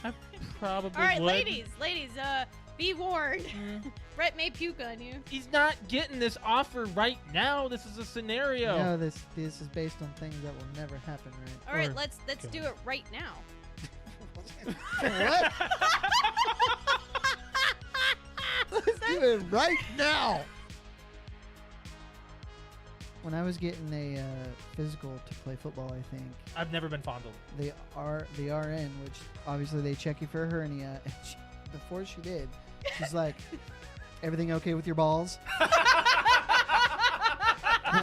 I probably All right, would. ladies, be warned. Brett may puke on you. He's not getting this offer right now. This is a scenario. No, this is based on things that will never happen, right? All right, Or- let's do it right now. What? Let's do it right now. When I was getting a physical to play football, I think I've never been fondled. the RN, which obviously they check you for a hernia. And before she did, she's like, "Everything okay with your balls?" And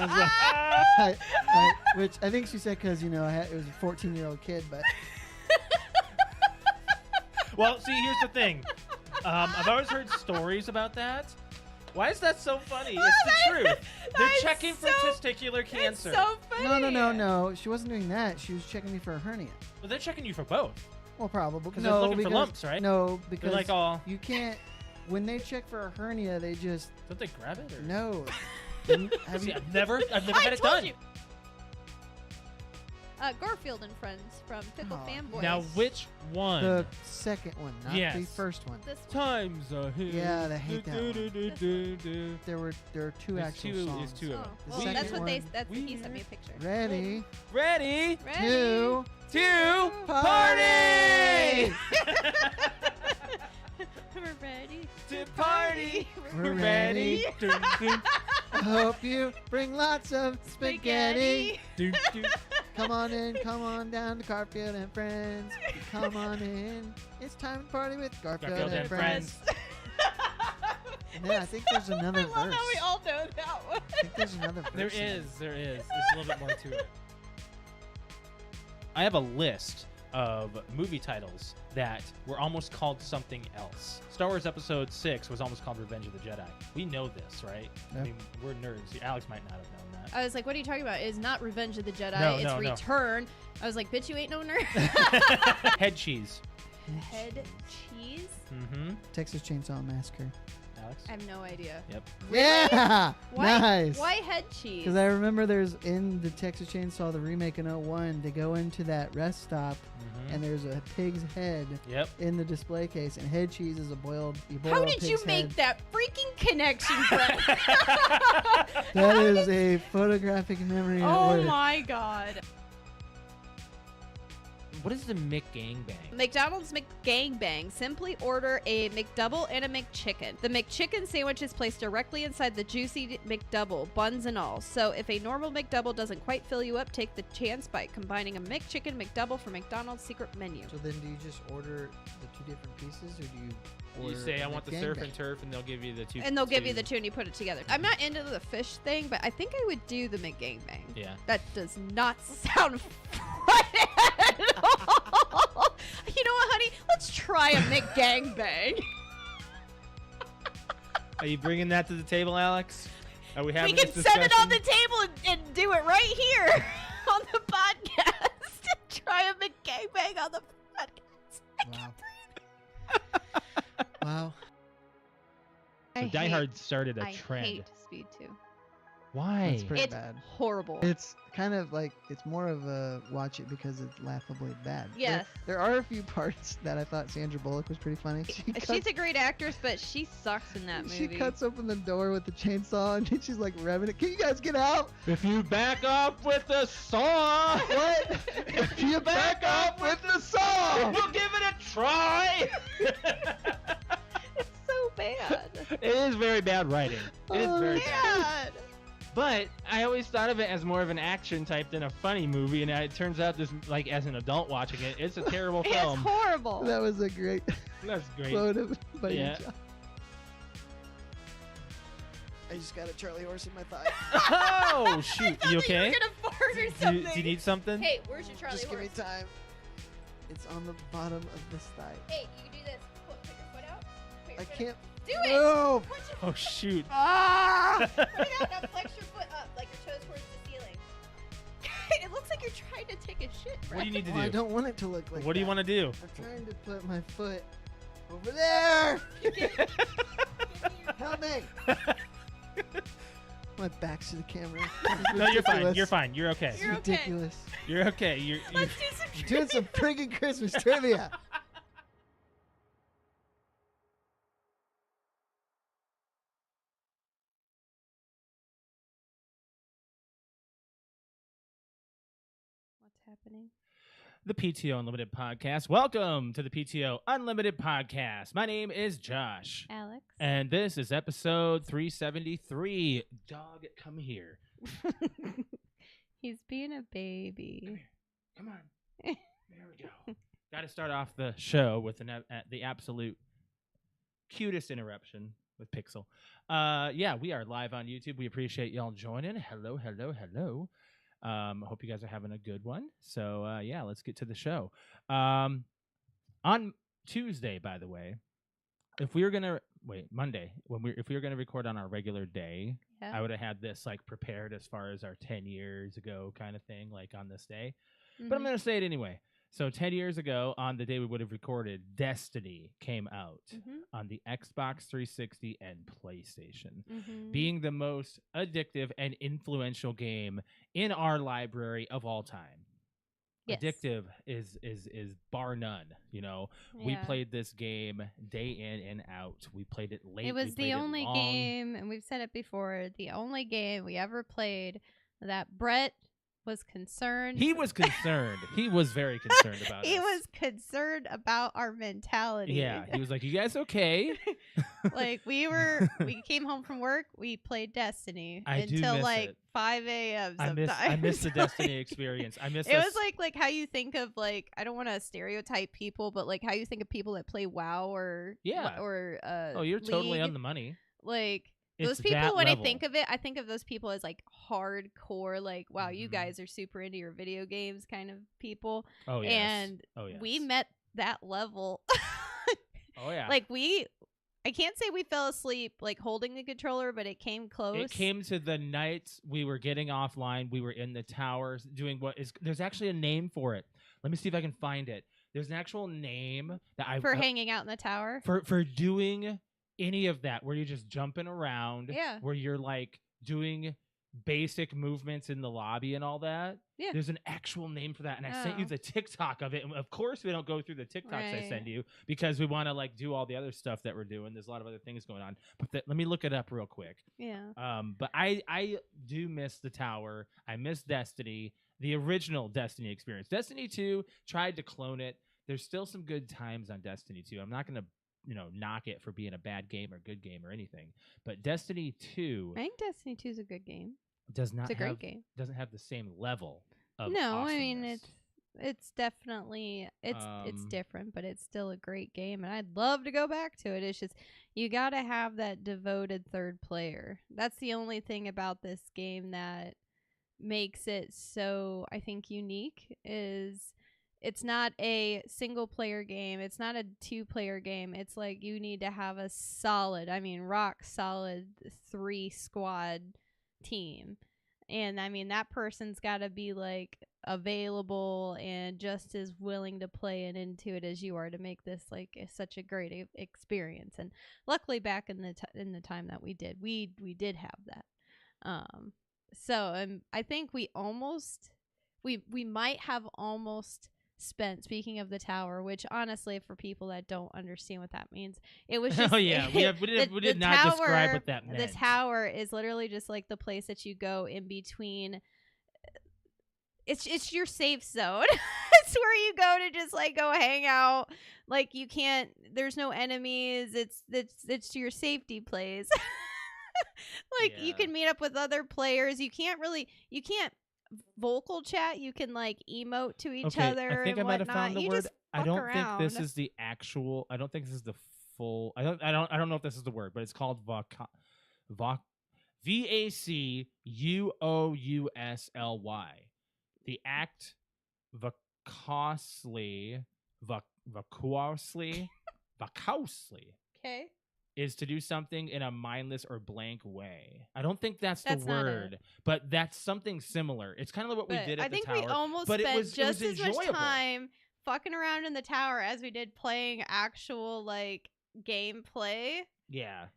I was like, which I think she said because it was a 14-year-old kid, but Well, see, here's the thing. I've always heard stories about that. Why is that so funny? It's the truth. They're checking for testicular cancer. It's so funny. no. She wasn't doing that. She was checking me for a hernia. Well, they're checking you for both. Well, probably. 'Cause they're looking for lumps, right? No, because They're like all. you can't. When they check for a hernia, they just Don't they grab it? Or? no. Have See, you? I've never I had it told done. you. Garfield and Friends from Pickle Aw. Fanboys. Now, which one? The second one, not the Yes. first one. This one. Times a hit. Yeah, I hate that one. one. There were two There's actual two- songs. there's two of Oh, them. The well, second that's what they. one, That's he sent me a picture. Ready? Ready Ready. Two. to Party! party! We're ready To party! We're ready. Dun, dun, I hope you bring lots of spaghetti. dun, dun. Come on down to Garfield and Friends. Come on in. It's time to party with Garfield, Garfield and and Friends. And then I think there's another I verse. love how we all know that one. I think there's another verse. There in it. is. There's a little bit more to it. I have a list of movie titles that were almost called something else. Star Wars Episode 6 was almost called Revenge of the Jedi. We know this, right? I Yep. mean, we're nerds. Alex might not have known that. I was like, what are you talking about? It's not Revenge of the Jedi. No, it's no, no. Return. I was like, bitch, you ain't no nerd. Head cheese. Head cheese? Mm-hmm. Texas Chainsaw Massacre. Alex? I have no idea. Yep. Yeah! Why, Nice. Why head cheese? Because I remember there's in the Texas Chainsaw, the remake in '01, they go into that rest stop Mm-hmm. and there's a pig's head Yep. in the display case, and head cheese is a boiled. You boil How a did you pig's make head. that freaking connection, Brett? That is a photographic memory. at Oh work. my god. What is the McGangbang? McDonald's McGangbang. Simply order a McDouble and a McChicken. The McChicken sandwich is placed directly inside the juicy McDouble, buns and all. So if a normal McDouble doesn't quite fill you up, take the chance by combining a McChicken McDouble from McDonald's secret menu. So then, do you just order the two different pieces, or do you? You Order say, I want the surf McGangbang? and turf, and they'll give you the two. And they'll give you the two and you put it together. I'm not into the fish thing, but I think I would do the McGangbang. Yeah. That does not sound right at all. You know what, honey? Let's try a McGangbang. Are you bringing that to the table, Alex? Are we having We can this set it on the discussion? table and do it right here on the podcast. Try a McGangbang on the podcast. Wow. Wow. So Die Hard started a I trend. hate Speed 2. Why? That's pretty It's bad. horrible. It's kind of like it's more of a watch it because it's laughably bad. Yes. There are a few parts that I thought Sandra Bullock was pretty funny. She's a great actress, but she sucks in that movie. She cuts open the door with the chainsaw and she's like revving it. Can you guys get out? If you back up with the saw, What? if you back up with the saw, we'll give it a try. It's so bad. It is very bad writing. It is very bad. Bad. But I always thought of it as more of an action type than a funny movie, and it turns out this, like, as an adult watching it, it's a terrible It's film. horrible. That was a great That's great. quote by Yeah. you, John. I just got a Charlie horse in my thigh. Oh shoot! I You thought you okay? were gonna fart or Do something. do you need something? Hey, where's your Charlie Just give me horse? time. It's on the bottom of this thigh. Hey, you can do this. Put your foot out. Put your I foot can't out. Do it. move. Put your Oh shoot! Ah! Put it out. Now flex your foot up, like your toes towards the ceiling. It looks like you're trying to take a shit. What do you need to Well, I do? don't want it to look like What do you that. want to do? I'm trying to put my foot over there. Help me. My back's to the camera. This is No, you're fine. ridiculous. You're fine. You're okay. It's You're okay. ridiculous. You're okay. You're Let's do some Doing some freaking Christmas trivia. happening? The PTO Unlimited podcast. Welcome to the PTO Unlimited podcast. My name is Josh. Alex. And this is episode 373. Dog, come here. He's being a baby. Come on. There we go. Got to start off the show with the absolute cutest interruption with Pixel. Yeah, we are live on YouTube. We appreciate y'all joining. Hello. Hope you guys are having a good one. So, yeah, let's get to the show. On Tuesday, by the way, if we were going to Monday, if we were going to record on our regular day, I would have had this like prepared as far as our 10 years ago kind of thing, like on this day. Mm-hmm. But I'm going to say it anyway. So 10 years ago, on the day we would have recorded, Destiny came out on the Xbox 360 and PlayStation, being the most addictive and influential game in our library of all time. Yes. Addictive is bar none. You know, we played this game day in and out. We played it late. It was the only game, and we've said it before, the only game we ever played that Brett was concerned. He was concerned. He was very concerned about He was concerned about our mentality. Yeah, he was like, "You guys okay?" Like we came home from work, we played Destiny until like it. 5 a.m. sometimes. I miss the Destiny experience. I miss it. Was like how you think of, like, I don't want to stereotype people, but like how you think of people that play WoW or oh, you're League. Totally on the money. Like, it's those people, when level. I think of it, I think of those people as like hardcore, like, wow, you guys are super into your video games kind of people. Oh, yes. And we met that level. Oh, yeah. Like, I can't say we fell asleep like holding the controller, but it came close. It came to the nights we were getting offline. We were in the towers doing there's actually a name for it. Let me see if I can find it. There's an actual name that for hanging out in the tower. For doing any of that, where you're just jumping around, where you're like doing basic movements in the lobby and all that. Yeah, there's an actual name for that, and I sent you the TikTok of it. And of course, we don't go through the TikToks I send you because we want to like do all the other stuff that we're doing. There's a lot of other things going on, but let me look it up real quick. Yeah. But I do miss the tower. I miss Destiny, the original Destiny experience. Destiny 2 tried to clone it. There's still some good times on Destiny 2. I'm not gonna knock it for being a bad game or good game or anything. But Destiny 2, I think Destiny 2 is a good game. Doesn't have the same level of awesomeness. I mean it's definitely it's different, but it's still a great game, and I'd love to go back to it. It's just you got to have that devoted third player. That's the only thing about this game that makes it so, I think, unique is it's not a single player game. It's not a 2-player game. It's like you need to have a solid, rock solid 3-squad team. And I mean, that person's got to be like available and just as willing to play and into it as you are to make this like such a great experience. And luckily back in the time that we did have that. So I think we might have almost spent, speaking of the tower, which honestly, for people that don't understand what that means, it was just we did not describe what that meant. The tower is literally just like the place that you go in between. It's your safe zone. It's where you go to just like go hang out. Like, you can't, there's no enemies. It's your safety place. Like, you can meet up with other players. You can't vocal chat. You can like emote to each other. I think and I might have whatnot. found the you word. Just I don't around. think this is the actual. I don't think this is the full. I don't know if this is the word, but it's called VACUOUSLY. The act vacuously. Okay. Is to do something in a mindless or blank way. I don't think that's the word, but that's something similar. It's kind of what we did at the tower. I think we almost spent just as much time fucking around in the tower as we did playing actual like gameplay. Yeah.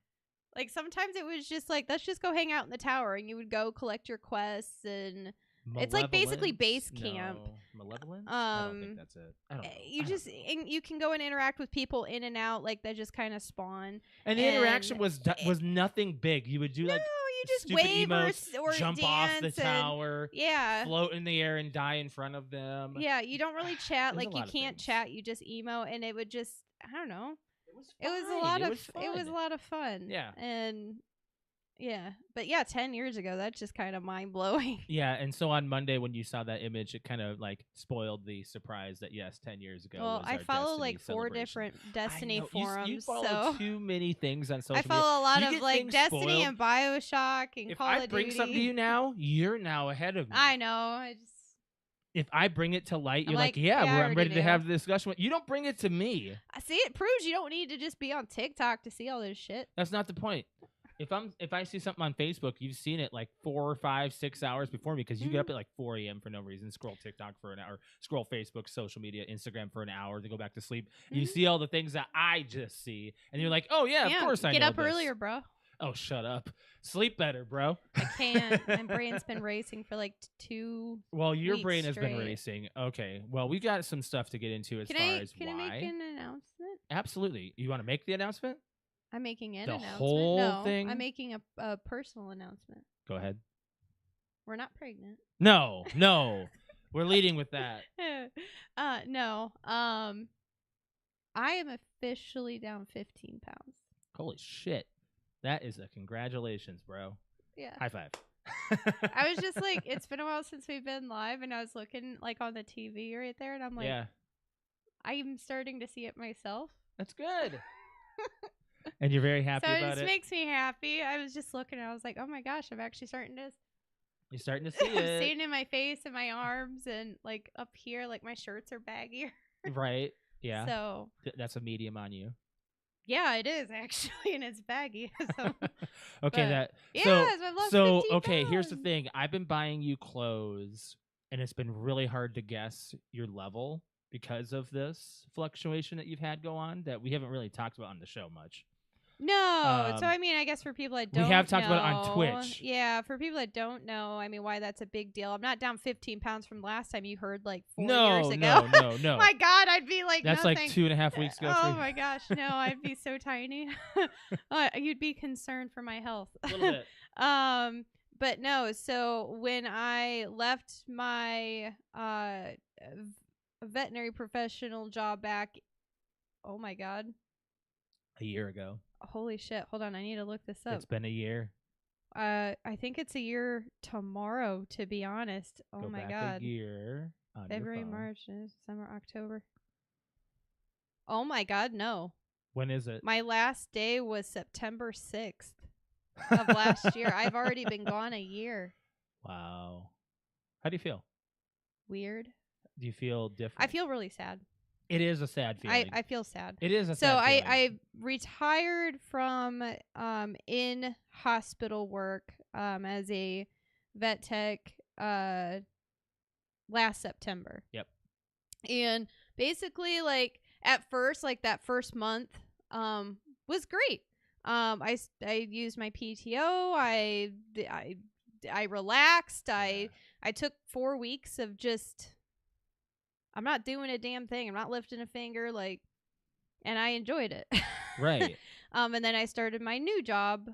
Like, sometimes it was just like, let's just go hang out in the tower, and you would go collect your quests, and it's like basically base camp. No. Malevolence? I don't think that's it. I don't know. You can go and interact with people in and out, like, that just kind of spawn. And the interaction was nothing big. You would do just stupid wave emotes, or jump dance off the and- tower, Yeah. float in the air and die in front of them. Yeah, you don't really chat. There's a Like you lot of can't things. chat. You just emote, and it would just I don't know. It was It was a fine. lot It of was it was a fun. lot of fun. Yeah. And yeah, but yeah, 10 years ago, that's just kind of mind blowing. Yeah, and so on Monday when you saw that image, it kind of like spoiled the surprise that yes, 10 years ago. Well, was I our follow Destiny like 4 celebration. different Destiny I know. forums, You follow so too many things on social I follow a lot You of get like things Destiny spoiled. and BioShock and If Call I of bring Duty. something to you now, you're now ahead of me. I know. I just If I bring it to light, I'm you're like, like, yeah, yeah, I I'm already ready to knew. have the discussion. You don't bring it to me. I see it proves you don't need to just be on TikTok to see all this shit. That's not the point. If I see something on Facebook, you've seen it like 4, 5, 6 hours before me because you get up at like 4 a.m. for no reason, scroll TikTok for an hour, scroll Facebook, social media, Instagram for an hour, then go back to sleep. You see all the things that I just see, and you're like, oh yeah, of course I know Get up this. earlier, bro. Oh, shut up. Sleep better, bro. I can't. My brain's been racing for like 2. Well, your weeks brain has been straight. racing. Okay. Well, we got some stuff to get into as Can far I as can why. I make an announcement? Absolutely. You want to make the announcement? I'm making an The announcement. whole no, thing? I'm making a personal announcement. Go ahead. We're not pregnant. No. We're leading with that. No. I am officially down 15 pounds. Holy shit. That is a congratulations, bro. Yeah. High five. I was just like, it's been a while since we've been live, and I was looking like on the TV right there, and I'm like, yeah, I'm starting to see it myself. that's good. And you're very happy So it about just it? makes me happy. I was just looking, and I was like, oh my gosh, I'm actually starting to. You're starting to see I'm it. seeing it in my face and my arms, and like up here, like my shirts are baggier. Right. Yeah. So That's a medium on you. yeah, it is actually, and it's baggy. So Okay, but- that yeah, so I've lost so 15 okay, here's the pounds. thing. I've been buying you clothes and it's been really hard to guess your level because of this fluctuation that you've had go on that we haven't really talked about on the show much. No, so I mean, I guess for people that we don't have talked know, about it on Twitch. Yeah, for people that don't know, I mean, why that's a big deal. I'm not down 15 pounds from last time you heard like 4 years ago. No. My God, I'd be like That's nothing. like 2.5 weeks ago. Oh my gosh, no, I'd be so tiny. You'd be concerned for my health. A little bit. But no. So when I left my veterinary professional job back, oh my God, A year ago. holy shit! Hold on, I need to look this up. It's been a year. I think it's a year tomorrow. To be honest, oh Go my back God. a year on February, your phone. March, December, October. Oh my God, no. When is it? My last day was September 6th of last year. I've already been gone a year. Wow. How do you feel? Weird. Do you feel different? I feel really sad. It is a sad feeling. I feel sad. It is a So sad feeling. I retired from in hospital work as a vet tech last September. Yep. And basically, like at first, like that first month was great. I used my PTO. I relaxed. I took 4 weeks of just. I'm not doing a damn thing. I'm not lifting a finger, like, and I enjoyed it. Right. And then I started my new job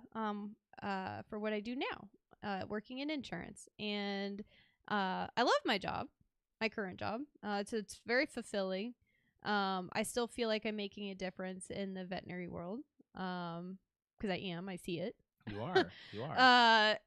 for what I do now, working in insurance. And I love my job, my current job. It's very fulfilling. I still feel like I'm making a difference in the veterinary world because I am. I see it. You are.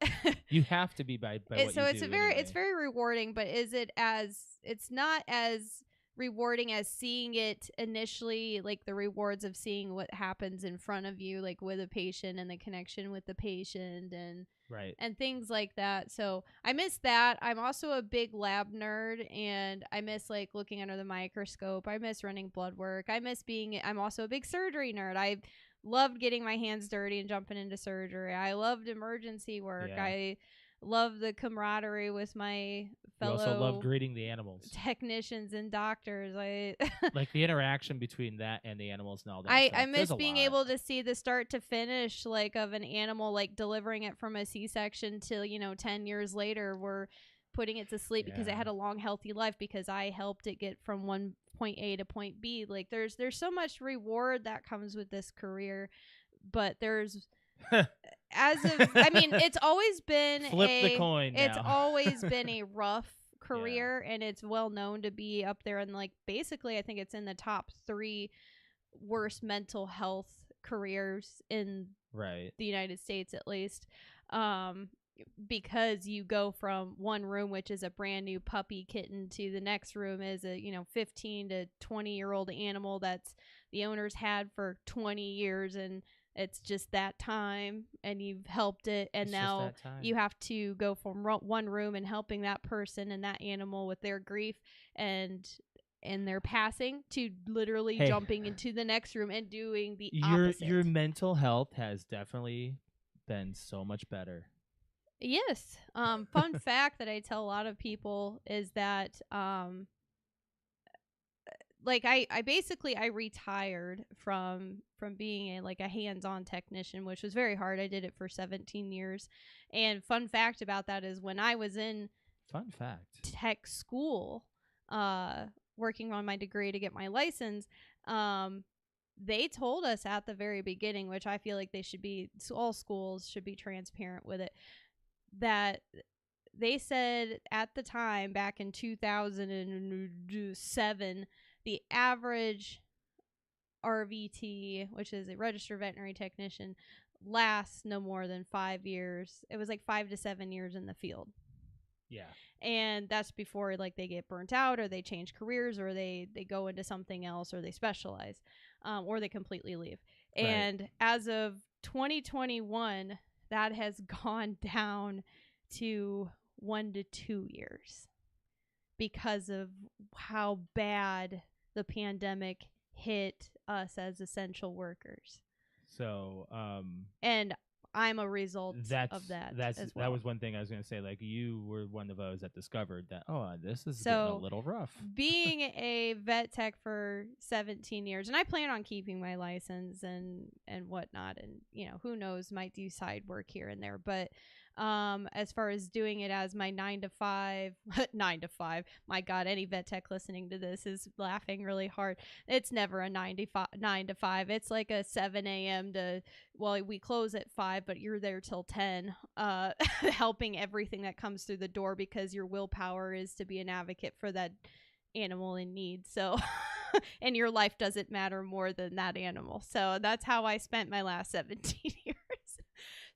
You have to be by what so you it's do it's very rewarding, but it's not as rewarding as seeing it initially, like the rewards of seeing what happens in front of you, like with a patient and the connection with the patient and right. and things like that. So I miss that. I'm also a big lab nerd, and I miss like looking under the microscope. I miss running blood work. I'm also a big surgery nerd. I loved getting my hands dirty and jumping into surgery. I loved emergency work. Yeah. I love the camaraderie with my fellow You also love greeting the animals. technicians and doctors. Like the interaction between that and the animals and all that I stuff. miss There's a being lot. able to see the start to finish, like, of an animal, like delivering it from a C-section till 10 years later we're putting it to sleep because it Yeah. had a long healthy life because I helped it get from one point A to point B. Like there's so much reward that comes with this career, but there's I mean, it's always been Flip the coin it's now. always been a rough career, and it's well known to be up there, and like basically I think it's in the top 3 worst mental health careers in Right. the United States, at least. Because you go from one room, which is a brand new puppy kitten, to the next room is a 15 to 20-year-old animal that's the owner's had for 20 years, and it's just that time, and you've helped it, and It's now just that time. you have to go from one room and helping that person and that animal with their grief and their passing, to literally Hey. jumping into the next room and doing the your opposite. your mental health has definitely been so much better. Yes. Fun fact that I tell a lot of people is that like I basically I retired from being a hands-on technician, which was very hard. I did it for 17 years. And fun fact about that is when I was in Fun fact. tech school, working on my degree to get my license, they told us at the very beginning, which I feel like they should be, all schools should be transparent with it, that they said at the time, back in 2007, the average RVT, which is a registered veterinary technician, lasts no more than 5 years. It was like 5 to 7 years in the field. Yeah. And that's before like they get burnt out, or they change careers, or they go into something else, or they specialize, or they completely leave. Right. And as of 2021, that has gone down to 1 to 2 years because of how bad the pandemic hit us as essential workers. So, and I'm a result of that as well. That was one thing I was going to say. Like, you were one of those that discovered that, this is So, getting a little rough. Being a vet tech for 17 years, and I plan on keeping my license and whatnot, and who knows, might do side work here and there, but as far as doing it as my 9 to 5 9 to 5, my god, any vet tech listening to this is laughing really hard. It's never a 9 to 5. It's like a 7 a.m. to, well, we close at 5, but you're there till 10, helping everything that comes through the door, because your willpower is to be an advocate for that animal in need. So and your life doesn't matter more than that animal. So that's how I spent my last 17 years.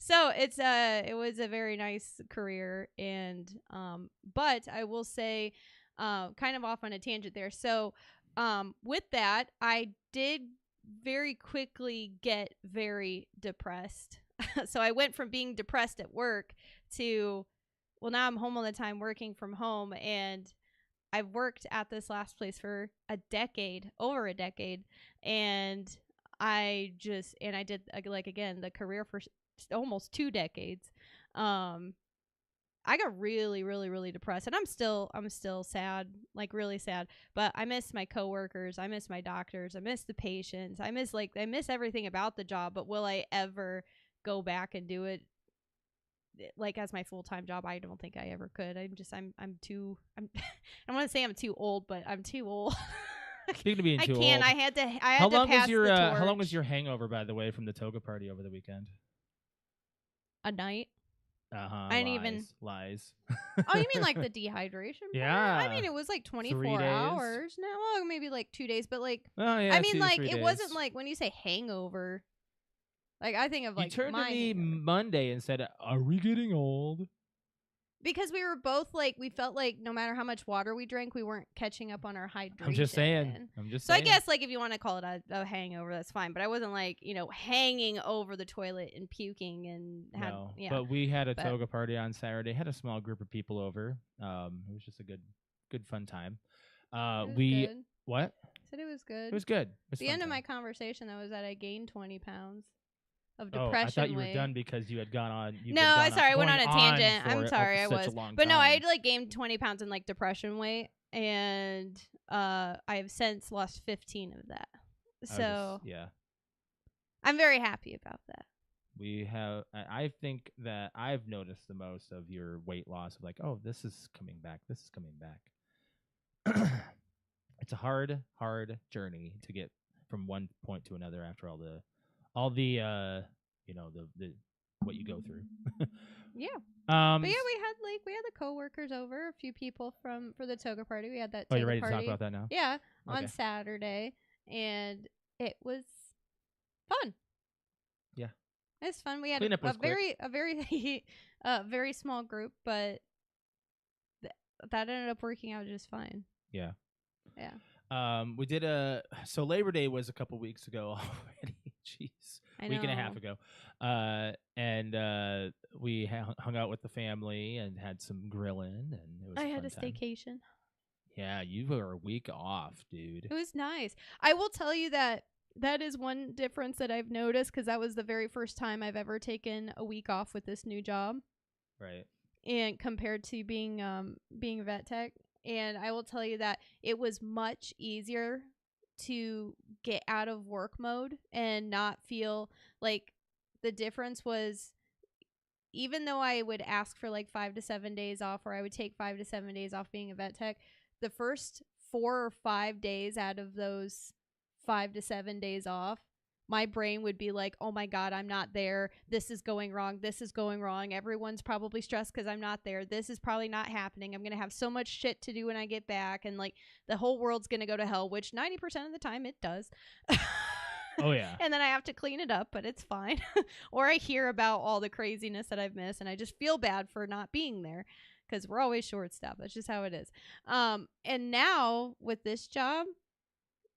So it was a very nice career, and but I will say, kind of off on a tangent there. So with that, I did very quickly get very depressed. So I went from being depressed at work to, well, now I'm home all the time working from home, and I've worked at this last place for over a decade, and I did again the career for almost 2 decades. I got really, really, really depressed, and I'm still sad, like really sad. But I miss my coworkers, I miss my doctors, I miss the patients, I miss everything about the job. But will I ever go back and do it like as my full-time job? I don't think I ever could. I don't want to say I'm too old, but I'm too old. Speaking of being too old, I had to pass the torch. How long was your hangover, by the way, from the toga party over the weekend? A night. I didn't even lies. Oh, you mean like the dehydration? Yeah. I mean, it was like 24 hours. No, well, maybe like 2 days, but like, yeah, I mean, like, it days. wasn't like when you say hangover. Like, I think of like, you turned to me Monday and said, "Are we getting old?" Because we were both like, we felt like no matter how much water we drank, we weren't catching up on our hydration. I'm just saying. So I guess like if you want to call it a hangover, that's fine. But I wasn't like, hanging over the toilet and puking and no. Yeah. But we had a toga party on Saturday. Had a small group of people over. It was just a good fun time. Good. What? I said it was good. It was good. The end of my conversation though was that I gained 20 pounds. Of depression. I thought you were done because you had gone on. I went on a tangent. I'm sorry, I was. But no, I had like gained 20 pounds in like depression weight, and I have since lost 15 of that. So I'm very happy about that. We have. I think that I've noticed the most of your weight loss. Of like, oh, this is coming back. This is coming back. It's a hard journey to get from one point to another after all the what you go through. Yeah. Um, But yeah, we had the coworkers over, a few people for the toga party. We had that oh, toga you're ready party. to talk about that now? Yeah, on Okay. Saturday, and it was fun. Yeah. It's fun. We had Cleanup a was quick. very very small group, but that ended up working out just fine. Yeah. Yeah. We did so Labor Day was a couple weeks ago already. Jeez. I Week and a half know. ago. And we hung out with the family and had some grilling, and it was I a had fun a time. staycation. Yeah, you were a week off, dude. It was nice. I will tell you that is one difference that I've noticed, because that was the very first time I've ever taken a week off with this new job, Right. and compared to being vet tech. And I will tell you that it was much easier to get out of work mode and not feel like the difference was, even though I would ask for like 5 to 7 days off, or I would take 5 to 7 days off being a vet tech, the first 4 or 5 days out of those 5 to 7 days off, my brain would be like, oh my God, I'm not there. This is going wrong. This is going wrong. Everyone's probably stressed because I'm not there. This is probably not happening. I'm going to have so much shit to do when I get back. And like the whole world's going to go to hell, which 90% of the time it does. Oh, yeah. And then I have to clean it up, but it's fine. Or I hear about all the craziness that I've missed, and I just feel bad for not being there, because we're always short staffed. That's just how it is. And now with this job,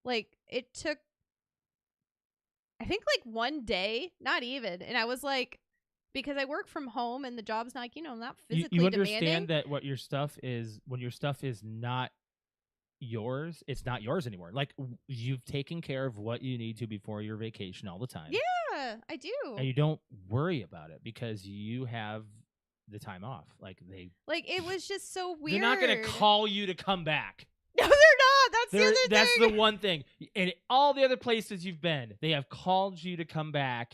like it took, I think like 1 day, not even. And I was like, because I work from home and the job's not, not physically You understand demanding. that what your stuff is, when your stuff is not yours, it's not yours anymore. Like you've taken care of what you need to before your vacation all the time. Yeah, I do. And you don't worry about it because you have the time off. Like it was just so weird. they're not going to call you to come back. No, they're not. That's the other thing. That's the one thing. And all the other places you've been, they have called you to come back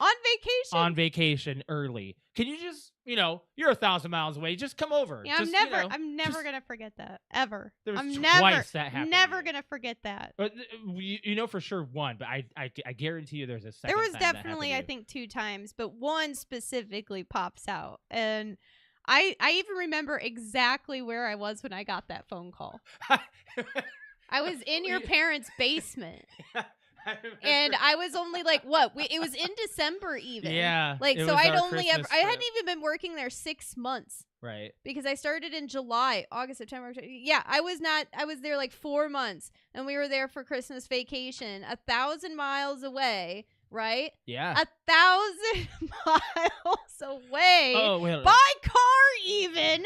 on vacation early. Can you just, you're 1,000 miles away. Just come over. Yeah, just, I'm never gonna forget that ever. There's I'm twice that happened. Never gonna forget that. But you know for sure one, but I guarantee you there's a second. There was time that definitely, happened I think, 2 times, but one specifically pops out, and I even remember exactly where I was when I got that phone call. I was in your parents' basement. And I was only like, it was in December even. Yeah. Like, so I'd only ever, I hadn't even been working there 6 months. Right. Because I started in July, August, September. Yeah, I was there like 4 months, and we were there for Christmas vacation, 1,000 miles away. Right? Yeah. 1,000 miles away. Oh, wait. By car even.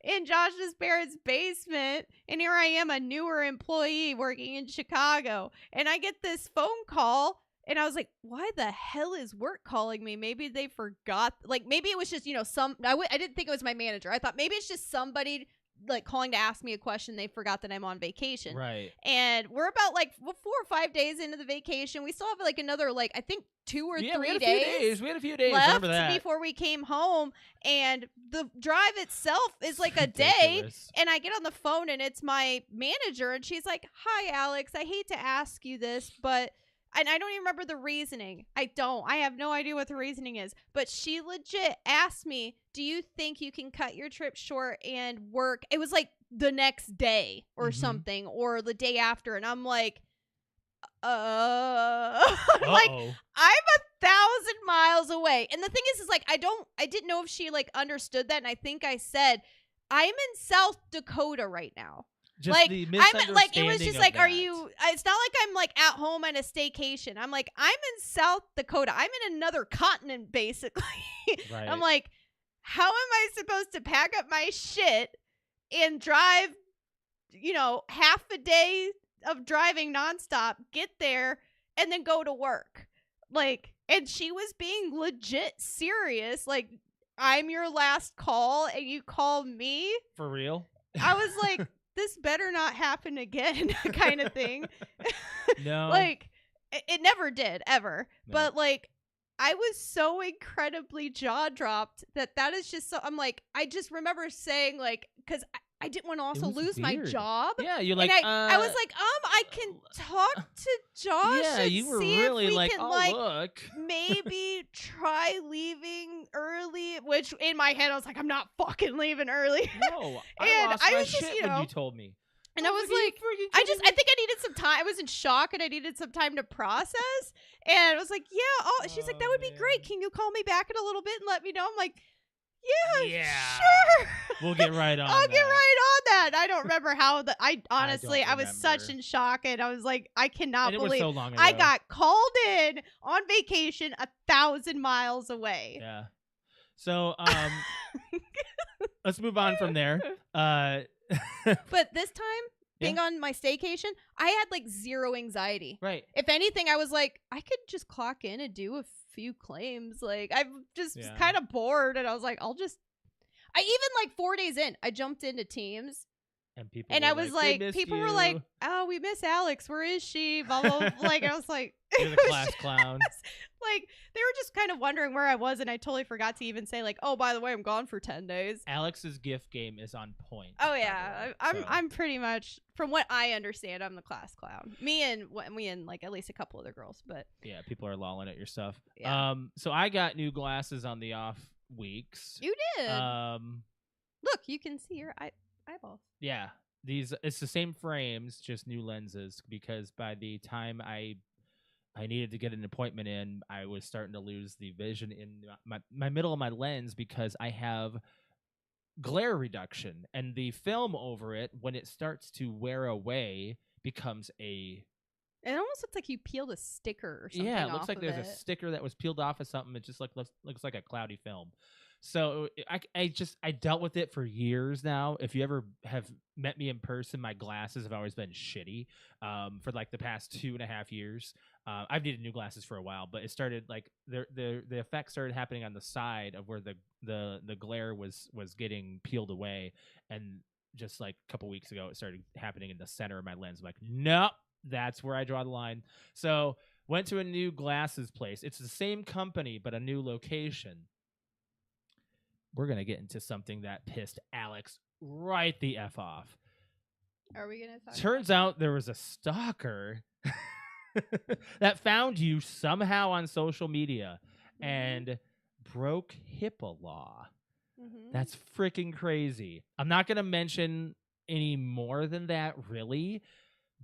In Josh's parents' basement. And here I am, a newer employee working in Chicago. And I get this phone call. And I was like, why the hell is work calling me? Maybe they forgot. Like, maybe it was just, I didn't think it was my manager. I thought maybe it's just somebody like calling to ask me a question. They forgot that I'm on vacation. Right. And we're about like 4 or 5 days into the vacation. We still have like another, like, I think 2 or 3 days. We had a few days left that. before we came home. And the drive itself is like a day. And I get on the phone and it's my manager. And she's like, hi, Alex. I hate to ask you this, but... And I don't even remember the reasoning. I have no idea what the reasoning is. But she legit asked me, do you think you can cut your trip short and work? It was like the next day or something, or the day after. And I'm like, like, I'm 1,000 miles away. And the thing is like, I didn't know if she like understood that. And I think I said, I'm in South Dakota right now. Just like the I'm like it was just like, that. are you? It's not like I'm like at home on a staycation. I'm like, I'm in South Dakota. I'm in another continent, basically. Right. I'm like, how am I supposed to pack up my shit and drive, half a day of driving nonstop, get there, and then go to work? Like, and she was being legit serious. Like, I'm your last call, and you call me for real. I was like. This better not happen again, kind of thing. No. Like, it never did, ever. No. But, like, I was so incredibly jaw-dropped that is just so... I'm like, I just remember saying, like... Because I didn't want to also was lose my weird. job. Yeah, you're And like, I was like, I can talk to Josh. yeah, and you were see really if we like, can, oh, like, look. maybe try leaving early. Which in my head I was like, I'm not fucking leaving early. No, I And lost I my was just, shit you when know, you told me. and I was "Are you like, freaking I kidding think I needed some time. I was in shock and I needed some time to process. And I was like, yeah. She's like, that would be great. man. Can you call me back in a little bit and let me know? I'm like, yeah, Yeah. sure. We'll get right on I'll that. get right on that. I don't remember how I honestly, don't I was such remember. in shock, and I was like, I cannot And it was believe so long ago. I got called in on vacation 1,000 miles away. Yeah. So, let's move on from there. But this time, being Yeah. on my staycation, I had like zero anxiety. Right. If anything, I was like, I could just clock in and do a few claims. Like, I'm just Yeah. kind of bored, and I was like, I even like 4 days in, I jumped into Teams. And people And were I was "We like, missed people were you. like, oh, we miss Alex. Where is she? Blah, blah, blah. Like, I was like, You're the it was class just- clown. like, they were just kind of wondering where I was. And I totally forgot to even say, like, oh, by the way, I'm gone for 10 days. Alex's gift game is on point. Oh, by the yeah. way, I'm so. I'm pretty much, from what I understand, I'm the class clown. Me and like at least a couple other girls. But Yeah, people are lolling at your stuff. Yeah. So I got new glasses on the off weeks. you did. Um, Look, you can see your eyeballs. yeah, it's the same frames, just new lenses. Because by the time I needed to get an appointment in, I was starting to lose the vision in my middle of my lens because I have glare reduction, and the film over it, when it starts to wear away, becomes a It almost looks like you peeled a sticker or something. yeah. It looks off like of there's a it. sticker that was peeled off of something. It just looks like a cloudy film. So I dealt with it for years now. If you ever have met me in person, my glasses have always been shitty. For like the past 2.5 years, I've needed new glasses for a while, but it started like the effect started happening on the side of where the glare was getting peeled away, and just like a couple weeks ago, it started happening in the center of my lens. I'm like, nope, that's where I draw the line. So went to a new glasses place. It's the same company, but a new location. We're going to get into something that pissed Alex right the F off. Are we gonna talk? Turns out there was a stalker that found you somehow on social media and broke HIPAA law. Mm-hmm. That's freaking crazy. I'm not going to mention any more than that, really,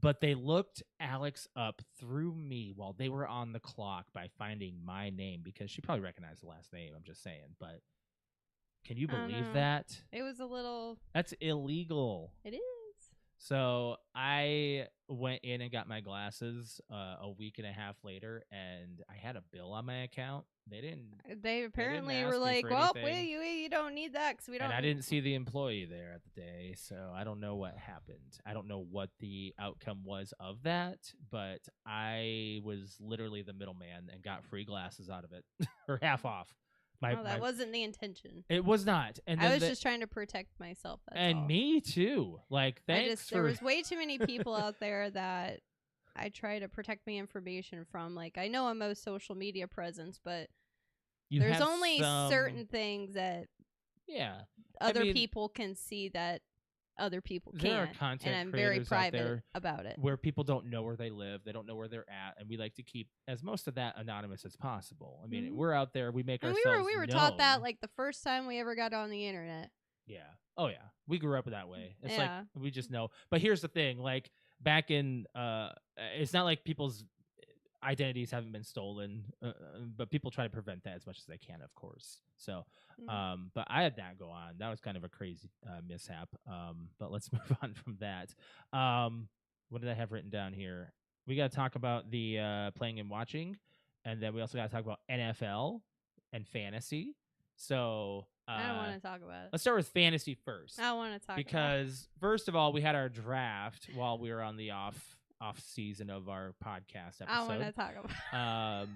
but they looked Alex up through me while they were on the clock by finding my name, because she probably recognized the last name. I'm just saying, but can you I don't believe know. that? It was a little. That's illegal. It is. So I went in and got my glasses a week and a half later, and I had a bill on my account. They apparently ask were me like, for well, anything. you don't need that because we don't. And I didn't see the employee there at the day, so I don't know what happened. I don't know what the outcome was of that, but I was literally the middleman and got free glasses out of it, or half off. That wasn't the intention. It was not. And I then was just trying to protect myself. That's and all. me too. Like, thanks There for. was way too many people out there that I try to protect my information from. Like, I know I'm a social media presence, but You there's have only some- certain things that Yeah. other mean, people can see that other people there are can't. content And I'm very creators out private there about it. where people don't know where they live, they don't know where they're at, and we like to keep as most of that anonymous as possible. I mean, Mhm. we're out there, we make And ourselves we were taught that known. like the first time we ever got on the internet. Yeah. Oh yeah. We grew up that way. It's Yeah. like we just know. But here's the thing, like back in it's not like people's identities haven't been stolen, but people try to prevent that as much as they can, of course. So but I had that go on. That was kind of a crazy mishap. But let's move on from that. What did I have written down here? We got to talk about the playing and watching, and then we also got to talk about NFL and fantasy. So I don't want to talk about it. let's start with fantasy first, I don't want to talk because first of all, we had our draft while we were on the off season of our podcast episode. I don't want to talk about it.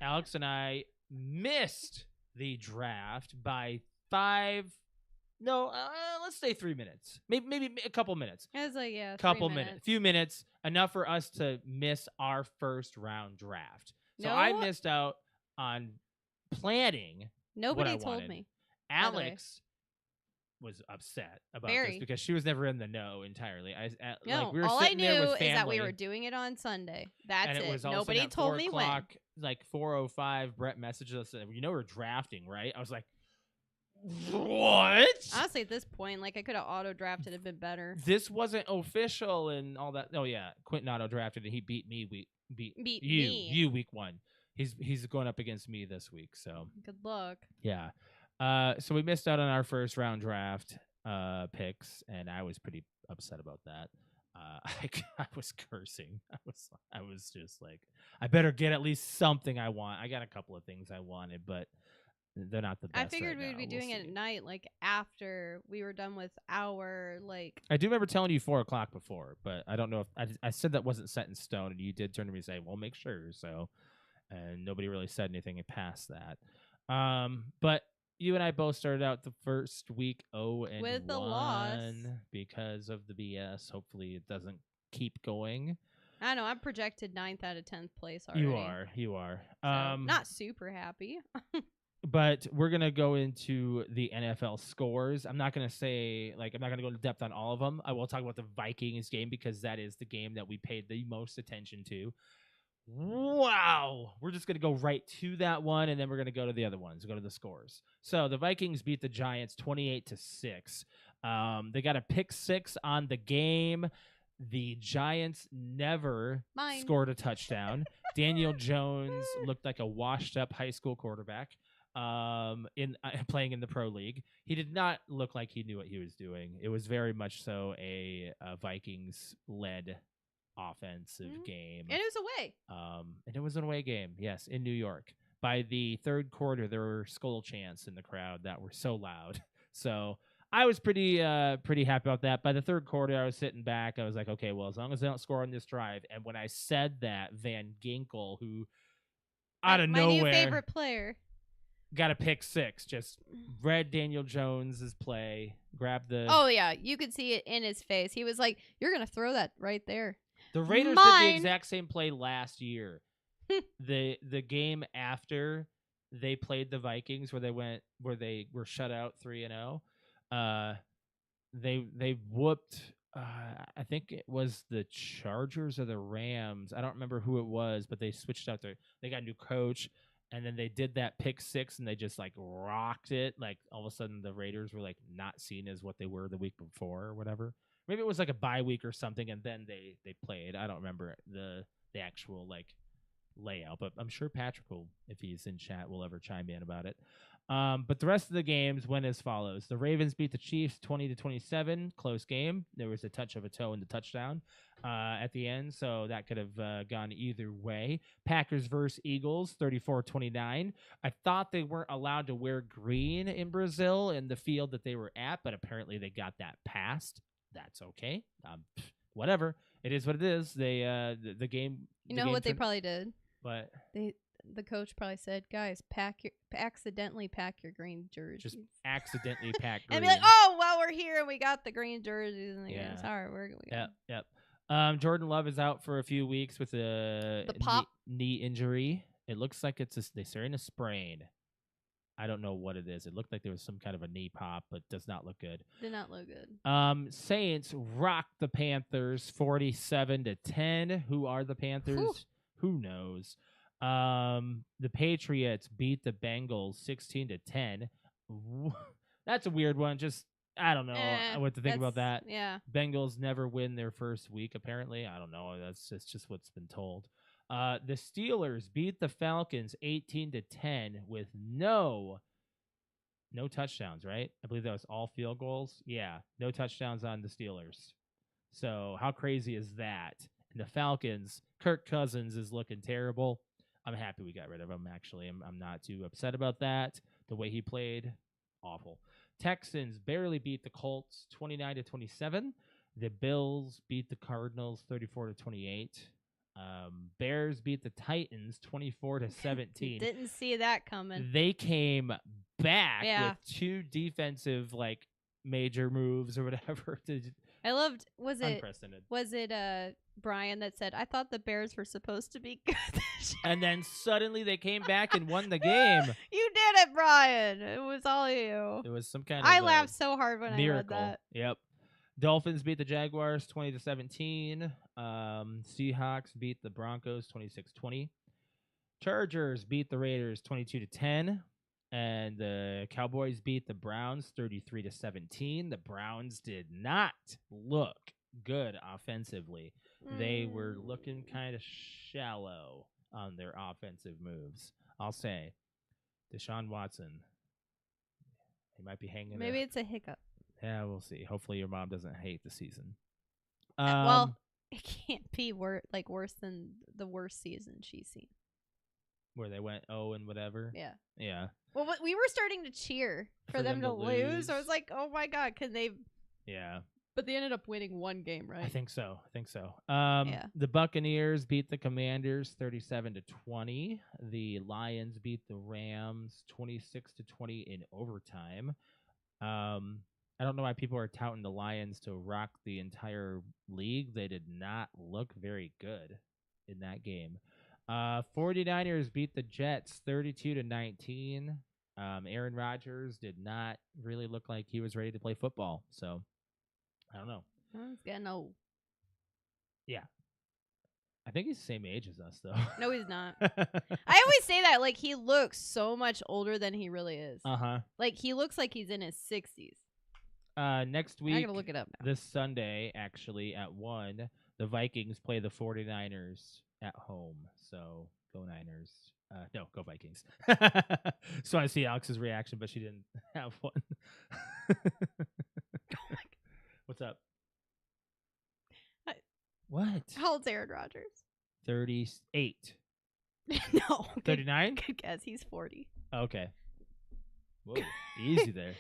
Alex and I missed the draft by let's say 3 minutes, maybe a couple minutes, It was like, yeah, couple 3 minutes, few minutes, enough for us to miss our first round draft. So No. I missed out on planning. Nobody I told wanted. me. By the way. Alex was upset about this Very. because she was never in the know entirely. No, like we were all I sitting there knew with is that we family, were doing it on Sunday. That's and it was also Nobody at told 4 me when. o'clock, like 4:05. Brett messaged us, and we're drafting, right? I was like, what? Honestly, at this point, like I could have auto drafted and been better. This wasn't official and all that. Oh yeah, Quentin auto drafted and he beat me. Beat me. You week 1. He's going up against me this week. So Good luck. yeah. So we missed out on our first round draft picks, and I was pretty upset about that. I was cursing. I was just like, I better get at least something I want. I got a couple of things I wanted, but they're not the best. I figured right we'd now. be doing it at night, like after we were done with our like. I do remember telling you 4 o'clock before, but I don't know if I said that wasn't set in stone, and you did turn to me and say, "Well, make sure." So, and nobody really said anything past that. But you and I both started out the first week 0-1 With a loss because of the BS. Hopefully, it doesn't keep going. I know I'm projected 9th out of 10th place already. You are. So, not super happy. But we're going to go into the NFL scores. I'm not going to say, I'm not going to go into depth on all of them. I will talk about the Vikings game because that is the game that we paid the most attention to. Wow. We're just going to go right to that one, and then we're going to go to the other ones, go to the scores. So the Vikings beat the Giants 28-6. They got a pick 6 on the game. The Giants never scored a touchdown. Daniel Jones looked like a washed-up high school quarterback. Playing in the pro league. He did not look like he knew what he was doing. It was very much so a Vikings led offensive game. And it was away. And it was an away game, yes, in New York. By the third quarter, there were skull chants in the crowd that were so loud. So I was pretty happy about that. By the third quarter, I was sitting back. I was like, okay, well, as long as they don't score on this drive. And when I said that, Van Ginkel, who out of nowhere, my new favorite player, got a pick 6. Just read Daniel Jones's play, grabbed the. Oh yeah, you could see it in his face. He was like, "You're gonna throw that right there." The Raiders did the exact same play last year. the game after they played the Vikings, where they were shut out 3-0. They whooped. I think it was the Chargers or the Rams. I don't remember who it was, but they switched out they got a new coach. And then they did that pick 6, and they just rocked it. All of a sudden, the Raiders were not seen as what they were the week before or whatever. Maybe it was a bye week or something, and then they played. I don't remember the actual layout, but I'm sure Patrick will, if he's in chat, will ever chime in about it. But the rest of the games went as follows: the Ravens beat the Chiefs 20-27, close game. There was a touch of a toe in the touchdown at the end, so that could have gone either way. Packers versus Eagles 34-29. I thought they weren't allowed to wear green in Brazil in the field that they were at, but apparently they got that passed. That's okay. Whatever. It is what it is. They the game. You know what they probably did? But the coach probably said, "Guys, accidentally pack your green jerseys." Just accidentally pack green. And be like, "Oh, well, we're here and we got the green jerseys." And yeah. Sorry, we're Yep. Jordan Love is out for a few weeks with a knee injury. It looks like they're saying a sprain. I don't know what it is. It looked like there was some kind of a knee pop, but does not look good. Did not look good. Saints rocked the Panthers 47-10. Who are the Panthers? Whew. Who knows? The Patriots beat the Bengals 16-10. That's a weird one. Just I don't know what to think about that. Yeah. Bengals never win their first week, apparently. I don't know. That's just what's been told. The Steelers beat the Falcons 18-10 with no touchdowns, right? I believe that was all field goals. Yeah, no touchdowns on the Steelers. So how crazy is that? And the Falcons, Kirk Cousins is looking terrible. I'm happy we got rid of him, actually. I'm not too upset about that. The way he played, awful. Texans barely beat the Colts 29-27. The Bills beat the Cardinals 34-28. Bears beat the Titans 24-17. Didn't see that coming. They came back with 2 defensive major moves or whatever. I loved. Was it Unprecedented. Brian that said, "I thought the Bears were supposed to be good this year." And then suddenly they came back and won the game. You did it, Brian. It was all you. It was some kind of I laughed so hard when miracle. I read that. Yep. Dolphins beat the Jaguars 20-17. Seahawks beat the Broncos 26-20. Chargers beat the Raiders 22-10. And the Cowboys beat the Browns 33-17. The Browns did not look good offensively. They were looking kind of shallow on their offensive moves. I'll say, Deshaun Watson, he might be hanging. Maybe it's a hiccup. Yeah, we'll see. Hopefully your mom doesn't hate the season. Well, it can't be worse than the worst season she's seen. Where they went 0 and whatever. Yeah. Yeah. Well, we were starting to cheer for them to lose. I was like, oh my God, can they? Yeah. But they ended up winning one game, right? I think so. Yeah. The Buccaneers beat the Commanders 37-20. The Lions beat the Rams 26-20 in overtime. I don't know why people are touting the Lions to rock the entire league. They did not look very good in that game. 49ers beat the Jets 32-19. Aaron Rodgers did not really look like he was ready to play football. So, I don't know. He's getting old. Yeah. I think he's the same age as us, though. No, he's not. I always say that. Like, he looks so much older than he really is. Uh-huh. Like, he looks like he's in his 60s. Next week, I'm going to look it up now. this Sunday, actually, at 1, the Vikings play the 49ers at home. So, go Niners. No, go Vikings. So I see Alex's reaction, but she didn't have one. What's up? What? How old's Aaron Rodgers? 38. No. 39? Good guess. He's 40. Okay. Whoa, easy there.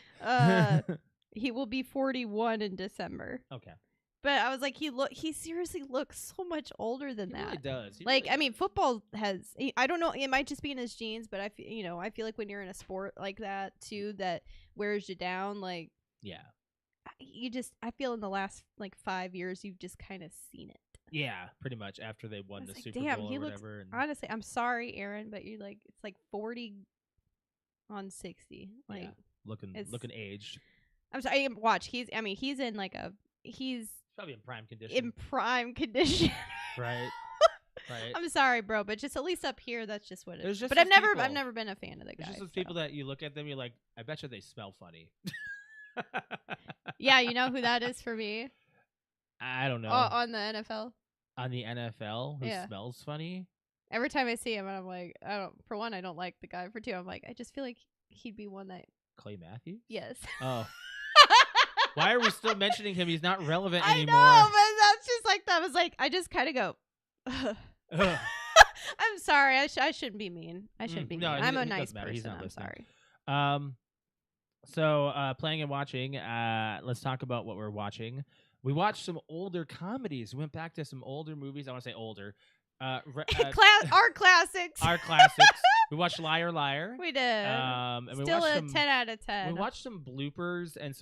He will be 41 in December. Okay. But I was like, he seriously looks so much older than that. He really does. I mean, football has, I don't know, it might just be in his genes, but I feel like when you're in a sport like that too, that wears you down, like, yeah, I feel in the last like 5 years, you've just kind of seen it. Yeah, pretty much after they won the like, Super damn, Bowl he or looks, whatever. honestly, I'm sorry, Aaron, but you're like, it's like 40 on 60. Like, yeah, looking aged. I'm sorry, watch, he's in like he's probably in prime condition. Right. Right. I'm sorry, bro, but just at least up here, that's just what it is. Just but I've never been a fan of the guy. It's just those people that you look at them, you're like, I bet you they smell funny. Yeah, you know who that is for me? I don't know. On the NFL. On the NFL, who smells funny? Every time I see him, I'm like, for one, I don't like the guy. For two, I'm like, I just feel like he'd be one that. Clay Matthews? Yes. Oh. Why are we still mentioning him? He's not relevant anymore. I know, but that's just like that. I was like, I just kind of go. I'm sorry. I shouldn't be mean. I shouldn't be mean. I'm a nice person. He's not I'm listening. sorry. So playing and watching. Let's talk about what we're watching. We watched some older comedies. We went back to some older movies. I want to say older. Our classics. Our classics. We watched Liar Liar. We did. And Still we watched a 10 out of 10. We watched some bloopers and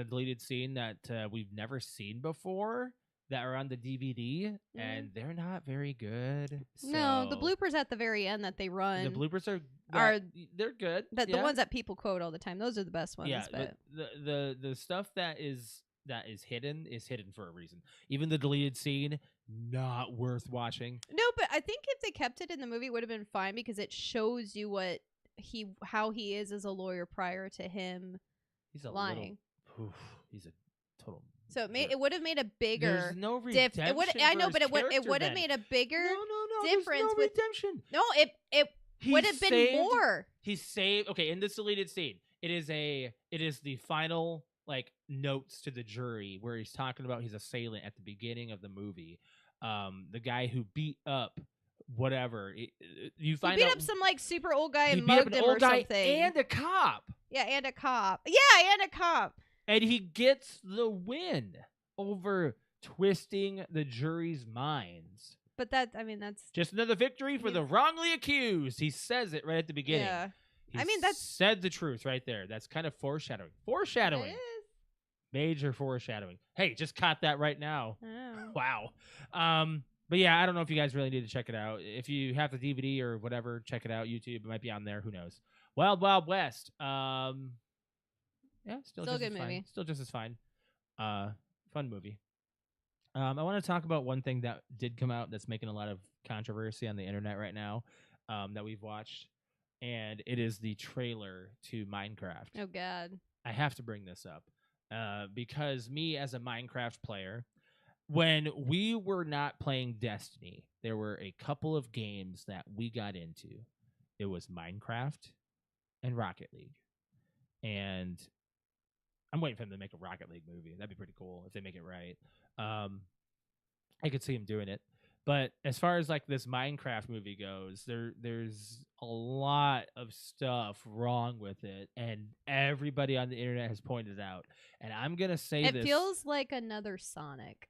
a deleted scene that we've never seen before that are on the DVD, and they're not very good. So no, the bloopers at the very end that they run. The bloopers are they're good. The ones that people quote all the time. Those are the best ones. Yeah, but the stuff that is hidden for a reason. Even the deleted scene, not worth watching. No, but I think if they kept it in the movie, it would have been fine because it shows you how he is as a lawyer prior to him lying. He's a total. So it would have made a bigger. There's no redemption. I know, but it would have made a bigger difference. No redemption. No, it would have been more. He's saved. Okay, in this deleted scene, it is the final notes to the jury where he's talking about his assailant at the beginning of the movie, the guy who beat up whatever. You find out beat up some super old guy and beat up mugged an him old or guy something. and a cop. Yeah, and a cop. Yeah, and a cop. And he gets the win over twisting the jury's minds. But that's just another victory for the wrongly accused. He says it right at the beginning. Yeah. That's said the truth right there. That's kind of foreshadowing. Foreshadowing. It is. Major foreshadowing. Hey, just caught that right now. Oh. Wow. But yeah, I don't know if you guys really need to check it out. If you have the DVD or whatever, check it out. YouTube, it might be on there. Who knows? Wild Wild West. Yeah, still Still a just good as movie. fine. Still just as fine. Fun movie. I want to talk about one thing that did come out that's making a lot of controversy on the internet right now, that we've watched, and it is the trailer to Minecraft. Oh God. I have to bring this up because me as a Minecraft player, when we were not playing Destiny, there were a couple of games that we got into. It was Minecraft and Rocket League. And I'm waiting for them to make a Rocket League movie. That'd be pretty cool if they make it right. I could see him doing it. But as far as like this Minecraft movie goes, there's a lot of stuff wrong with it, and everybody on the internet has pointed it out. And I'm gonna say It this: feels like another Sonic.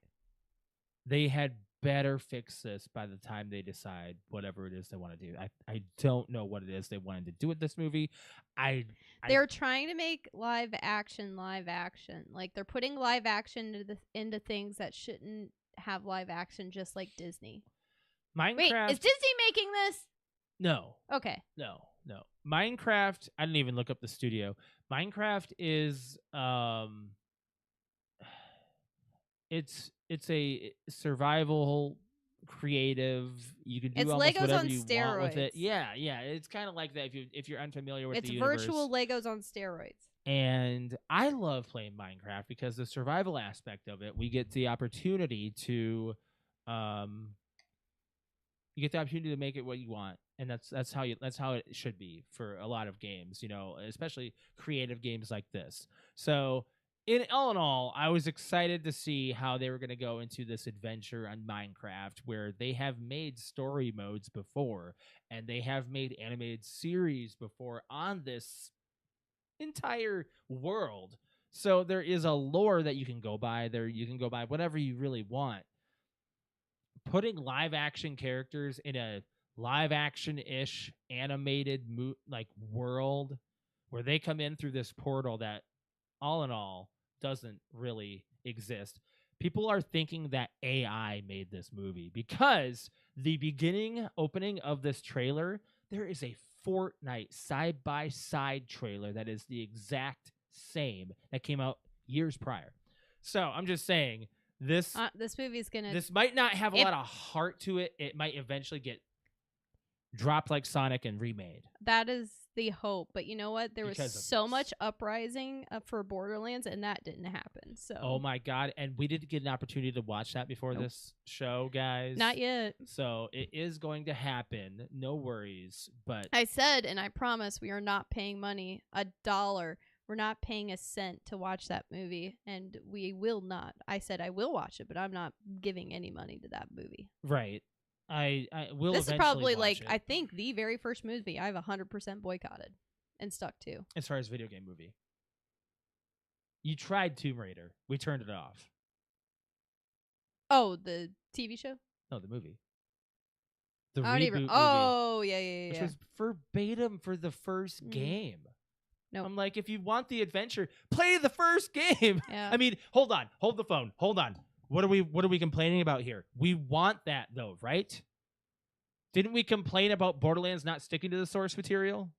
they had better fix this by the time they decide whatever it is they want to do. I don't know what it is they wanted to do with this movie. They're trying to make live action. Like they're putting live action into things that shouldn't have live action, just like Disney. Minecraft. Wait, is Disney making this? No. Okay. No. Minecraft, I didn't even look up the studio. Minecraft is it's a survival creative. You can do It's almost Legos whatever on you want with it. steroids. Yeah. It's kind of like that if you're unfamiliar with It's the universe. virtual Legos on steroids. And I love playing Minecraft because the survival aspect of it, we get the opportunity to make it what you want. And that's how it should be for a lot of games, especially creative games like this. So all in all, I was excited to see how they were going to go into this adventure on Minecraft, where they have made story modes before, and they have made animated series before on this entire world. So there is a lore that you can go by. You can go by whatever you really want. Putting live action characters in a live action-ish animated world where they come in through this portal that all in all doesn't really exist. People are thinking that AI made this movie because the opening of this trailer, there is a Fortnite side-by-side trailer that is the exact same that came out years prior. So I'm just saying this movie's gonna. This might not have a lot of heart to it. It might eventually get dropped like Sonic and remade. That is the hope, but you know what? There was so much this. uprising for Borderlands, and that didn't happen. So. Oh my God! And we didn't get an opportunity to watch that before this show, guys. Not yet. So it is going to happen. No worries. But I said, and I promise, we are not paying money, $1. We're not paying a cent to watch that movie, and we will not. I said I will watch it, but I'm not giving any money to that movie. Right. I will. This is probably watch it. I think the very first movie I've 100% boycotted and stuck to. As far as video game movie, you tried Tomb Raider. We turned it off. Oh, the TV show? No, the movie. The I don't reboot even. movie, Oh, yeah. which was verbatim for the first game. Nope. I'm like, if you want the adventure, play the first game. Yeah. I mean, hold on, hold the phone, hold on. What are we complaining about here? We want that though, right? Didn't we complain about Borderlands not sticking to the source material?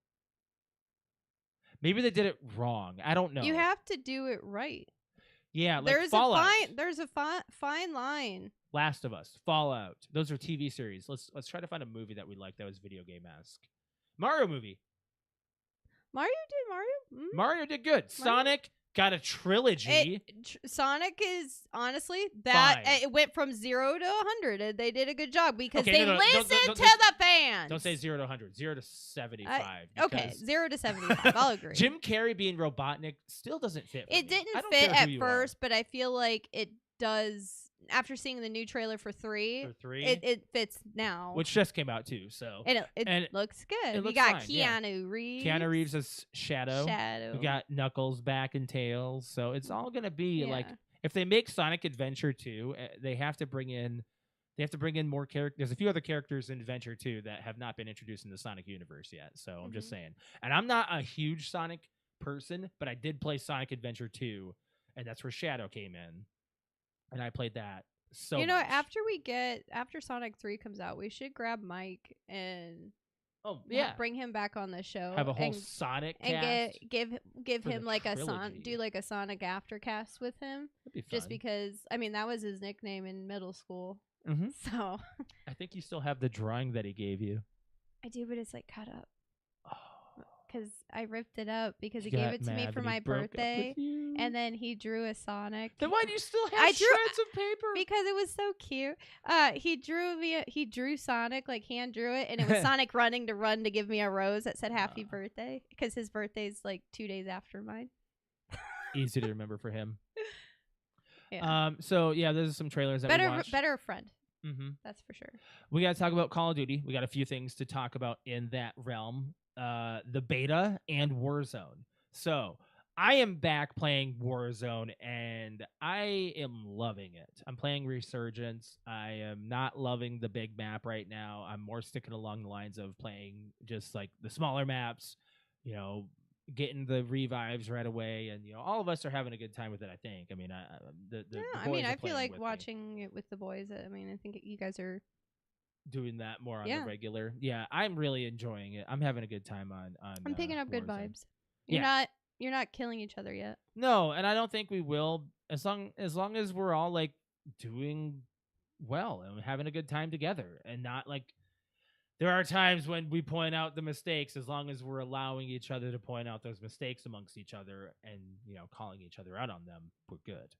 Maybe they did it wrong. I don't know. You have to do it right. Yeah, like Fallout. There's a fine line. Last of Us, Fallout. Those are TV series. Let's try to find a movie that we like that was video game-esque. Mario movie. Mario did Mario? Mm. Mario did good. Sonic got a trilogy. Sonic is honestly that Fine. it went from 0 to 100, and they did a good job because Okay, they no, listened don't to the fans. Don't say 0 to 100. 0 to 75. Okay, 0 to 75. I'll agree. Jim Carrey being Robotnik still doesn't fit. For It me. didn't I don't fit care who at you first, but I feel like it does. After seeing the new trailer for 3, are. For 3, it fits now. which just came out too. So and it and looks good. it We looks got fine, yeah. Keanu Reeves. Keanu Reeves as Shadow. Shadow. We got Knuckles back and Tails. So it's all gonna be Yeah. like, if they make Sonic Adventure 2, they have to bring in more characters. There's a few other characters in Adventure 2 that have not been introduced in the Sonic universe yet. So I'm just saying. And I'm not a huge Sonic person, but I did play Sonic Adventure 2. and that's where Shadow came in, and I played that so you know, much. after Sonic 3 comes out, we should grab Mike and bring him back on the show. Have a whole Sonic and cast. give for him the like trilogy. do like a Sonic aftercast with him. That'd be fun. Just because, I mean, that was his nickname in middle school. Mhm. So I think you still have the drawing that he gave you. I do, but it's like cut up. Oh, Because I ripped it up because he got gave it to me mad for that he my broke up with birthday. you. And then he drew a Sonic. Then why do you still have I drew- shreds of paper? Because it was so cute. He drew Sonic, like hand drew it, and it was Sonic running to give me a rose that said happy birthday. Because his birthday's like 2 days after mine. Easy to remember for him. Yeah. So yeah, there's some trailers that we watched. Better friend. Mm-hmm. That's for sure. We got to talk about Call of Duty. We got a few things to talk about in that realm. The beta and Warzone. So I am back playing Warzone, and I am loving it. I'm playing Resurgence. I am not loving the big map right now. I'm more sticking along the lines of playing just like the smaller maps, you know, getting the revives right away, and you know, all of us are having a good time with it. I think. I mean, the I mean, boys are I feel playing like with me, watching it with the boys. I mean, I think you guys are. doing that more on Yeah. the regular. Yeah, I'm really enjoying it. I'm having a good time on. I'm picking up good Warzone. vibes. You're not killing each other yet. No, and I don't think we will, as long as we're all like doing well and having a good time together, and not like there are times when we point out the mistakes. As long as we're allowing each other to point out those mistakes amongst each other, and you know, calling each other out on them, we're good.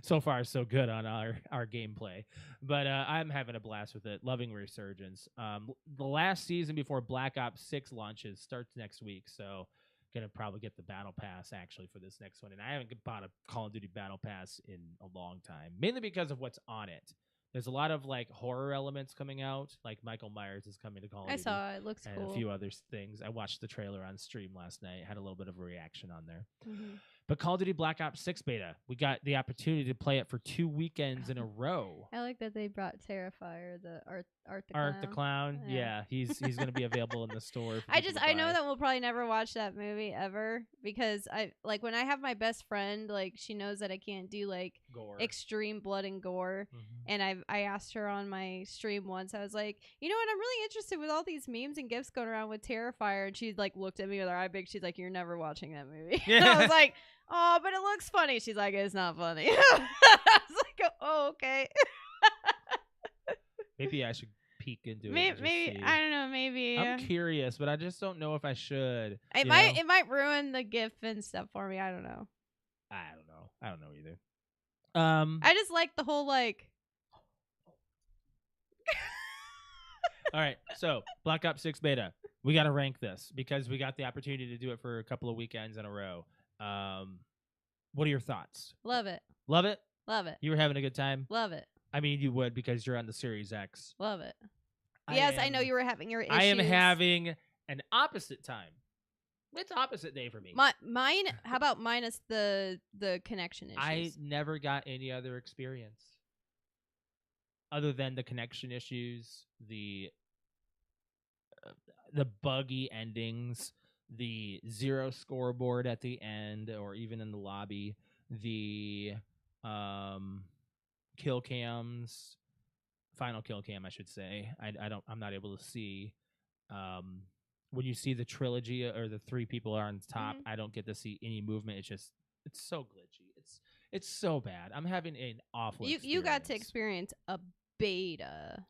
So far, so good on our gameplay, but I'm having a blast with it. Loving Resurgence. The last season before Black Ops 6 launches starts next week, so gonna probably get the battle pass actually for this next one. And I haven't bought a Call of Duty battle pass in a long time, mainly because of what's on it. There's a lot of like horror elements coming out, like Michael Myers is coming to Call of Duty. I saw it. Looks and cool. a few other things. I watched the trailer on stream last night. Had a little bit of a reaction on there. Mm-hmm. But Call of Duty Black Ops 6 beta, we got the opportunity to play it for 2 weekends in a row. I like that they brought Terrifier, the Art the Clown. Yeah, he's going to be available in the store. I know that we'll probably never watch that movie ever, because I like when I have my best friend, like she knows that I can't do like gore. Extreme blood and gore. Mm-hmm. And I asked her on my stream once, I was like, you know what, I'm really interested with all these memes and gifs going around with Terrifier, and she like looked at me with her eye big. She's like, you're never watching that movie. Yeah. And I was like, oh, but it looks funny. She's like, it's not funny. I was like, oh, okay. Maybe I should peek into it. Maybe I don't know. Maybe I'm curious, but I just don't know if I should. It might ruin the GIF and stuff for me. I don't know. I don't know either. I just like the whole like. All right, so Black Ops 6 beta. We got to rank this because we got the opportunity to do it for a couple of weekends in a row. What are your thoughts? Love it. Love it? Love it. You were having a good time? Love it. I mean, you would because you're on the Series X. Love it. I know you were having your issues. I am having an opposite time. It's opposite day for me. Mine. How about minus the connection issues? I never got any other experience other than the connection issues, the buggy endings, the zero scoreboard at the end or even in the lobby, the kill cams, final kill cam, I should say. I'm not able to see. When you see the trilogy or the 3 people are on top, I don't get to see any movement. It's so glitchy. It's so bad. I'm having an awful experience. You got to experience a beta.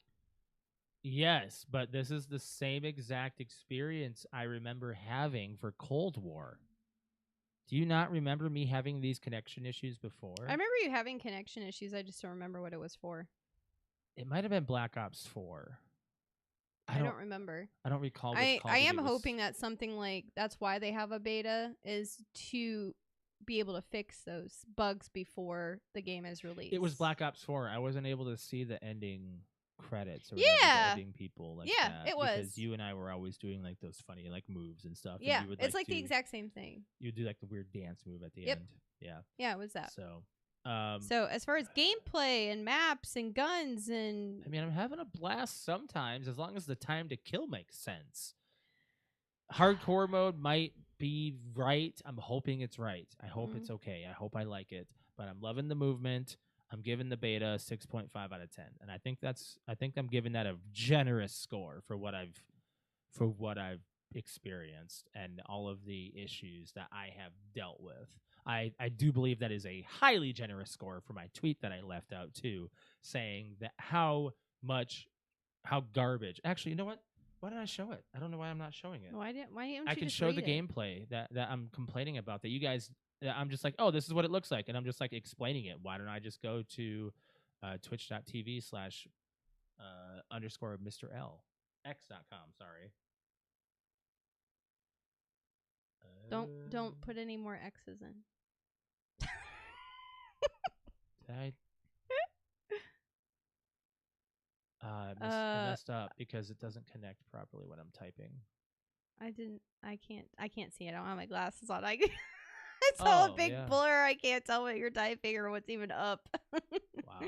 Yes, but this is the same exact experience I remember having for Cold War. Do you not remember me having these connection issues before? I remember you having connection issues. I just don't remember what it was for. It might have been Black Ops 4. I don't remember. I don't recall. I am hoping that something like that's why they have a beta is to be able to fix those bugs before the game is released. It was Black Ops 4. I wasn't able to see the ending credits or Yeah. the ending people like Yeah, that it was. because you and I were always doing like those funny like moves and stuff. Yeah, and you would, it's like do, the exact same thing. You would do like the weird dance move at the Yep. end. Yeah. Yeah, it was that. So So as far as gameplay and maps and guns and I mean, I'm having a blast sometimes as long as the time to kill makes sense. Hardcore mode might be right. I'm hoping it's right. I hope it's okay. I hope I like it. But I'm loving the movement. I'm giving the beta a 6.5 out of 10. And I think I'm giving that a generous score for what I've experienced and all of the issues that I have dealt with. I do believe that is a highly generous score for my tweet that I left out too, saying that how garbage. Actually, you know what? Why did I show it? I don't know why I'm not showing it. Why didn't you I can just show read the it? gameplay that I'm complaining about, that you guys, I'm just like, oh, this is what it looks like. And I'm just like explaining it. Why don't I just go to twitch.tv/ underscore Mr. L x.com. Sorry. Don't put any more X's in. I messed up because it doesn't connect properly when I'm typing. I can't see it. I don't have my glasses on. It's all a big blur. I can't tell what you're typing or what's even up. Wow.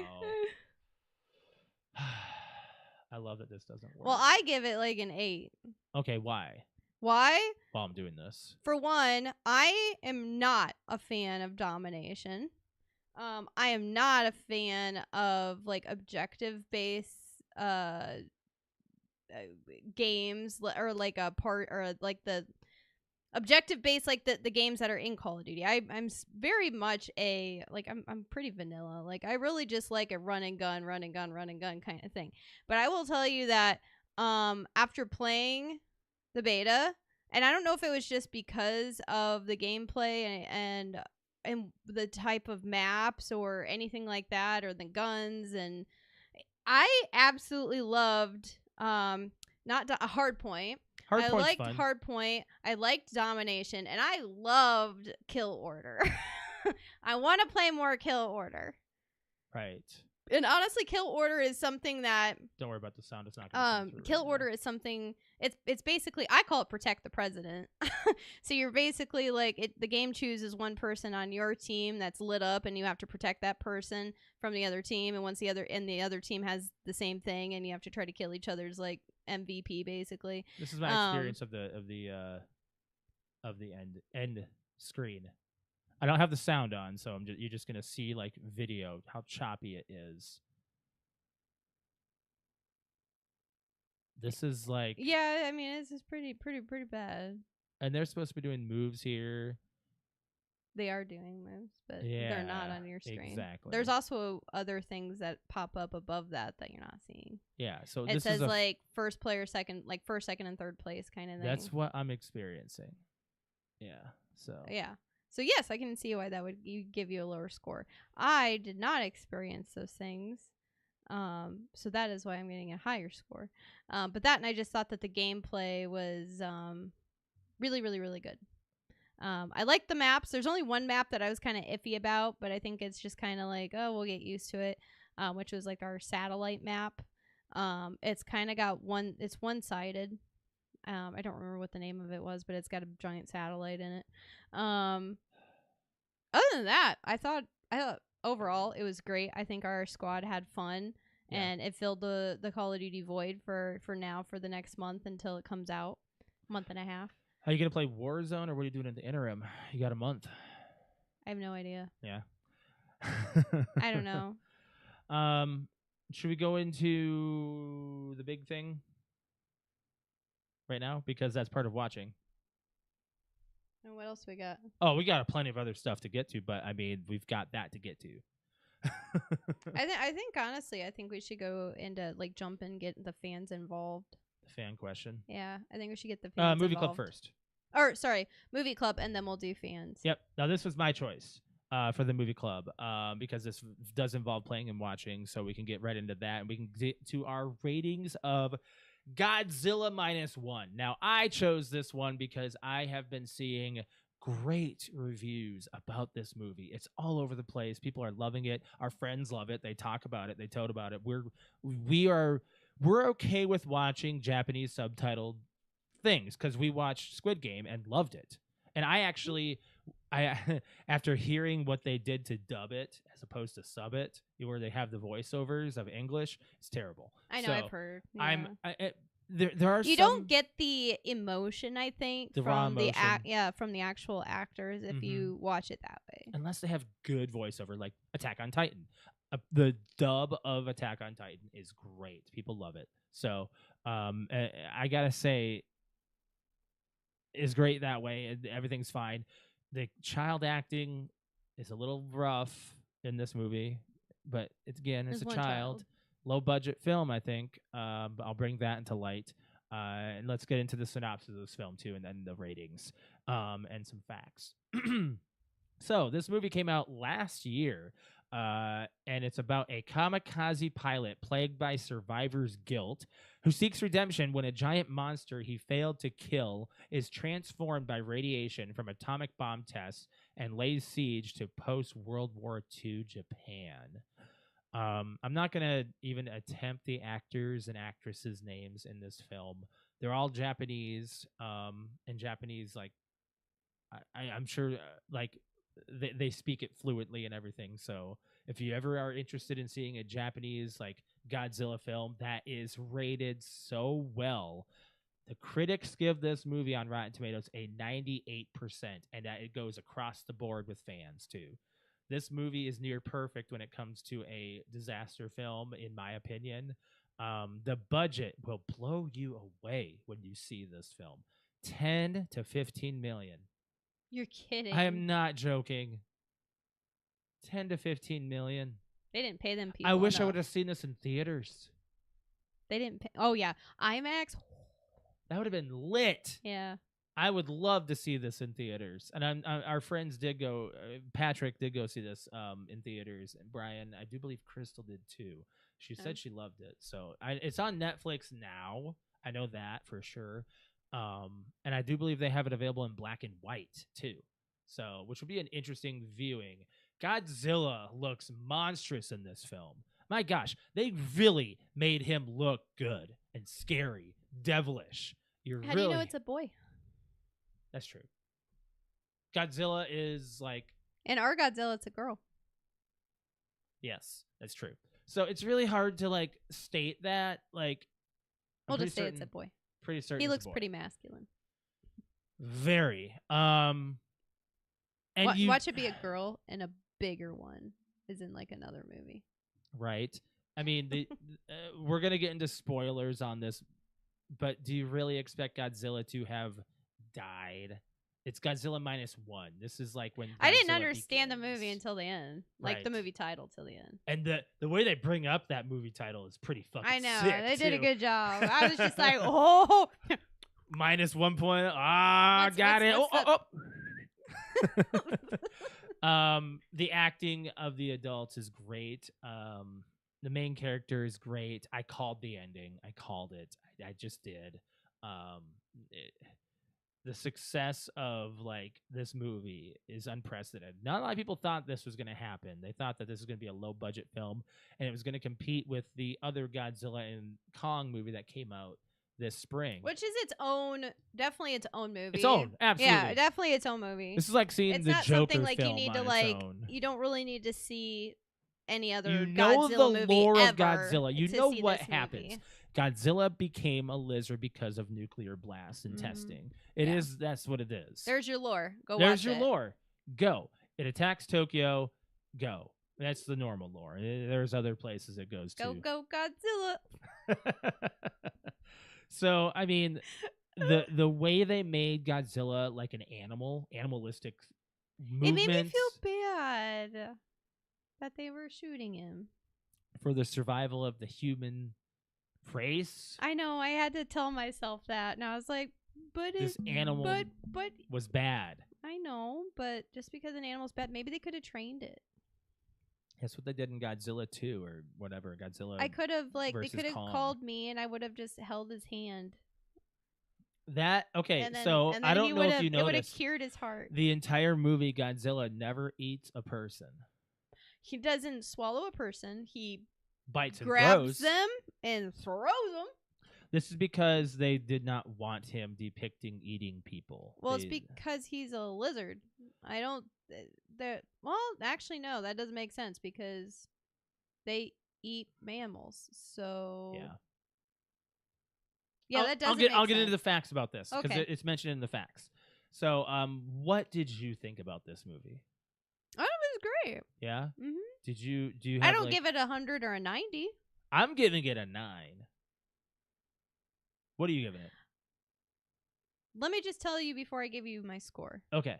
I love that this doesn't work. Well, I give it like an 8. Okay, why? Why? While I'm doing this. For one, I am not a fan of domination. I am not a fan of like objective based games or like a part or like the objective based like the games that are in Call of Duty. I'm very much I'm pretty vanilla. Like I really just like a run and gun kind of thing. But I will tell you that after playing the beta, and I don't know if it was just because of the gameplay and the type of maps or anything like that, or the guns, and I absolutely loved a Hardpoint. I liked Hardpoint. I liked Domination, and I loved Kill Order. I want to play more Kill Order. Right. And honestly, Kill Order is something that don't worry about the sound. It's not going to Kill Order is something. It's basically, I call it Protect the President. So you're basically like the game chooses one person on your team that's lit up, and you have to protect that person from the other team. And once the other team has the same thing, and you have to try to kill each other's like MVP basically. This is my experience of the end screen. I don't have the sound on, so you're just gonna see like video how choppy it is. This is like I mean this is pretty bad. And they're supposed to be doing moves here. They are doing moves, but they're not on your screen. Exactly. There's also other things that pop up above that you're not seeing. Yeah, so it says like first player, second, and third place kind of thing. That's what I'm experiencing. Yeah. So So yes, I can see why that would give you a lower score. I did not experience those things. So that is why I'm getting a higher score. But that, and I just thought that the gameplay was really, really, really good. I like the maps. There's only one map that I was kind of iffy about, but I think it's just kind of like, oh, we'll get used to it, which was like our satellite map. It's kind of got it's one-sided. I don't remember what the name of it was, but it's got a giant satellite in it. Other than that, I thought overall it was great. I think our squad had fun, and it filled the Call of Duty void for now, for the next month until it comes out, month and a half. Are you gonna play Warzone, or what are you doing in the interim? You got a month. I have no idea. Yeah. I don't know. Should we go into the big thing right now, because that's part of watching? And what else we got? Oh, we got plenty of other stuff to get to, but I mean, we've got that to get to. I think honestly, I think we should go into like jump and get the fans involved. The fan question. Yeah, I think we should get the fans movie involved. club first. Or sorry, movie club, and then we'll do fans. Yep. Now this was my choice for the movie club because this does involve playing and watching, so we can get right into that, and we can get to our ratings of Godzilla -1. Now, I chose this one because I have been seeing great reviews about this movie. It's all over the place. People are loving it. Our friends love it. They talk about it. They told about it. We're okay with watching Japanese subtitled things because we watched Squid Game and loved it. And I after hearing what they did to dub it as opposed to sub it, where they have the voiceovers of English, it's terrible. I know, I've heard. Yeah. there are You some don't get the emotion, I think, The raw from the emotion. from the actual actors if Mhm. you watch it that way. unless they have good voiceover, like Attack on Titan. The dub of Attack on Titan is great. People love it. So I gotta say, is great that way. Everything's fine. The child acting is a little rough in this movie, but it's again, it's There's a one child, low budget film. I think. But I'll bring that into light. And let's get into the synopsis of this film too, and then the ratings, and some facts. So this movie came out last year, and it's about a kamikaze pilot plagued by survivor's guilt who seeks redemption when a giant monster he failed to kill is transformed by radiation from atomic bomb tests and lays siege to post-World War II Japan. I'm not going to even attempt the actors and actresses' names in this film. They're all Japanese, and Japanese, like, I'm sure, like, they speak it fluently and everything. So if you ever are interested in seeing a Japanese like Godzilla film that is rated so well, the critics give this movie on Rotten Tomatoes a 98%, and that it goes across the board with fans too. This movie is near perfect when it comes to a disaster film, in my opinion. The budget will blow you away when you see this film. 10 to 15 million. You're kidding. I am not joking. 10 to 15 million. They didn't pay them people. I wish I enough. would have seen this in theaters. They didn't pay. Oh yeah, IMAX. That would have been lit. Yeah. I would love to see this in theaters. And our friends did go. Patrick did go see this in theaters, and Brian, I do believe Crystal did too. She said she loved it. So it's on Netflix now. I know that for sure. And I do believe they have it available in black and white too. So, which would be an interesting viewing. Godzilla looks monstrous in this film. My gosh, they really made him look good and scary, devilish. How do you know it's a boy? That's true. Godzilla is like... In our Godzilla, it's a girl. Yes, that's true. So it's really hard to like state that. Like, We'll just say it's a boy. Pretty certain He it's a looks boy. pretty masculine. Very. And watch it be a girl and a bigger one is in like another movie. Right. I mean, we're gonna get into spoilers on this, but do you really expect Godzilla to have died? It's Godzilla -1. This is like when I didn't Godzilla understand the begins. movie until the end, like the Right. movie title till the end. And the way they bring up that movie title is pretty fucking I know sick, they did a too. good job. I was just like, oh, -1 point. Ah, got it. The acting of the adults is great. The main character is great. I called the ending. I called it. I just did. The success of like this movie is unprecedented. Not a lot of people thought this was going to happen. They thought that this was going to be a low budget film and it was going to compete with the other Godzilla and Kong movie that came out this spring. which is definitely its own movie. Its own, absolutely. Yeah, definitely its own movie. This is like seeing It's the not Joker something like film you need on to its like. own. You don't really need to see any other You know Godzilla the movie lore of ever Godzilla. You to know see what this happens. movie. Godzilla became a lizard because of nuclear blast and testing. That's what it is. There's your lore. Go There's watch your it. lore. Go. It attacks Tokyo. Go. That's the normal lore. There's other places it goes Go to. go Godzilla. So, I mean, the way they made Godzilla like an animalistic movements It made me feel bad that they were shooting him. for the survival of the human race. I know. I had to tell myself that, and I was like, "But This animal but was bad. I know, but just because an animal's bad, maybe they could have trained it. That's what they did in Godzilla 2 or whatever. Godzilla. I could have they versus could have Kong. called me, and I would have just held his hand. That okay. And then, So and I then don't know if you it know would have this. cured his heart. The entire movie, Godzilla never eats a person. He doesn't swallow a person. He Bites and grabs throws. them and throws them. This is because they did not want him depicting eating people. Well, it's They- because he's a lizard. I don't. Well, actually, no. That doesn't make sense because they eat mammals. So yeah. Yeah, that doesn't I'll make get into the sense. facts about this because Okay. it's mentioned in the facts. So, what did you think about this movie? Oh, it was great. Yeah. hmm Do you have I don't like, give it 100 or a 90. I'm giving it a 9. What are you giving it? Let me just tell you before I give you my score. Okay.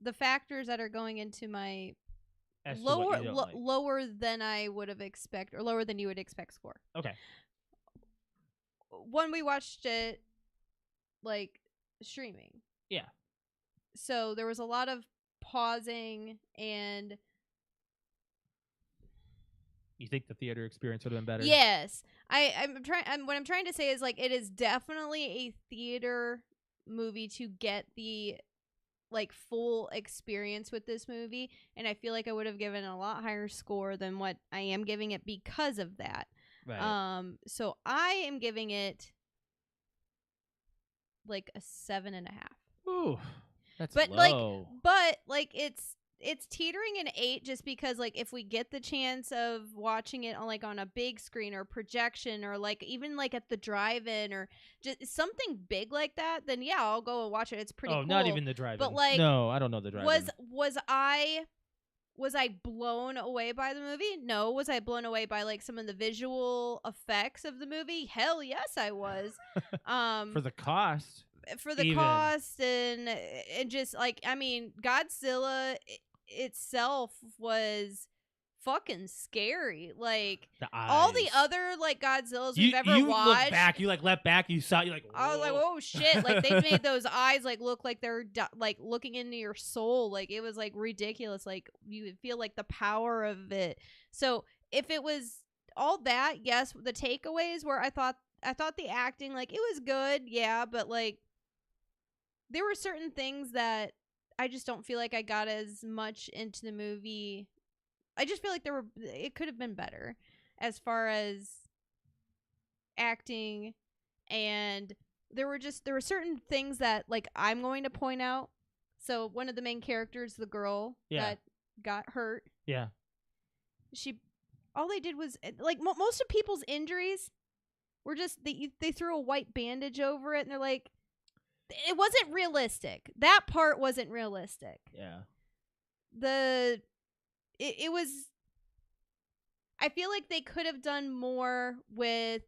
The factors that are going into my As to lower what you don't like. lower than I would have expected, or lower than you would expect score. Okay. When we watched it, like, streaming. Yeah. So there was a lot of pausing, and You think the theater experience would have been better? yes, what I'm trying to say is, like, it is definitely a theater movie to get the, like, full experience with this movie, and I feel like I would have given a lot higher score than what I am giving it because of that. Right. So I am giving it like a 7.5. Ooh, that's But low. like it's teetering an 8 just because, like, if we get the chance of watching it on a big screen or projection, or like even like at the drive-in or just something big like that, then yeah, I'll go and watch it. It's pretty cool. Not even the drive-in. But, like, no, I don't know the drive-in. Was I blown away by the movie? No. Was I blown away by, like, some of the visual effects of the movie? Hell yes, I was. For the cost. For the even. cost and just, like, I mean, Godzilla itself was fucking scary. Like, The eyes. all the other, like, Godzillas we've ever watched. Looked back. You like leapt back. You saw. You like. Whoa. I was like, oh shit! Like, they made those eyes like look like they're like looking into your soul. Like, it was like ridiculous. Like, you would feel like the power of it. So if it was all that, yes, the takeaways were I thought the acting, like, it was good, yeah, but, like, there were certain things that I just don't feel like I got as much into the movie. I just feel like it could have been better as far as acting, and there were certain things that, like, I'm going to point out. So one of the main characters, the girl that got hurt, all they did was, like, most of people's injuries were just they threw a white bandage over it, and they're like, it wasn't realistic. That part wasn't realistic. Yeah. It was. I feel like they could have done more with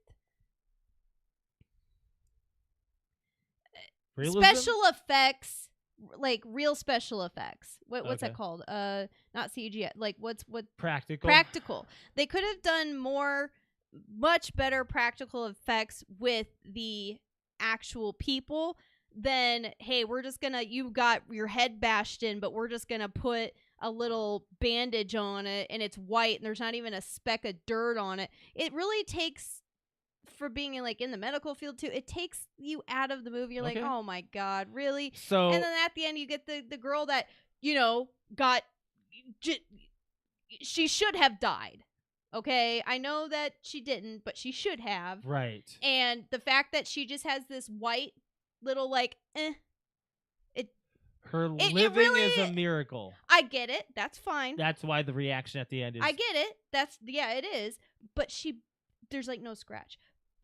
Realism? special effects, like real special effects. What's that called? Not CGI. Like, what? Practical. Practical. They could have done much better practical effects with the actual people than, hey, we're just gonna, you got your head bashed in, but we're just gonna put a little bandage on it and it's white and there's not even a speck of dirt on it. It really takes, for being in the medical field too, it takes you out of the movie. You're like, oh my god, really? So, and then at the end you get the girl that, she should have died. Okay, I know that she didn't, but she should have. Right. And the fact that she just has this white little, like, her living really, is a miracle. I get it. That's fine. That's why the reaction at the end is. I get it. It is. But there's, like, no scratch.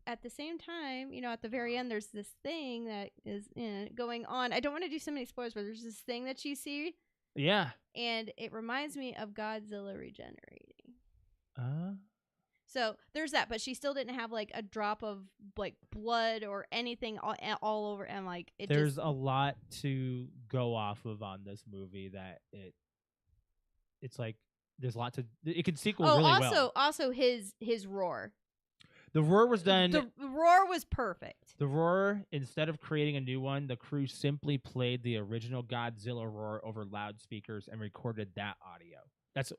At the same time, at the very end, there's this thing that is going on. I don't want to do so many spoilers, but there's this thing that you see. Yeah. And it reminds me of Godzilla regenerating. So there's that, but she still didn't have, like, a drop of, like, blood or anything all over, and, like, there's a lot to go off of on this movie that it's like there's a lot to, it could sequel really well. Also his roar. The roar was done. The roar was perfect. The roar, instead of creating a new one, the crew simply played the original Godzilla roar over loudspeakers and recorded that audio.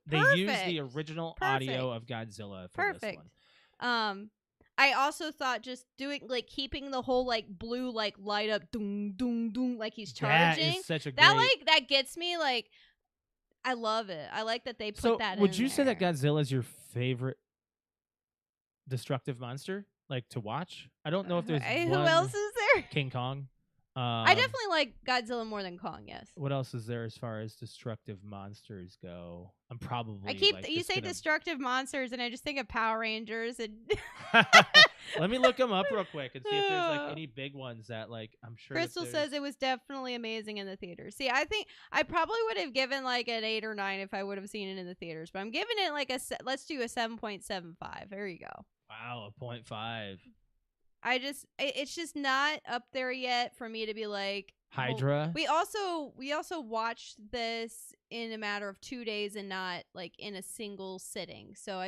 They used the original audio of Godzilla for this one. I also thought just doing, like, keeping the whole, like, blue, like, light up, doom, doom, doom, like he's charging. That is such a that gets me, like, I love it. I like that they put that in. Would you say that Godzilla is your favorite destructive monster, like, to watch? I don't know if there's who else is there? King Kong. I definitely like Godzilla more than Kong. Yes. What else is there as far as destructive monsters go? I'm probably. You say destructive monsters, and I just think of Power Rangers and. Let me look them up real quick and see if there's like any big ones that like I'm sure. Crystal says it was definitely amazing in the theaters. See, I think I probably would have given like an 8 or 9 if I would have seen it in the theaters, but I'm giving it like let's do a 7.75. There you go. Wow, a 0.5. It's just not up there yet for me to be like Hydra. Well, we also watched this in a matter of 2 days and not like in a single sitting. So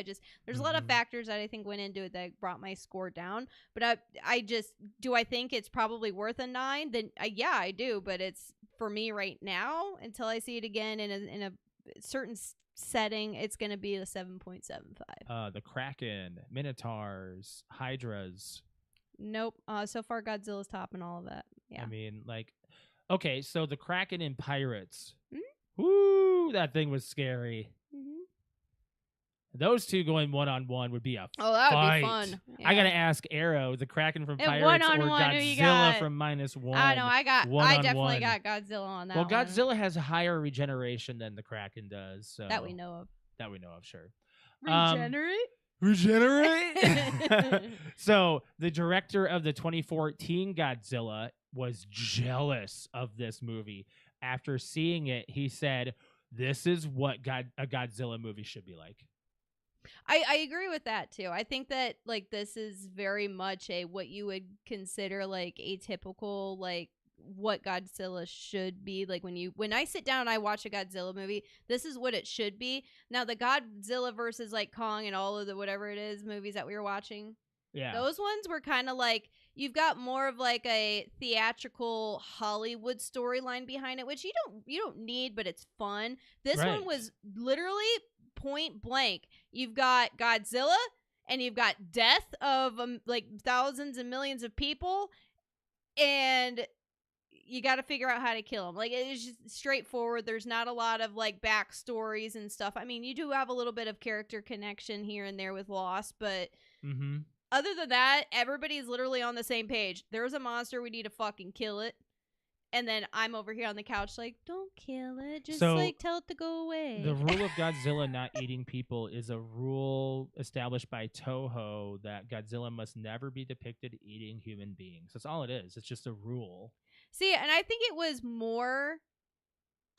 there's a lot of factors that I think went into it that brought my score down. But do I think it's probably worth a 9? Then yeah, I do. But it's for me right now until I see it again in a certain setting, it's going to be a 7.75. The Kraken, Minotaurs, Hydras. Nope. So far, Godzilla's topping all of that. Yeah. I mean, like, okay, so the Kraken and Pirates. Mm-hmm. Woo, that thing was scary. Mm-hmm. Those two going one-on-one would be a that fight. would be fun. Yeah. I gotta ask Arrow, the Kraken from Pirates, one-on-one, or Godzilla from -1. I know. I definitely got Godzilla on that. Well, one. Godzilla has higher regeneration than the Kraken does. So that we know of. Sure. Regenerate? So the director of the 2014 Godzilla was jealous of this movie. After seeing it, he said, "This is what a Godzilla movie should be like." I agree with that too. I think that like this is very much what you would consider like atypical, like what Godzilla should be. Like when I sit down and I watch a Godzilla movie, this is what it should be. Now the Godzilla versus like Kong and all of the whatever it is movies that we were watching, those ones were kind of like you've got more of like a theatrical Hollywood storyline behind it, which you don't need, but it's fun. This one was literally point blank. You've got Godzilla and you've got death of like thousands and millions of people, and you got to figure out how to kill them. Like it's just straightforward. There's not a lot of like backstories and stuff. I mean, you do have a little bit of character connection here and there with Lost, but other than that, everybody's literally on the same page. There's a monster, we need to fucking kill it. And then I'm over here on the couch like, don't kill it. Just like tell it to go away. The rule of Godzilla not eating people is a rule established by Toho that Godzilla must never be depicted eating human beings. That's all it is. It's just a rule. See, and I think it was more,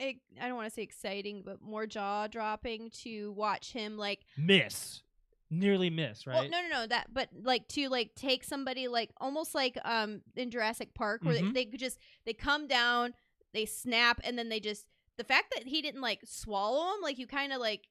I don't want to say exciting, but more jaw-dropping to watch him like nearly miss, right? Well, no, that, but like to like take somebody like almost like in Jurassic Park where they come down, they snap, and then the fact that he didn't like swallow him, like you kind of like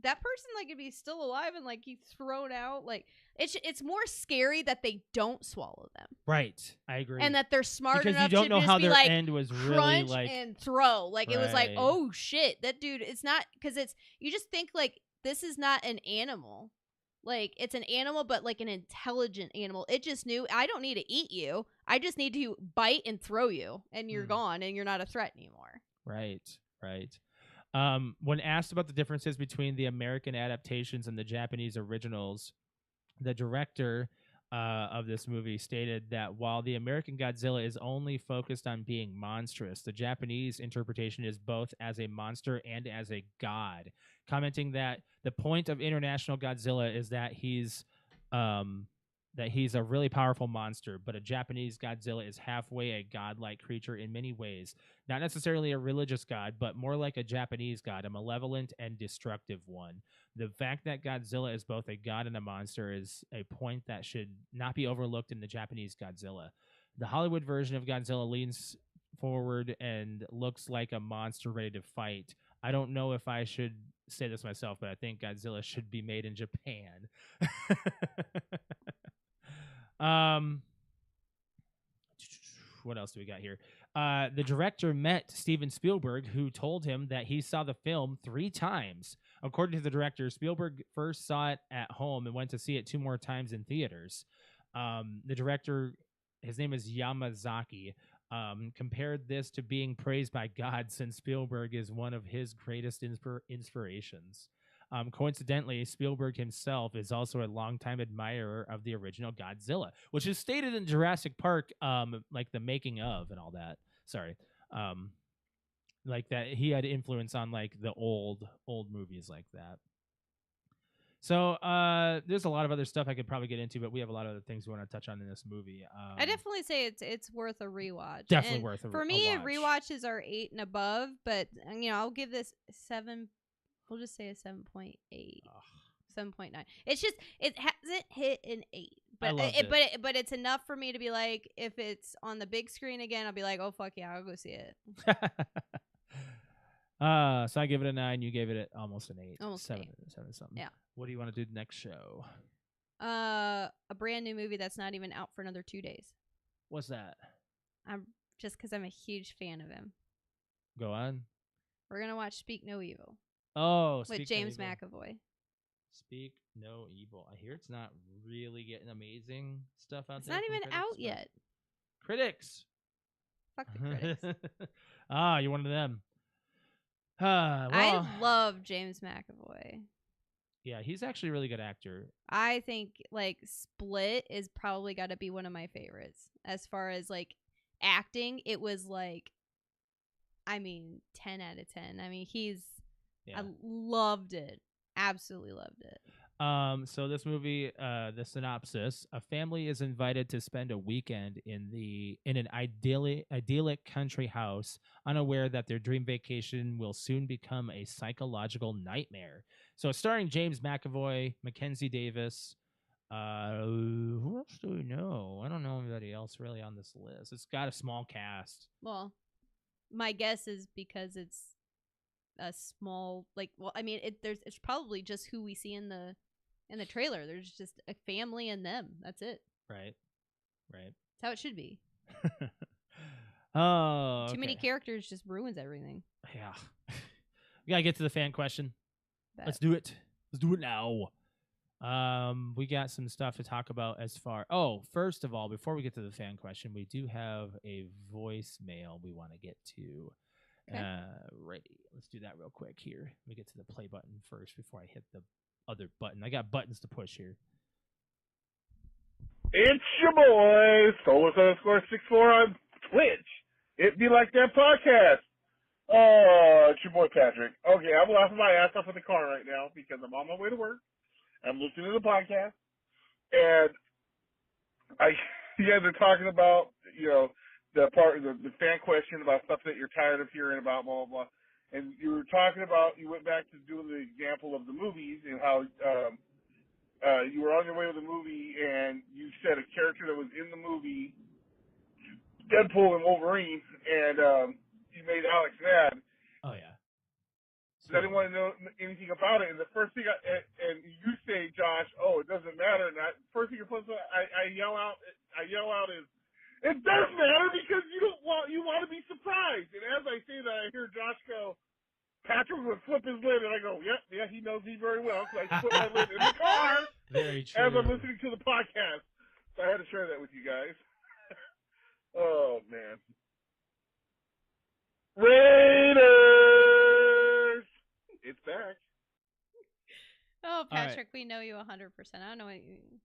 that person like if he's still alive and like he's thrown out, like it's more scary that they don't swallow them. Right, I agree. And that they're smart because enough you don't to know just how be their like end was really crunch like and throw. Like it was like, oh shit, that dude. It's not because you just think like this is not an animal. Like it's an animal, but like an intelligent animal. It just knew I don't need to eat you. I just need to bite and throw you, and you're gone, and you're not a threat anymore. Right. When asked about the differences between the American adaptations and the Japanese originals, the director of this movie stated that while the American Godzilla is only focused on being monstrous, the Japanese interpretation is both as a monster and as a god, commenting that the point of International Godzilla is that he's a really powerful monster, but a Japanese Godzilla is halfway a godlike creature in many ways. Not necessarily a religious god, but more like a Japanese god, a malevolent and destructive one. The fact that Godzilla is both a god and a monster is a point that should not be overlooked in the Japanese Godzilla. The Hollywood version of Godzilla leans forward and looks like a monster ready to fight. I don't know if I should say this myself, but I think Godzilla should be made in Japan. What else do we got here? The director met Steven Spielberg, who told him that he saw the film 3 times. According to the director, Spielberg first saw it at home and went to see it 2 more times in theaters. The director, his name is Yamazaki, compared this to being praised by God, since Spielberg is one of his greatest inspirations. Coincidentally, Spielberg himself is also a longtime admirer of the original Godzilla, which is stated in Jurassic Park, like the making of and all that. Sorry. Like that he had influence on like the old movies like that. So there's a lot of other stuff I could probably get into, but we have a lot of other things we want to touch on in this movie. I definitely say it's worth a rewatch. Definitely And worth a for a me, watch. rewatches are 8 and above, but I'll give this 7. We'll just say a 7.8. 7.9. It's just it hasn't hit an 8, but but it's enough for me to be like, if it's on the big screen again, I'll be like, oh fuck yeah, I'll go see it. So I give it a 9. You gave it almost an 8. Almost 7, 8. 7 something. Yeah. What do you want to do the next show? A brand new movie that's not even out for another 2 days. What's that? I'm just because I'm a huge fan of him. Go on. We're gonna watch Speak No Evil. Oh, with James McAvoy. Speak No Evil. I hear it's not really getting amazing stuff out it's there. It's not even out yet. Critics. Fuck the critics. You're one of them. Well, I love James McAvoy. Yeah, he's actually a really good actor. I think Split is probably got to be one of my favorites as far as acting. It was 10 out of 10. I mean, I loved it. Absolutely loved it. So this movie, the synopsis: a family is invited to spend a weekend in an idyllic country house, unaware that their dream vacation will soon become a psychological nightmare. So it's starring James McAvoy, Mackenzie Davis. Who else do we know? I don't know anybody else really on this list. It's got a small cast. Well, my guess is because it's a small it's probably just who we see in the trailer. There's just a family and them. That's it. Right. That's how it should be. Too many characters just ruins everything. Yeah. We gotta get to the fan question. Let's do it. Let's do it now. We got some stuff to talk about first of all, before we get to the fan question, we do have a voicemail we want to get to. Okay. Ready. Let's do that real quick here. Let me get to the play button first before I hit the other button. I got buttons to push here. It's your boy, Solus_64 on Twitch. It be like that podcast. It's your boy Patrick. Okay, I'm laughing my ass off in the car right now because I'm on my way to work. I'm listening to the podcast, and you guys are talking about, the fan question about stuff that you're tired of hearing about, blah, blah, blah. And you were talking about, you went back to doing the example of the movies and how you were on your way to the movie and you said a character that was in the movie, Deadpool and Wolverine, and you made Alex mad. Oh, yeah. So I didn't want to know anything about it. And the first thing, and you say, Josh, it doesn't matter. And first thing I yell out is, it does matter because you want to be surprised. And as I say that, I hear Josh go, Patrick would flip his lid, and I go, yeah, he knows me very well. So I put my lid in the car Very true. as I'm listening to the podcast. So I had to share that with you guys. Oh, man. Raiders! It's back. Oh, Patrick, right. We know you 100%. I don't know what you mean.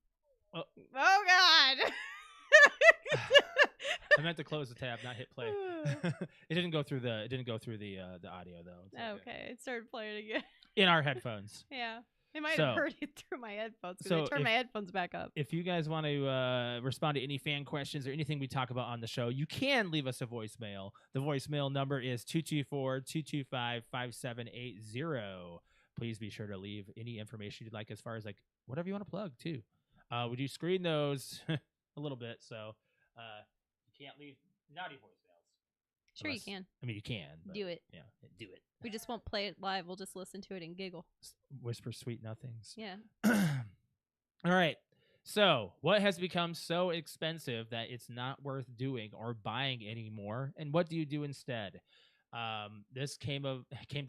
Oh, God. I meant to close the tab, not hit play. It didn't go through the audio though. It's okay, it started playing again. In our headphones. Yeah. It might have heard it through my headphones because I turned my headphones back up. If you guys want to respond to any fan questions or anything we talk about on the show, you can leave us a voicemail. The voicemail number is 224-225-5780. Please be sure to leave any information you'd like as far as whatever you want to plug too. We do screen those a little bit, so you can't leave naughty voicemails. Sure, you can. I mean, you can. Do it. Yeah, do it. We just won't play it live. We'll just listen to it and giggle. Whisper sweet nothings. Yeah. All right. So, what has become so expensive that it's not worth doing or buying anymore? And what do you do instead? This came to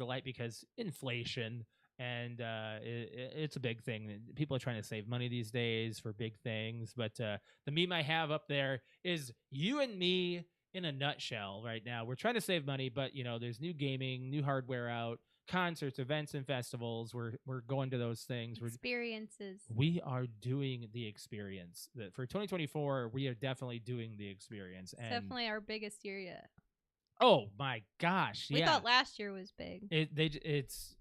light because inflation, and it's a big thing. People are trying to save money these days for big things. But the meme I have up there is you and me in a nutshell right now. We're trying to save money, but there's new gaming, new hardware out, concerts, events, and festivals. We're going to those things. Experiences. We are doing the experience. For 2024, we are definitely doing the experience. It's definitely our biggest year yet. Oh my gosh! We thought last year was big. It's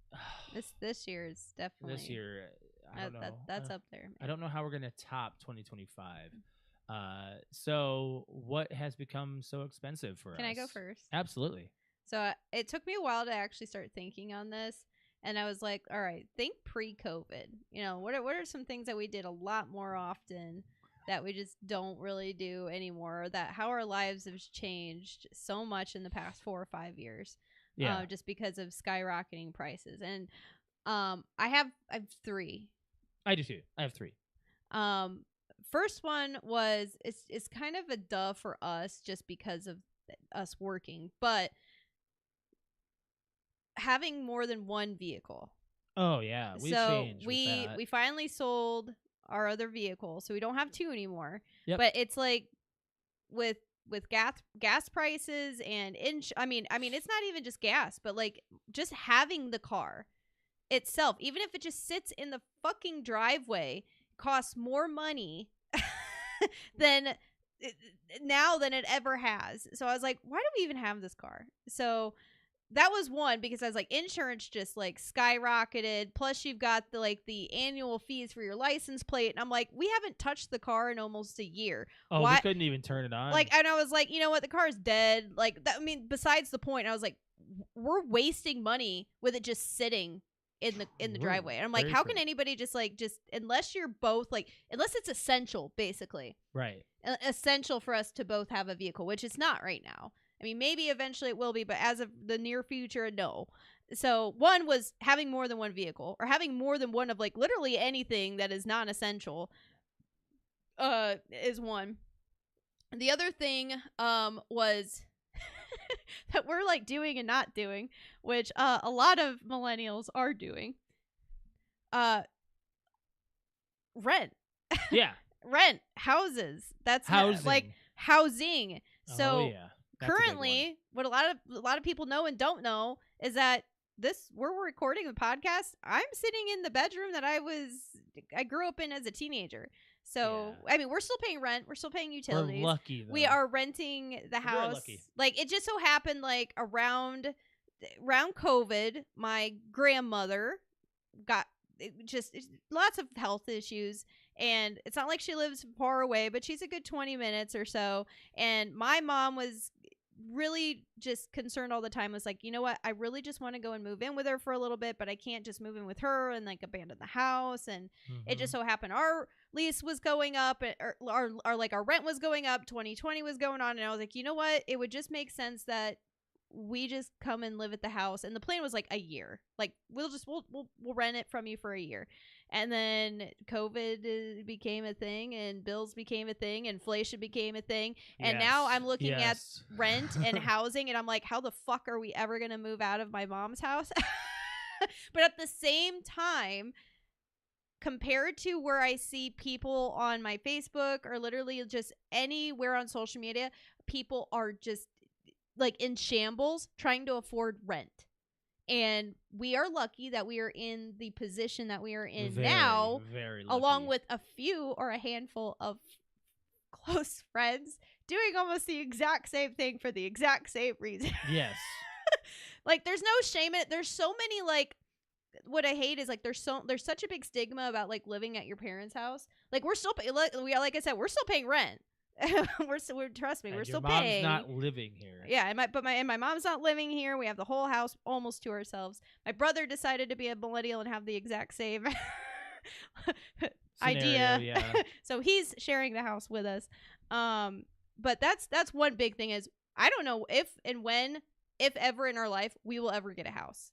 this year is definitely this year. I don't know. That's up there. I don't know how we're gonna top 2025. So what has become so expensive for us? Can I go first? Absolutely. So it took me a while to actually start thinking on this, and I was like, all right, think pre-COVID. You know, what are some things that we did a lot more often that we just don't really do anymore, or that how our lives have changed so much in the past 4 or 5 years, just because of skyrocketing prices. And I have 3. I do too. I have 3. First one was it's kind of a duh for us just because of us working, but having more than one vehicle. Oh yeah, we changed. We finally sold our other vehicle, so we don't have 2 anymore. Yep. But it's like with gas prices and I mean it's not even just gas, but like just having the car itself, even if it just sits in the fucking driveway, costs more money than it ever has. So I was like, why do we even have this car? So that was one, because I was like, insurance just like skyrocketed. Plus you've got the annual fees for your license plate. And I'm like, we haven't touched the car in almost a year. Oh, why? We couldn't even turn it on. Like, and I was like, you know what? The car is dead. Like that, I mean, besides the point, I was like, we're wasting money with it just sitting in the driveway. And I'm like, how can anybody just unless you're both unless it's essential, basically. Right. Essential for us to both have a vehicle, which it's not right now. I mean, maybe eventually it will be, but as of the near future, no. So one was having more than one vehicle, or having more than one of literally anything that is non-essential, is one. The other thing was that we're doing and not doing, which a lot of millennials are doing. Rent. Yeah. Rent. Houses. That's housing. Housing. So oh, yeah. That's currently, what a lot of people know and don't know is that we're recording the podcast. I'm sitting in the bedroom that I grew up in as a teenager. So, yeah. I mean, we're still paying rent. We're still paying utilities. We're lucky, though. We are renting the house. We're lucky. It just so happened, around COVID, my grandmother got lots of health issues. And it's not like she lives far away, but she's a good 20 minutes or so. And my mom was really just concerned all the time. Was like, you know what? I really just want to go and move in with her for a little bit, but I can't just move in with her and abandon the house. And it just so happened our lease was going up, or our rent was going up. 2020 was going on, and I was like, you know what? It would just make sense that we just come and live at the house. And the plan was a year. We'll rent it from you for a year. And then COVID became a thing, and bills became a thing, inflation became a thing. And now I'm looking at rent and housing, and I'm like, how the fuck are we ever going to move out of my mom's house? But at the same time, compared to where I see people on my Facebook or literally just anywhere on social media, people are just in shambles trying to afford rent. And we are lucky that we are in the position that we are in now, very lucky. Along with a few or a handful of close friends doing almost the exact same thing for the exact same reason. Yes. There's no shame in it. There's so many, what I hate is there's such a big stigma about living at your parents' house. We're still like I said, we're still paying rent. Trust me, we're still paying. Your mom's not living here. Yeah, and my mom's not living here. We have the whole house almost to ourselves. My brother decided to be a millennial and have the exact same idea. Yeah. So he's sharing the house with us. But that's one big thing is I don't know if and when, if ever in our life, we will ever get a house.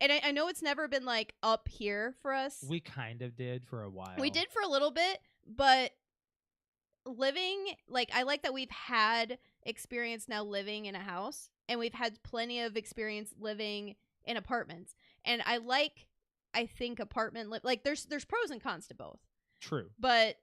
And I know it's never been up here for us. We kind of did for a while. We did for a little bit, but living I like that we've had experience now living in a house, and we've had plenty of experience living in apartments. And I think apartment there's pros and cons to both. True. But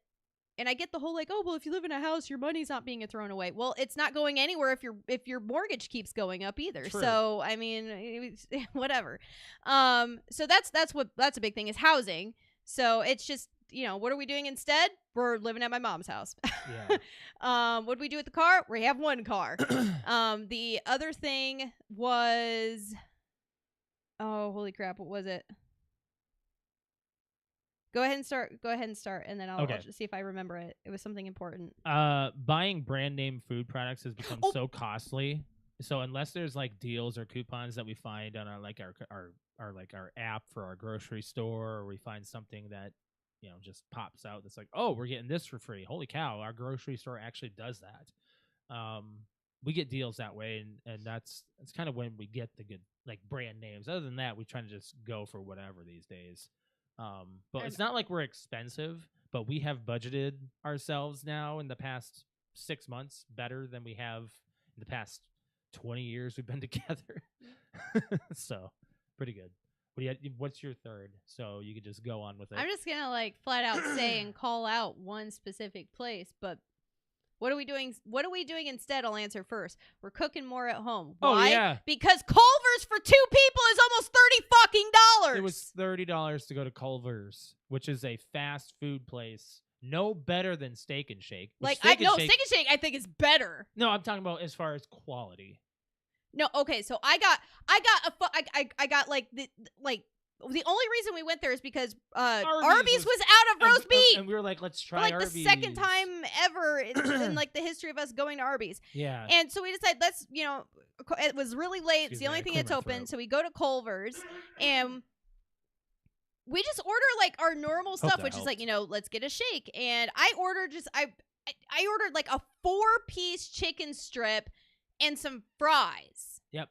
and I get the whole oh, well, if you live in a house, your money's not being thrown away. Well, it's not going anywhere if your mortgage keeps going up either. True. So I mean, whatever. So that's a big thing is housing. So it's just, what are we doing instead? We're living at my mom's house. Yeah. What do we do with the car? We have one car. The other thing was, oh, holy crap. What was it? Go ahead and start. And then I'll Okay. just see if I remember it. It was something important. Buying brand name food products has become Oh. so costly. So unless there's like deals or coupons that we find on our app for our grocery store, or we find something that just pops out that's like, oh, we're getting this for free. Holy cow, our grocery store actually does that. We get deals that way, and that's kind of when we get the good like brand names. Other than that, we try to just go for whatever these days. But it's not like we're expensive, but we have budgeted ourselves now in the past 6 months better than we have in the past 20 years we've been together. So pretty good. What's your third? So you could just go on with it. I'm just gonna like flat out say and call out one specific place, but what are we doing? What are we doing instead? I'll answer first. We're cooking more at home. Oh, Why? yeah. Because Culver's for 2 people is almost $30 It was $30 to go to Culver's, which is a fast food place. No better than Steak and Shake. Like Steak and Shake I think is better. No, I'm talking about as far as quality. No, okay, so I got like the only reason we went there is because Arby's was out of roast beef. And we were like, let's try like Arby's. The second time ever in like the history of us going to Arby's. Yeah. And so we decided it was really late. It's the only thing that's open. So we go to Culver's and we just order like our normal stuff, which is like, let's get a shake. And I ordered I ordered like a 4-piece chicken strip and some fries. Yep.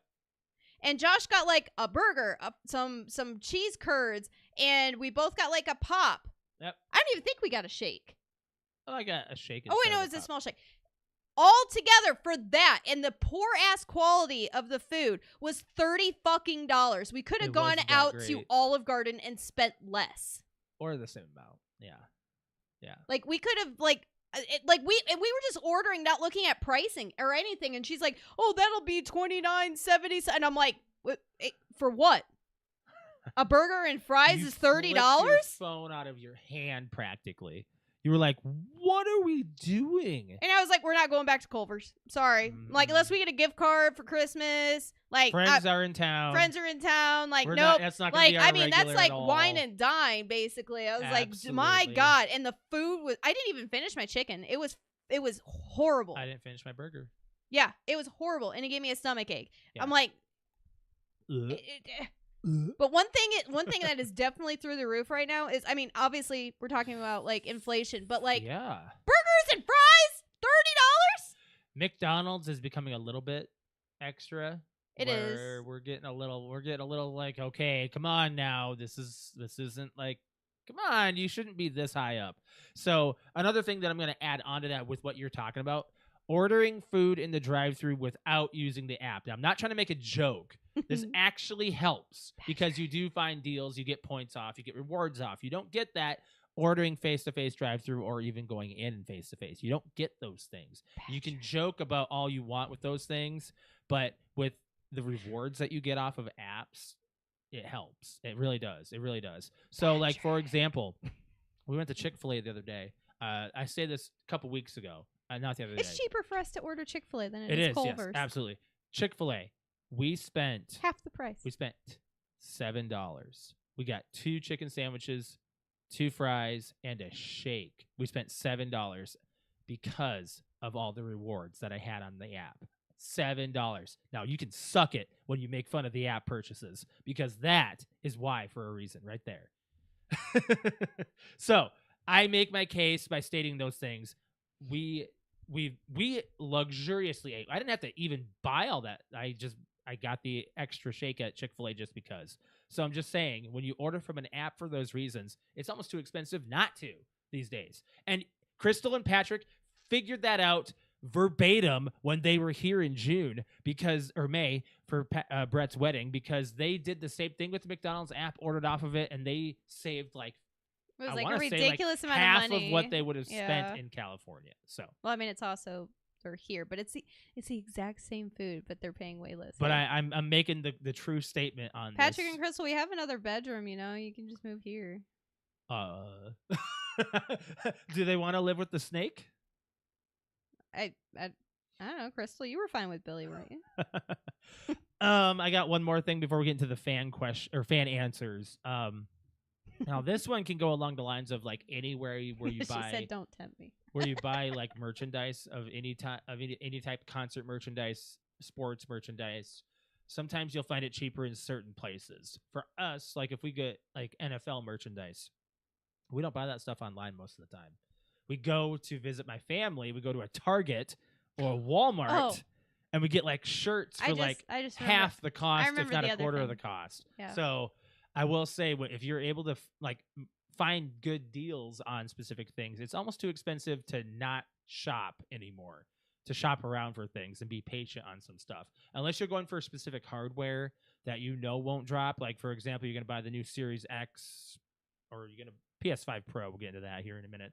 And Josh got like a burger, some cheese curds, and we both got like a pop. Yep. I don't even think we got a shake. Oh, I got a shake. Oh, wait, no, it's a small shake. All together for that, and the poor ass quality of the food was $30. We could have gone out to Olive Garden and spent less, or the same amount. Yeah. Like we could have we were just ordering, not looking at pricing or anything, and she's like, "Oh, that'll be $29.70," and I'm like, "For what? A burger and fries is $30?" Your phone out of your hand, practically. You were like, "What are we doing?" And I was like, "We're not going back to Culver's. Sorry. Like, unless we get a gift card for Christmas. Like, friends are in town. Like, nope. Nope. That's not gonna be our regular that's like at all. wine and dine, basically. I was like, my God. And the food was. I didn't even finish my chicken. It was horrible. I didn't finish my burger. Yeah, it was horrible, and it gave me a stomach ache. Yeah. I'm like. But one thing that is definitely through the roof right now is, I mean, obviously we're talking about like inflation, but like burgers and fries, $30. McDonald's is becoming a little bit extra. It is. We're getting a little like, okay, come on now. This isn't like, come on, you shouldn't be this high up. So another thing that I'm going to add onto that with what you're talking about, ordering food in the drive-thru without using the app. Now, I'm not trying to make a joke. This actually helps because you do find deals. You get points off. You get rewards off. You don't get that ordering face-to-face drive-thru or even going in face-to-face. You don't get those things. You can joke about all you want with those things, but with the rewards that you get off of apps, it helps. It really does. It really does. So, like, for example, we went to Chick-fil-A the other day. I said this a couple weeks ago. Not the other day. It's cheaper for us to order Chick-fil-A than it is Culver's. Yes, absolutely. Chick-fil-A. We spent half the price. We spent $7. We got 2 chicken sandwiches, 2 fries, and a shake. We spent $7 because of all the rewards that I had on the app. $7. Now you can suck it when you make fun of the app purchases, because that is why, for a reason, right there. So I make my case by stating those things. We luxuriously ate. I didn't have to even buy all that. I got the extra shake at Chick-fil-A just because. So I'm just saying, when you order from an app for those reasons, it's almost too expensive not to these days. And Crystal and Patrick figured that out verbatim when they were here in May for Brett's wedding, because they did the same thing with the McDonald's app, ordered off of it, and they saved like, it was like a ridiculous amount of money. Half of what they would have spent in California. So, well, I mean, it's also they're here, but it's the exact same food, but they're paying way less. But I'm making the true statement on Patrick this. and Crystal, we have another bedroom. You can just move here. Do they want to live with the snake? I don't know, Crystal. You were fine with Billy, weren't you? I got one more thing before we get into the fan question or fan answers. Now this one can go along the lines of like anywhere where you She buy said, "Don't tempt me." where you buy like merchandise of any type of any type of concert merchandise, sports merchandise. Sometimes you'll find it cheaper in certain places. For us, like if we get like NFL merchandise, we don't buy that stuff online most of the time. We go to visit my family. We go to a Target or a Walmart, Oh. and we get like shirts for like I just remember, half the cost, if remember not the a other quarter of thing. the cost. Yeah. So I will say, if you're able to find good deals on specific things, it's almost too expensive to not shop anymore, to shop around for things and be patient on some stuff. Unless you're going for specific hardware that you know won't drop. Like, for example, you're going to buy the new Series X or you're going to PS5 Pro. We'll get into that here in a minute.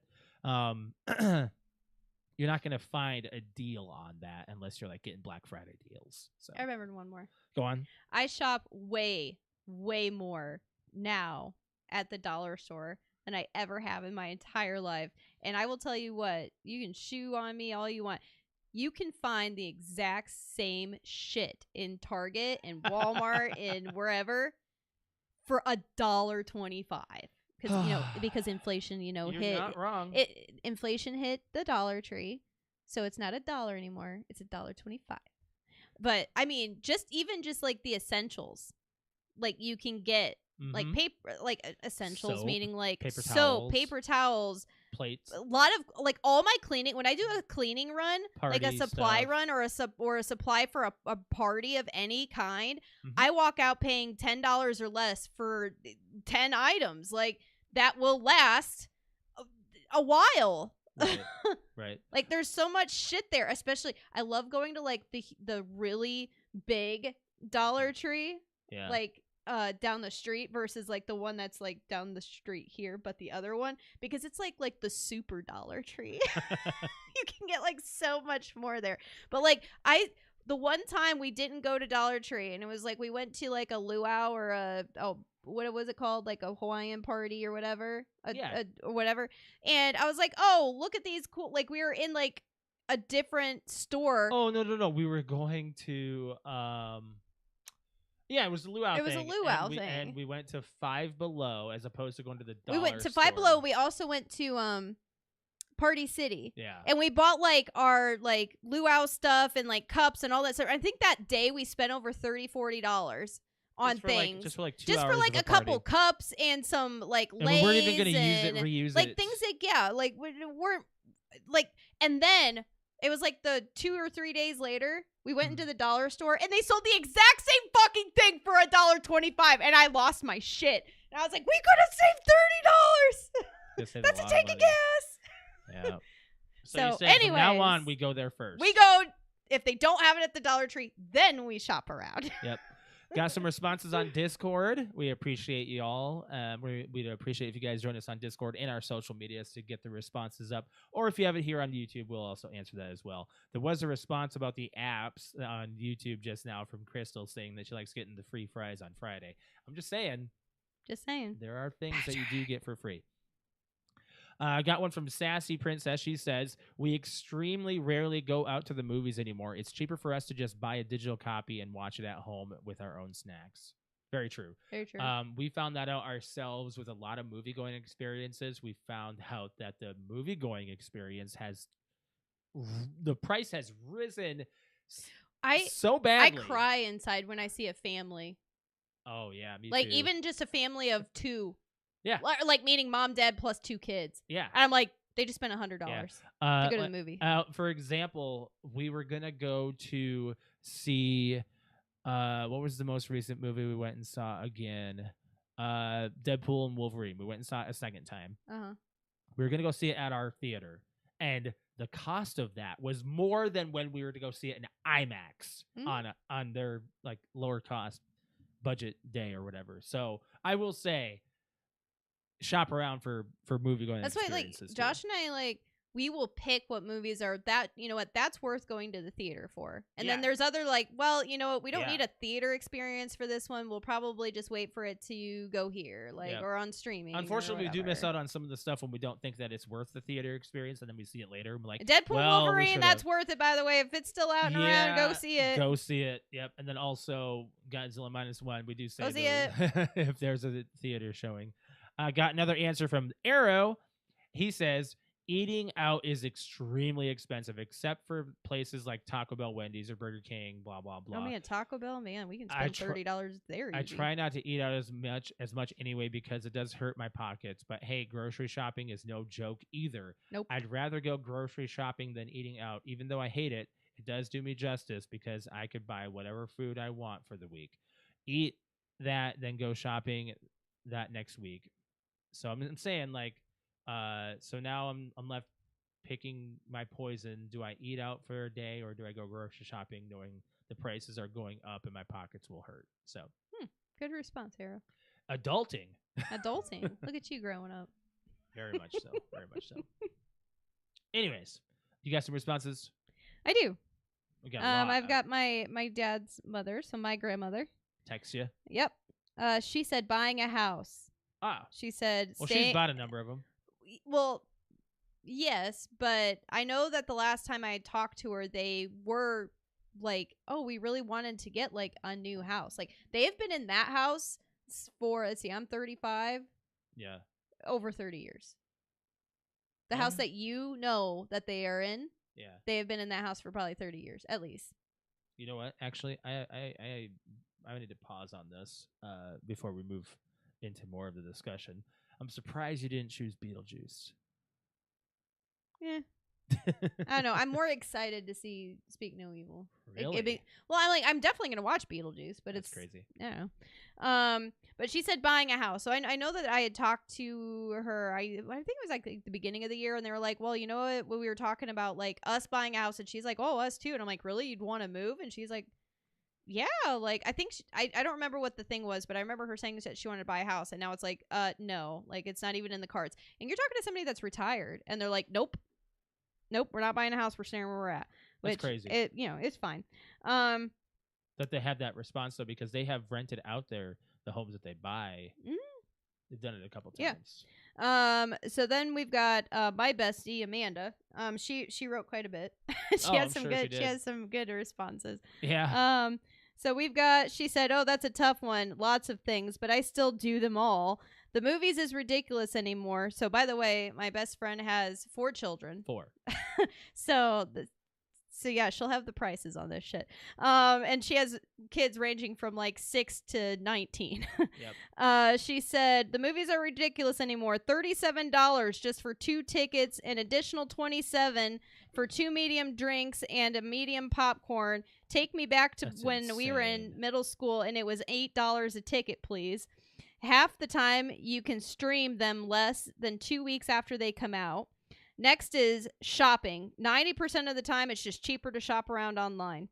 You're not going to find a deal on that unless you're like getting Black Friday deals. So I remembered one more. go on. I shop way more now at the dollar store than I ever have in my entire life. And I will tell you what, you can shoo on me all you want. You can find the exact same shit in Target and Walmart and wherever for $1.25. Because inflation, You're hit. not wrong. Inflation hit the Dollar Tree, so it's not $1 anymore. It's $1.25. But I mean, just like the essentials, like you can get like paper, like essentials, Soap, meaning like paper soap, towels. paper towels, Plates. a lot of like all my cleaning. When I do a cleaning run, like a Party supply stuff. run or a supply for a party of any kind, Mhm. I walk out paying $10 or less for 10 items. Like that will last a while. Right. Like there's so much shit there. Especially, I love going to like the really big Dollar Tree, Yeah. like down the street versus like the one that's like down the street here, but the other one, because it's like the super Dollar Tree. You can get like so much more there. But like the one time we didn't go to Dollar Tree, and it was like we went to like a luau or what was it called, like a Hawaiian party or whatever, or whatever. And I was like, oh, look at these cool. Like we were in like a different store. Oh no! We were going to yeah, it was a luau. It was a luau thing, and we went to Five Below as opposed to going to the dollar. We went to store. Five Below. We also went to Party City. Yeah. And we bought like our like luau stuff and like cups and all that stuff. I think that day we spent over $30-$40 on things. Just for like 2 just hours for like of a couple party. cups and some like And we weren't even Lay's gonna use and, it, reuse like it. things that like we weren't like. And then it was like the 2 or 3 days later we went into the dollar store and they sold the exact same fucking thing for $1.25, and I lost my shit. And I was like, we could have saved $30. That's a tank of gas. Yeah. So So you said from now anyways, on we go there first. We go, if they don't have it at the Dollar Tree, then we shop around. Yep. Got some responses on Discord. We appreciate you all. We'd appreciate if you guys join us on Discord and our social medias to get the responses up. Or if you have it here on YouTube, we'll also answer that as well. There was a response about the apps on YouTube just now from Crystal saying that she likes getting the free fries on Friday. I'm just saying. Just saying. There are things that you do get for free. I got one from Sassy Princess. She says, we extremely rarely go out to the movies anymore. It's cheaper for us to just buy a digital copy and watch it at home with our own snacks. Very true. Very true. We found that out ourselves with a lot of movie-going experiences. We found out that the movie-going experience the price has risen so badly. I cry inside when I see a family. Oh, yeah, me like, too. even just a family of two. Yeah. Like, meaning mom, dad, plus 2 kids. Yeah. And I'm like, they just spent $100 to go to the movie. For example, we were going to go to see, what was the most recent movie we went and saw again? Deadpool and Wolverine. We went and saw it a second time. Uh-huh. We were going to go see it at our theater. And the cost of that was more than when we were to go see it in IMAX on their like lower cost budget day or whatever. So I will say, shop around for movie going. That's why, like, Josh and I, like, we will pick what movies are that, you know what, that's worth going to the theater for. And then there's other, like, well, you know what, we don't need a theater experience for this one. We'll probably just wait for it to go here, like, or on streaming. Unfortunately, we do miss out on some of the stuff when we don't think that it's worth the theater experience, and then we see it later. And we're like, Deadpool, Wolverine, that's worth it, by the way. If it's still out and around, go see it. Go see it. Yep. And then also Godzilla -1. We do say go see it. if there's a theater showing. I got another answer from Arrow. He says eating out is extremely expensive, except for places like Taco Bell, Wendy's, or Burger King. Blah blah blah. Oh man, Taco Bell, man, we can I spend $30 there. I Easy. try not to eat out as much anyway because it does hurt my pockets. But hey, grocery shopping is no joke either. Nope. I'd rather go grocery shopping than eating out, even though I hate it. It does do me justice because I could buy whatever food I want for the week, eat that, then go shopping that next week. So I'm saying like, so now I'm left picking my poison. Do I eat out for a day or do I go grocery shopping knowing the prices are going up and my pockets will hurt? So Good response, Hera. adulting. Adulting. Look at you growing up. Very much so. Very much so. Anyways, you got some responses? I do. We got a lot. I've got my dad's mother, so my grandmother. Text you. Yep. She said buying a house. Ah. She said Well, she's bought a number of them. Well, yes, but I know that the last time I had talked to her, they were like, oh, we really wanted to get like a new house. Like they have been in that house for, let's see, I'm 35. Yeah. Over 30 years. The house that you know that they are in. Yeah. They have been in that house for probably 30 years, at least. You know what? Actually, I need to pause on this before we move into more of the discussion. I'm surprised you didn't choose Beetlejuice. Yeah. I don't know. I'm more excited to see Speak No Evil. Really? I'm definitely gonna watch Beetlejuice, but That's it's crazy. I don't know. But she said buying a house, so I know that I had talked to her. I think it was like the beginning of the year, and they were like, "Well, you know what? When we were talking about like us buying a house," and she's like, "Oh, us too," and I'm like, "Really? You'd want to move?" And she's like, "Yeah." Like I think I don't remember what the thing was, but I remember her saying that she wanted to buy a house, and now it's like, no, like it's not even in the cards. And you're talking to somebody that's retired, and they're like, "Nope, we're not buying a house. We're staying where we're at." Which, that's crazy. It's fine. That they have that response though, because they have rented out the homes that they buy. They've done it a couple times. Yeah. So then we've got my bestie Amanda. She wrote quite a bit. She has some good responses. Yeah. So we've got, she said, "Oh, that's a tough one. Lots of things, but I still do them all. The movies is ridiculous anymore." So by the way, my best friend has 4 children. 4. So yeah, she'll have the prices on this shit. And she has kids ranging from like 6 to 19. Yep. She said the movies are ridiculous anymore. $37 just for 2 tickets, an additional $27 for 2 medium drinks and a medium popcorn. Take me back to That's when we were in insane. middle school, and it was $8 a ticket, please. Half the time you can stream them less than 2 weeks after they come out. Next is shopping. 90% of the time, it's just cheaper to shop around online.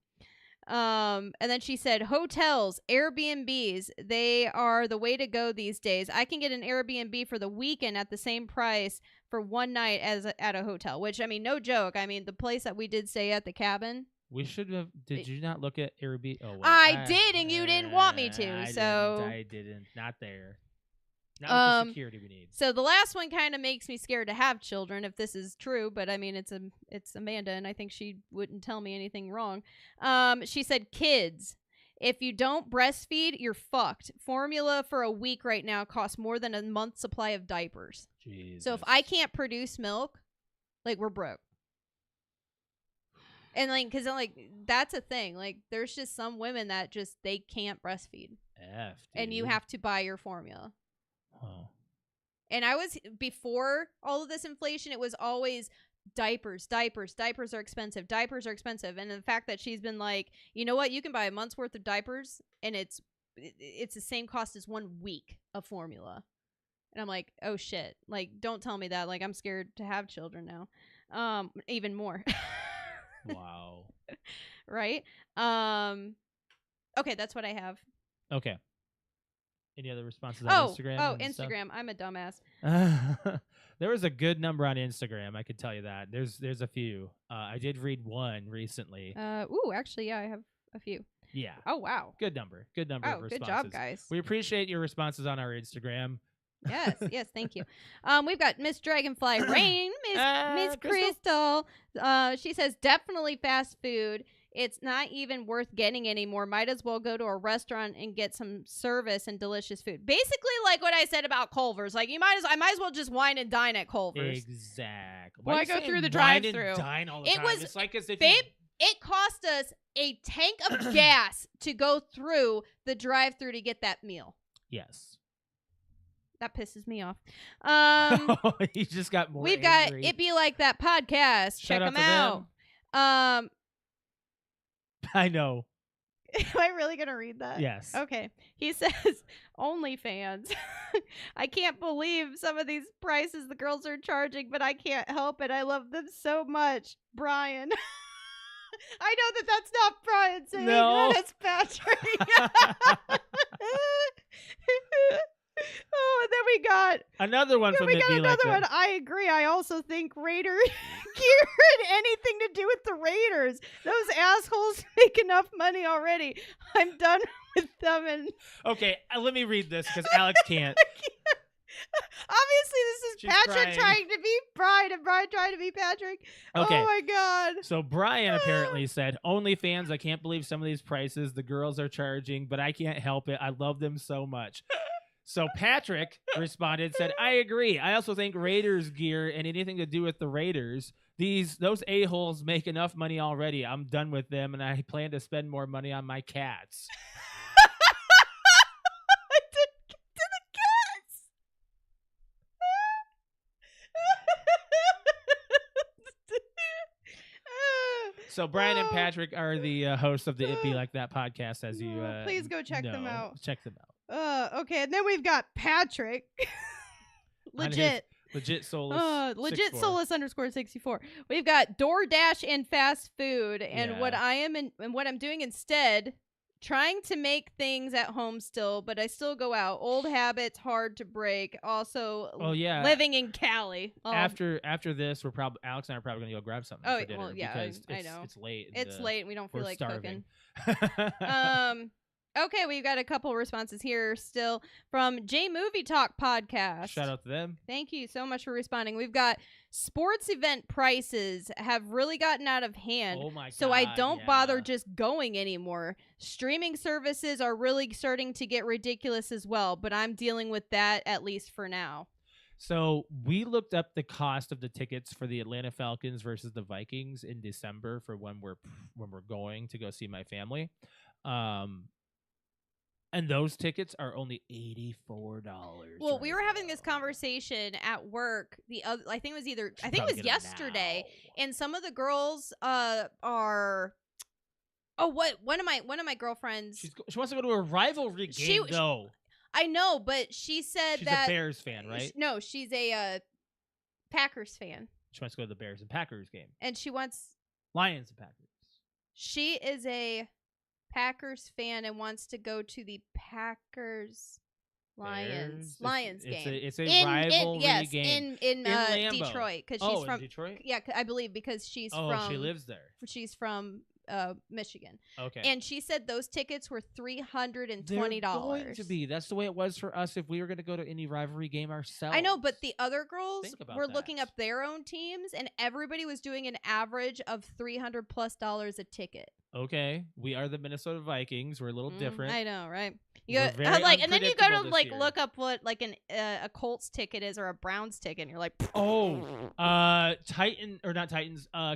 And then she said, hotels, Airbnbs, they are the way to go these days. I can get an Airbnb for the weekend at the same price for one night as at a hotel, which, I mean, no joke. I mean, the place that we did stay at, the cabin. We should have. Did you not look at Airbnb? Oh, wait. I did, and you didn't want me to. I didn't. Not there. Not with the security we need. So the last one kind of makes me scared to have children, if this is true. But I mean, it's Amanda, and I think she wouldn't tell me anything wrong. She said, "Kids, if you don't breastfeed, you're fucked. Formula for a week right now costs more than a month's supply of diapers. Jesus. So if I can't produce milk, like we're broke." And like, cause like that's a thing. Like, there's just some women that just they can't breastfeed, and you have to buy your formula. Oh. And before all of this inflation, it was always diapers are expensive. And the fact that she's been like, you know what, you can buy a month's worth of diapers and it's the same cost as 1 week of formula. And I'm like, oh shit, like don't tell me that. Like, I'm scared to have children now. Even more. Wow. Right? Okay, that's what I have. Okay. Any other responses on Instagram? Oh, Instagram. I'm a dumbass. There was a good number on Instagram. I could tell you that. There's a few. I did read one recently. Actually, yeah, I have a few. Yeah. Oh, wow. Good number. Good number of responses. Good job, guys. We appreciate your responses on our Instagram. Yes, thank you. We've got Miss Dragonfly Rain, Miss Crystal. Crystal. She says definitely fast food. It's not even worth getting anymore. Might as well go to a restaurant and get some service and delicious food. Basically, like what I said about Culver's. Like I might as well just wine and dine at Culver's. Exactly. Why Why go you through the saying wine drive-thru? and dine all the It time? was- It's like as if Babe, it cost us a tank of gas to go through the drive-thru to get that meal. Yes. That pisses me off. You just got more. We've angry. got It Be Like That podcast. Shout Check out them to out. I know. Am I really gonna read that? Yes. Okay. He says, OnlyFans. I can't believe some of these prices the girls are charging, but I can't help it. I love them so much. Brian. I know that's not Brian saying No. that. It's Patrick. Oh, and then we got Another one from we It got Be another Like one. That. I agree. I also think Raider gear had anything to do with the Raiders. Those assholes make enough money already. I'm done with them. And Okay, let me read this because Alex can't. obviously, this is She's Patrick crying. trying to be Brian and Brian trying to be Patrick. Okay. Oh my god. So Brian apparently said, OnlyFans, I can't believe some of these prices the girls are charging, but I can't help it. I love them so much. So Patrick responded, said, I agree. I also think Raiders gear and anything to do with the Raiders, those a-holes make enough money already. I'm done with them, and I plan to spend more money on my cats. to the cats. So Brian and Oh. Patrick are the hosts of the It Be Like That podcast, as you Please go check them know. out. Check them out. Okay, and then we've got Patrick. On his Legit. Legit soulless. Legit 64. soulless _64. We've got DoorDash and fast food, and Yeah. what I'm doing instead, trying to make things at home still, but I still go out. Old habits, hard to break. Also, Oh, yeah. living in Cali. After this, Alex and I are probably gonna go grab something Oh, for dinner well, yeah, because I it's, know. it's late. and, It's late and we don't feel we're like starving. cooking. Okay, we've got a couple responses here still from J Movie Talk podcast. Shout out to them. Thank you so much for responding. We've got sports event prices have really gotten out of hand. Oh my god! So I don't bother yeah. just going anymore. Streaming services are really starting to get ridiculous as well, but I'm dealing with that at least for now. So we looked up the cost of the tickets for the Atlanta Falcons versus the Vikings in December for when we're going to go see my family. And those tickets are only $84. Well, we were having this conversation at work. I think it was yesterday, and some of the girls are. Oh, one of my girlfriends. She wants to go to a rivalry game, though. I know, but she said She's that a Bears fan, right? No, she's a Packers fan, She wants to go to the Bears and Packers game. and she wants. Lions and Packers. She is a Packers fan and wants to go to the Packers Lions game. It's a rivalry in game. In Lambeau. Detroit, because Oh, she's from in Detroit? Yeah, I believe because she's Oh, from. she lives there. She's from Michigan. Okay. And she said those tickets were $320. They're going to be. That's the way it was for us if we were going to go to any rivalry game ourselves. I know, but the other girls Think about were that. looking up their own teams, and everybody was doing an average of $300+ a ticket. Okay, we are the Minnesota Vikings. We're a little different. I know, right? We're very And then you go to unpredictable this year. look up what a Colts ticket is or a Browns ticket, and you're like, Oh,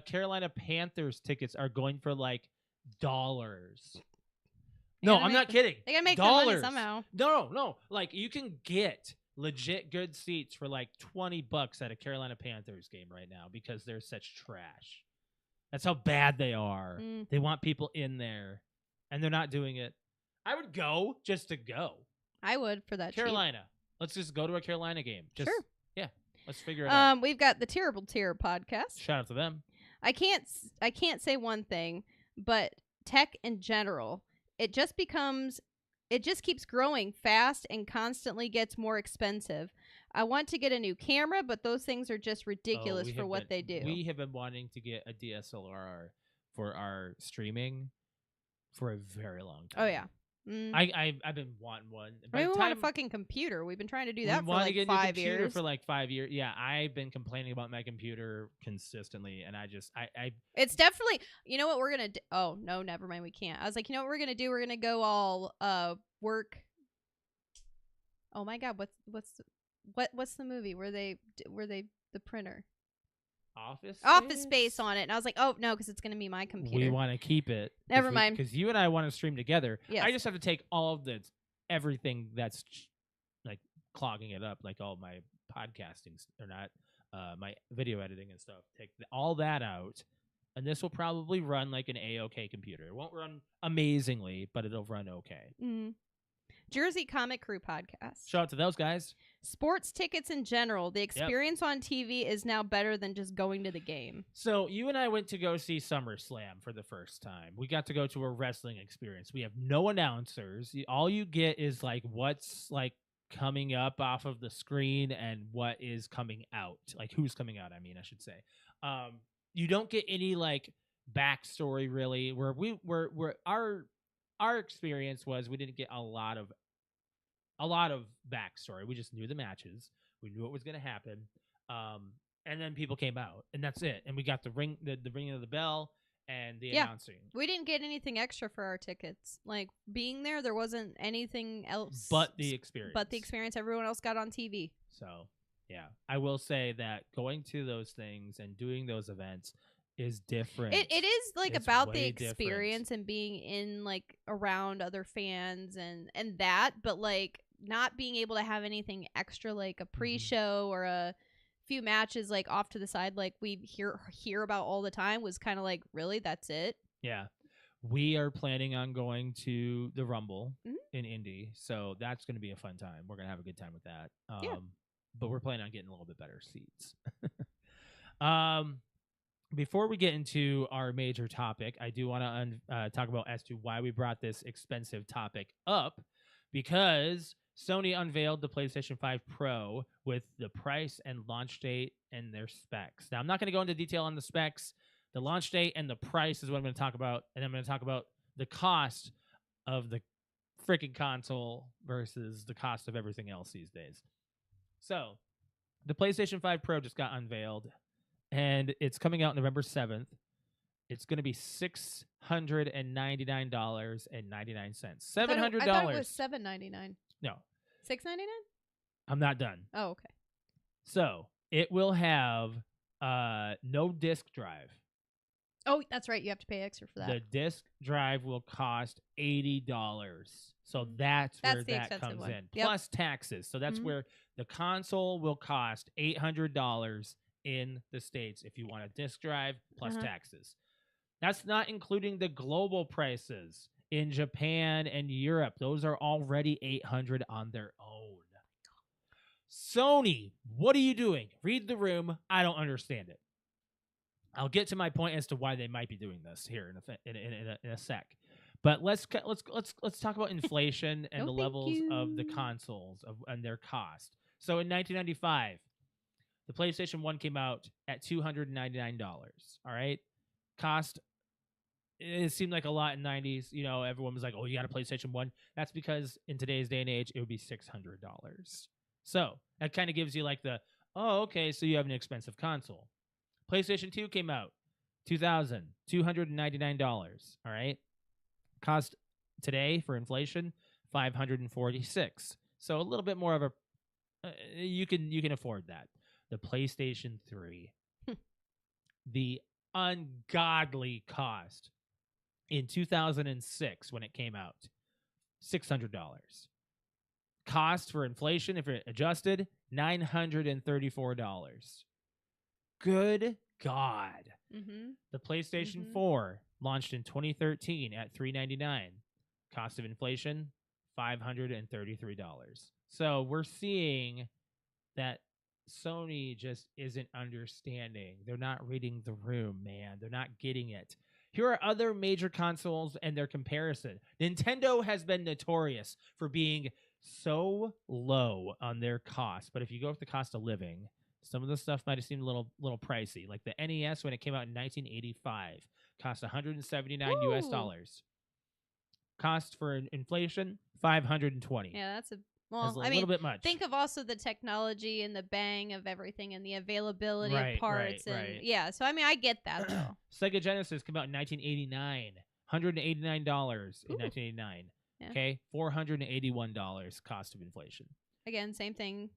Carolina Panthers tickets are going for dollars. No, I'm not kidding. They gotta make some dollars money somehow. No. Like you can get legit good seats for $20 at a Carolina Panthers game right now because they're such trash. That's how bad they are. Mm. They want people in there, and they're not doing it. I would go just to go. I would for that. Carolina. Let's just go to a Carolina game. Just, Sure. Yeah. Let's figure it out. We've got the Terrible Tier podcast. Shout out to them. I can't say one thing, but tech in general, it just keeps growing fast and constantly gets more expensive. I want to get a new camera, but those things are just ridiculous for what they do. We have been wanting to get a DSLR for our streaming for a very long time. Oh yeah. I've been wanting one. By We the want a time fucking computer. We've been trying to do we that for wanted to like get a new 5 computer years. for like 5 years. Yeah, I've been complaining about my computer consistently, and I It's definitely, you know what we're gonna do? Oh no, never mind. We can't. I was like, you know what we're gonna do? We're gonna go all work. Oh my god, what's the movie where they the printer Office Space on it? And I was like, oh no, because it's gonna be my computer. We want to keep it. Never mind. Because you and I want to stream together. Yes. I just have to take all of everything that's like clogging it up, like all my podcasting or not, my video editing and stuff. Take all that out, and this will probably run like an A-OK computer. It won't run amazingly, but it'll run okay. Jersey Comic Crew podcast. Shout out to those guys. Sports tickets in general. The experience on TV is now better than just going to the game. So you and I went to go see SummerSlam for the first time. We got to go to a wrestling experience. We have no announcers. All you get is like what's like coming up off of the screen and what is coming out. Like who's coming out, I should say. You don't get any like backstory really. Where our experience was we didn't get a lot of backstory. We just knew the matches. We knew what was going to happen. And then people came out, and that's it. And we got the ringing of the bell and the announcing. We didn't get anything extra for our tickets. Like being there wasn't anything else but the experience. Everyone else got on TV. So yeah, I will say that going to those things and doing those events is different. It is like it's about the way experience different. and being in like around other fans and that, but like not being able to have anything extra like a pre-show or a few matches like off to the side like we hear about all the time was kind of like, really, that's it? Yeah. We are planning on going to the Rumble in Indy, so that's going to be a fun time. We're going to have a good time with that. But we're planning on getting a little bit better seats. Before we get into our major topic, I do want to talk about as to why we brought this expensive topic up, because Sony unveiled the PlayStation 5 Pro with the price and launch date and their specs. Now, I'm not going to go into detail on the specs. The launch date and the price is what I'm going to talk about, and I'm going to talk about the cost of the freaking console versus the cost of everything else these days. So, the PlayStation 5 Pro just got unveiled, and it's coming out November 7th. It's going to be $699.99. $700. I thought it was $799. No. $699? I'm not done. Oh, okay. So, it will have no disk drive. Oh, that's right. You have to pay extra for that. The disk drive will cost $80. So that's where that comes in. Yep. Plus taxes. So that's where the console will cost $800 in the States if you want a disk drive plus taxes. That's not including the global prices in Japan and Europe. Those are already $800 on their own. Sony, what are you doing? Read the room. I don't understand it. I'll get to my point as to why they might be doing this here in a sec. But let's talk about inflation and the levels of the consoles and their cost. So in 1995, the PlayStation 1 came out at $299. All right, cost. It seemed like a lot in the 90s. You know, everyone was like, "Oh, you got a PlayStation 1." That's because in today's day and age, it would be $600. So that kind of gives you like the, oh, okay, so you have an expensive console. PlayStation 2 came out, $2,299. All right, cost today for inflation $546. So a little bit more of a you can afford that. The PlayStation 3, the ungodly cost in 2006 when it came out, $600. Cost for inflation, if it adjusted, $934. Good God. The PlayStation 4 launched in 2013 at $399. Cost of inflation, $533. So we're seeing that Sony just isn't understanding. They're not reading the room, man. They're not getting it. Here are other major consoles and their comparison. Nintendo has been notorious for being so low on their cost, but if you go with the cost of living, some of the stuff might have seemed a little pricey. Like the NES, when it came out in 1985, cost $179 US. Cost for inflation, $520. Yeah, that's a That's well. a I little mean, bit much. think of also the technology and the bang of everything and the availability Right, of parts and right. yeah. So I mean, I get that though. Sega Genesis came out in 1989. $189 in Ooh. 1989. Yeah. Okay, $481 cost of inflation. Again, same thing.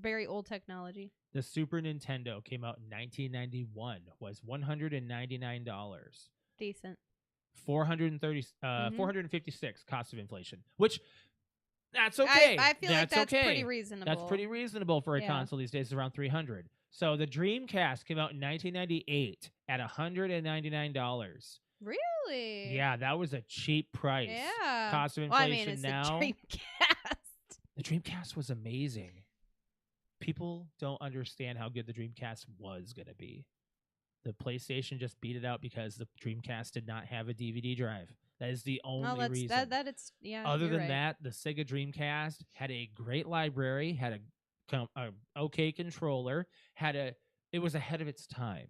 Very old technology. The Super Nintendo came out in 1991. Was $199. Decent. 456 cost of inflation, which that's okay. I feel like that's okay. pretty reasonable. That's pretty reasonable for a Yeah. console these days. It's around 300. So the Dreamcast came out in 1998 at $199. Really? Yeah, that was a cheap price. Yeah. Cost of Well, I inflation mean, it's now. the Dreamcast. The Dreamcast was amazing. People don't understand how good the Dreamcast was going to be. The PlayStation just beat it out because the Dreamcast did not have a DVD drive. That is the only reason. That it's yeah. Other you're than right. that, the Sega Dreamcast had a great library, had a okay controller, it was ahead of its time.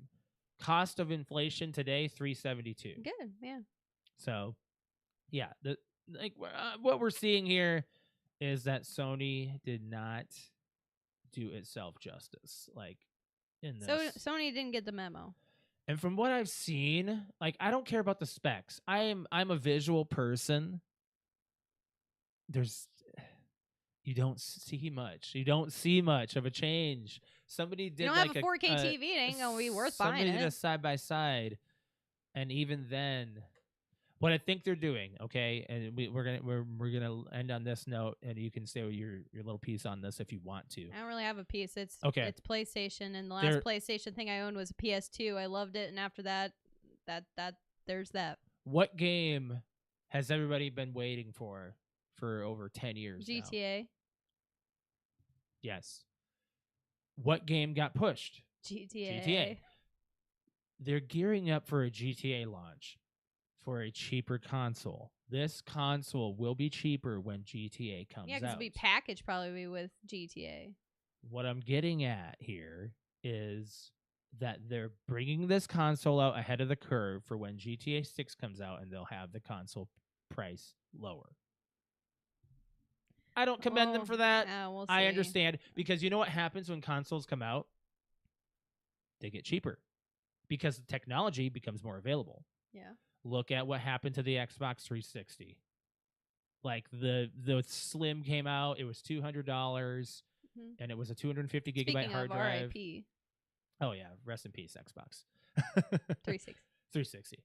Cost of inflation today, $372. Good, yeah. So, yeah, what we're seeing here is that Sony did not do itself justice. Like in this, So Sony didn't get the memo. and from what I've seen, like I don't care about the specs. I'm a visual person. You don't see much. You don't see much of a change. Somebody did You don't like have a 4K TV, it ain't gonna be worth buying Somebody did a it. side by side, and even then, what I think they're doing, okay, and we're gonna end on this note, and you can say your little piece on this if you want to. I don't really have a piece. It's Okay. It's PlayStation, and the last They're- PlayStation thing I owned was a PS2. I loved it, and after that, there's that. What game has everybody been waiting for over 10 years now? GTA. Yes. What game got pushed? GTA. They're gearing up for a GTA launch for a cheaper console. This console will be cheaper when GTA comes Yeah, out. because it'll be packaged probably with GTA. What I'm getting at here is that they're bringing this console out ahead of the curve for when GTA 6 comes out, and they'll have the console price lower. I don't commend them for that. We'll see. I understand, because you know what happens when consoles come out? They get cheaper because the technology becomes more available. Yeah. Look at what happened to the Xbox 360. Like the Slim came out, it was $200, Mhm. and it was a 250 gigabyte Speaking hard of drive. RIP, Oh yeah, rest in peace, Xbox. 360. 360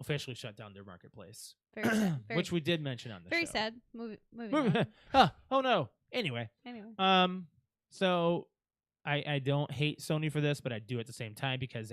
officially shut down their marketplace, Very sad. Very, which we did mention on the very show. sad. Moving on. Oh no. Anyway, Anyway. so I don't hate Sony for this, but I do at the same time, because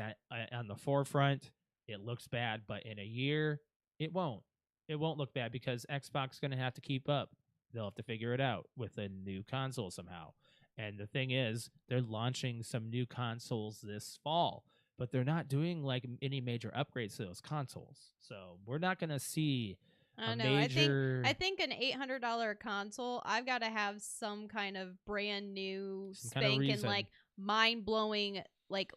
on the forefront it looks bad, but in a year it won't. It won't look bad because Xbox is going to have to keep up. They'll have to figure it out with a new console somehow. And the thing is, they're launching some new consoles this fall, but they're not doing like any major upgrades to those consoles. So we're not going to see I a don't know. major. I think an $800 console, I've got to have some kind of brand new Some kind of spanking reason. like mind blowing like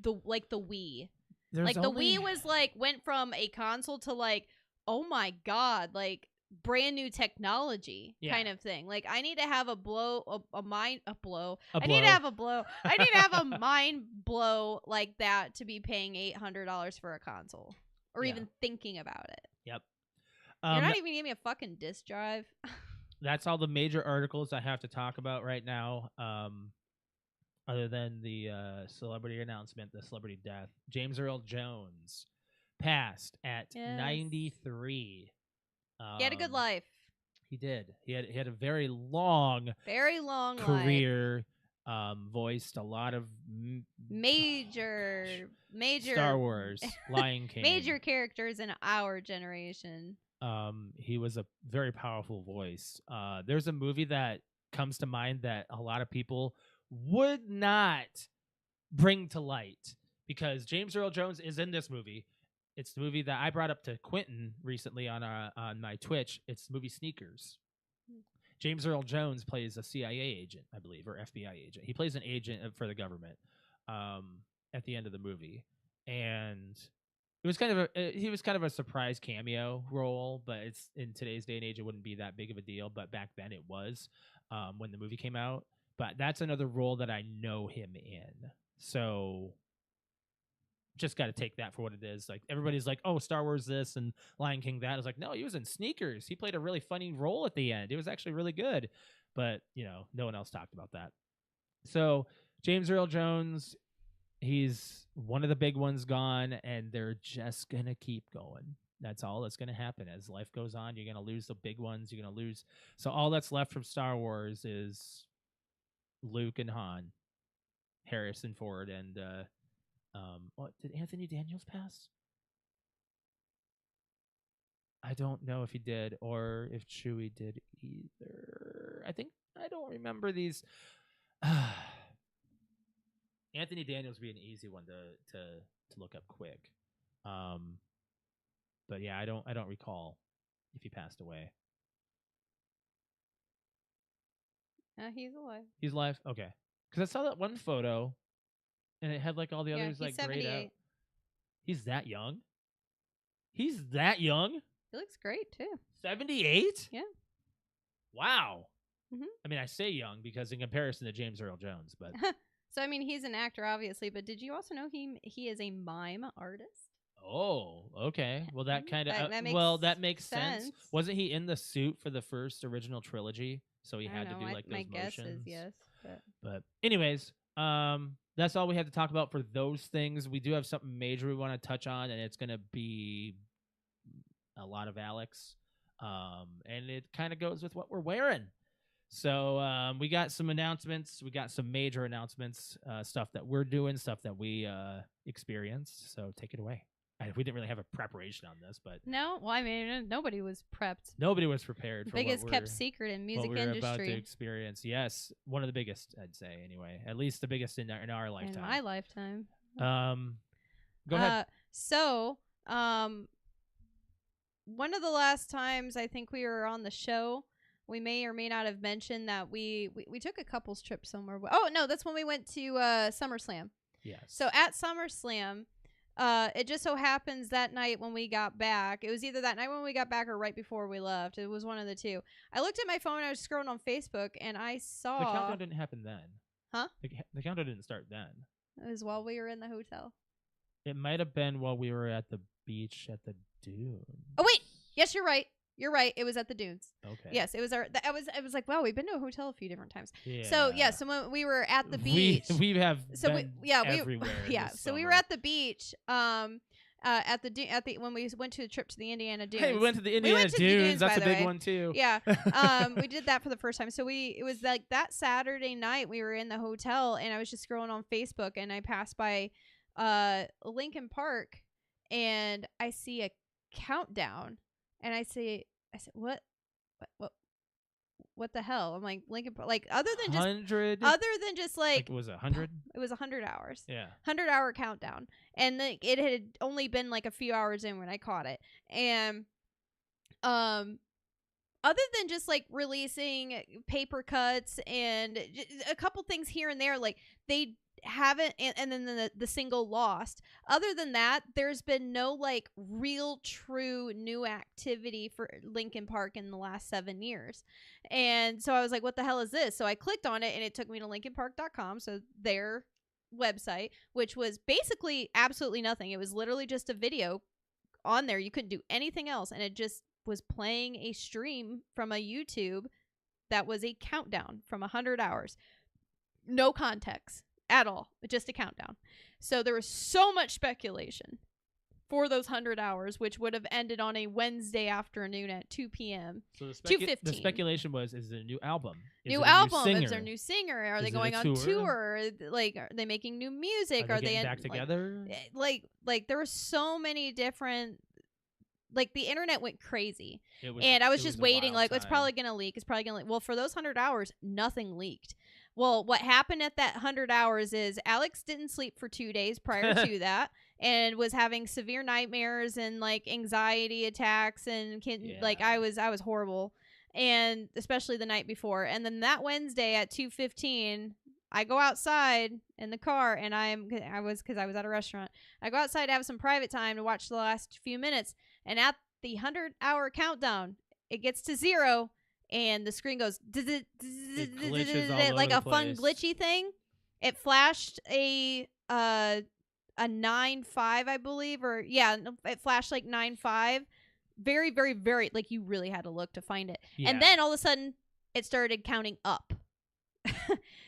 the Wii. There's Like only- the Wii was like went from a console to like, oh my god, like brand new technology Yeah. kind of thing. Like I need to have a blow. A I need to blow. have a blow. I need to have a mind blow like that to be paying $800 for a console or Yeah. even thinking about it. Yep. You're not even giving me a fucking disc drive. That's all the major articles I have to talk about right now. Other than the celebrity announcement, the celebrity death. James Earl Jones passed at Yes. 93. He had a good life. He did. He had a very long Very long life. career. Voiced a lot of Major Star Wars, Lion King. major characters in our generation. He was a very powerful voice. There's a movie that comes to mind that a lot of people would not bring to light because James Earl Jones is in this movie. It's the movie that I brought up to Quentin recently on my Twitch. It's the movie Sneakers. James Earl Jones plays a CIA agent, I believe, or FBI agent. He plays an agent for the government at the end of the movie. And It was kind of he was kind of a surprise cameo role, but it's in today's day and age it wouldn't be that big of a deal, but back then it was when the movie came out. But that's another role that I know him in. So just got to take that for what it is. Like everybody's like, "Oh, Star Wars this and Lion King that." I was like, "No, he was in Sneakers. He played a really funny role at the end. It was actually really good." But, no one else talked about that. So, James Earl Jones, he's one of the big ones gone, and they're just going to keep going. That's all that's going to happen. As life goes on, you're going to lose the big ones. You're going to lose. So, all that's left from Star Wars is Luke and Han, Harrison Ford, and what did Anthony Daniels pass? I don't know if he did or if Chewie did either. I don't remember these. Anthony Daniels would be an easy one to look up quick. But yeah, I don't recall if he passed away. He's alive. He's alive? Okay. Because I saw that one photo and it had like all the others like grayed out. He's that young? He's that young? He looks great too. 78? Yeah. Wow. Mm-hmm. I mean, I say young because in comparison to James Earl Jones, but so I mean, he's an actor, obviously. But did you also know he is a mime artist? Oh, okay. Well, that kind of that makes sense. Wasn't he in the suit for the first original trilogy? So he had to do like those motions. My guess is yes. But anyways, that's all we had to talk about for those things. We do have something major we want to touch on, and it's going to be a lot of Alex, and it kind of goes with what we're wearing. So we got some announcements. We got some major announcements, stuff that we're doing, stuff that we experienced. So take it away. We didn't really have a preparation on this, but no. Well, I mean, nobody was prepped. Nobody was prepared for biggest kept secret in music what we're industry. About to experience. Yes, one of the biggest, I'd say. Anyway, at least the biggest in our lifetime. In my lifetime. Go ahead. So, one of the last times I think we were on the show, we may or may not have mentioned that we took a couples trip somewhere. Oh no, that's when we went to SummerSlam. Yes. So at SummerSlam. It just so happens that night when we got back, it was either that night when we got back or right before we left. It was one of the two. I looked at my phone, I was scrolling on Facebook, and I saw... The countdown didn't happen then. Huh? The countdown didn't start then. It was while we were in the hotel. It might have been while we were at the beach at the dunes. Oh, wait! Yes, you're right. You're right. It was at the dunes. Okay. Yes, it was I was like, wow, we've been to a hotel a few different times. Yeah. So so when we were at the beach, we have been everywhere. So summer. we were at the beach. At the when we went to the trip to the Indiana Dunes. Hey, we went to the Indiana Dunes. That's a big one too. Yeah. We did that for the first time. So it was like that Saturday night we were in the hotel, and I was just scrolling on Facebook, and I passed by Linkin Park, and I see a countdown. And I said, what the hell? I'm like, Linkin Park, like other than just like it was 100. It was 100 hours. Yeah, 100-hour countdown, and it had only been like a few hours in when I caught it. And other than just like releasing paper cuts and a couple things here and there, like they haven't, and then the single Lost. Other than that, there's been no like real true new activity for Linkin Park in the last 7 years. And so I was like, what the hell is this? So I clicked on it, and it took me to linkinpark.com, so their website, which was basically absolutely nothing. It was literally just a video on there. You couldn't do anything else, and it just was playing a stream from a YouTube that was a countdown from 100 hours. No context at all, just a countdown. So there was so much speculation for those 100 hours, which would have ended on a Wednesday afternoon at 2 p.m. So the 2:15. The speculation was, is it a new album? Is there a new singer? Are they going on tour? Like, are they making new music? Are they getting back together? Like there were so many different... Like, the internet went crazy. And I was just waiting, like, it's probably going to leak. Well, for those 100 hours, nothing leaked. Well, what happened at that 100 hours is Alex didn't sleep for 2 days prior to that, and was having severe nightmares and like anxiety attacks, and like I was horrible, and especially the night before. And then that Wednesday at 2:15, I go outside in the car, and I was at a restaurant. I go outside to have some private time to watch the last few minutes, and at the 100-hour countdown, it gets to 0, and the screen goes like a fun glitchy thing. It flashed a 9.5, I believe, it flashed like 9.5. Very, very, very, like you really had to look to find it. Yeah. And then all of a sudden, it started counting up.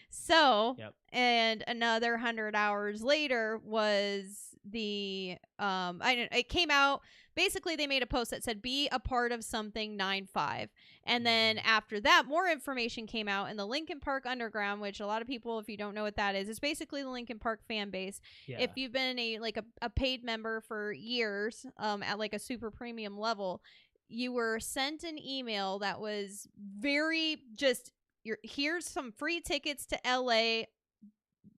So, and another 100 hours later was the it came out. Basically, they made a post that said, be a part of something 9.5. And then after that, more information came out in the Linkin Park Underground, which a lot of people, if you don't know what that is, it's basically the Linkin Park fan base. Yeah. If you've been a paid member for years at like a super premium level, you were sent an email that was very just, here's some free tickets to LA.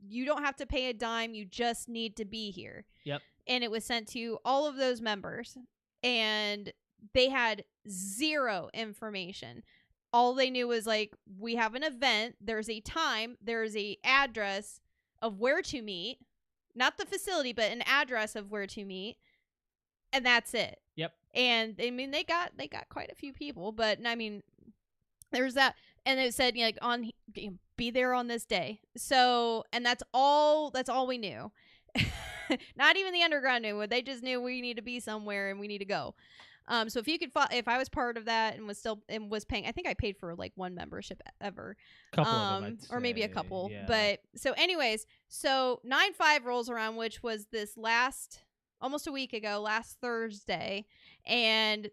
You don't have to pay a dime. You just need to be here. Yep. And it was sent to all of those members, and they had zero information. All they knew was like, we have an event. There's a time. There's a address of where to meet, not the facility, but an address of where to meet. And that's it. Yep. And I mean, they got quite a few people, but I mean, there's that. And it said, be there on this day. So, and that's all we knew. Not even the underground knew it. They just knew we need to be somewhere and we need to go. So if I was part of that and was paying, I think I paid for like one membership ever, couple of them, or maybe a couple. Yeah. But so anyways, so 9.5 rolls around, which was this almost a week ago, last Thursday, and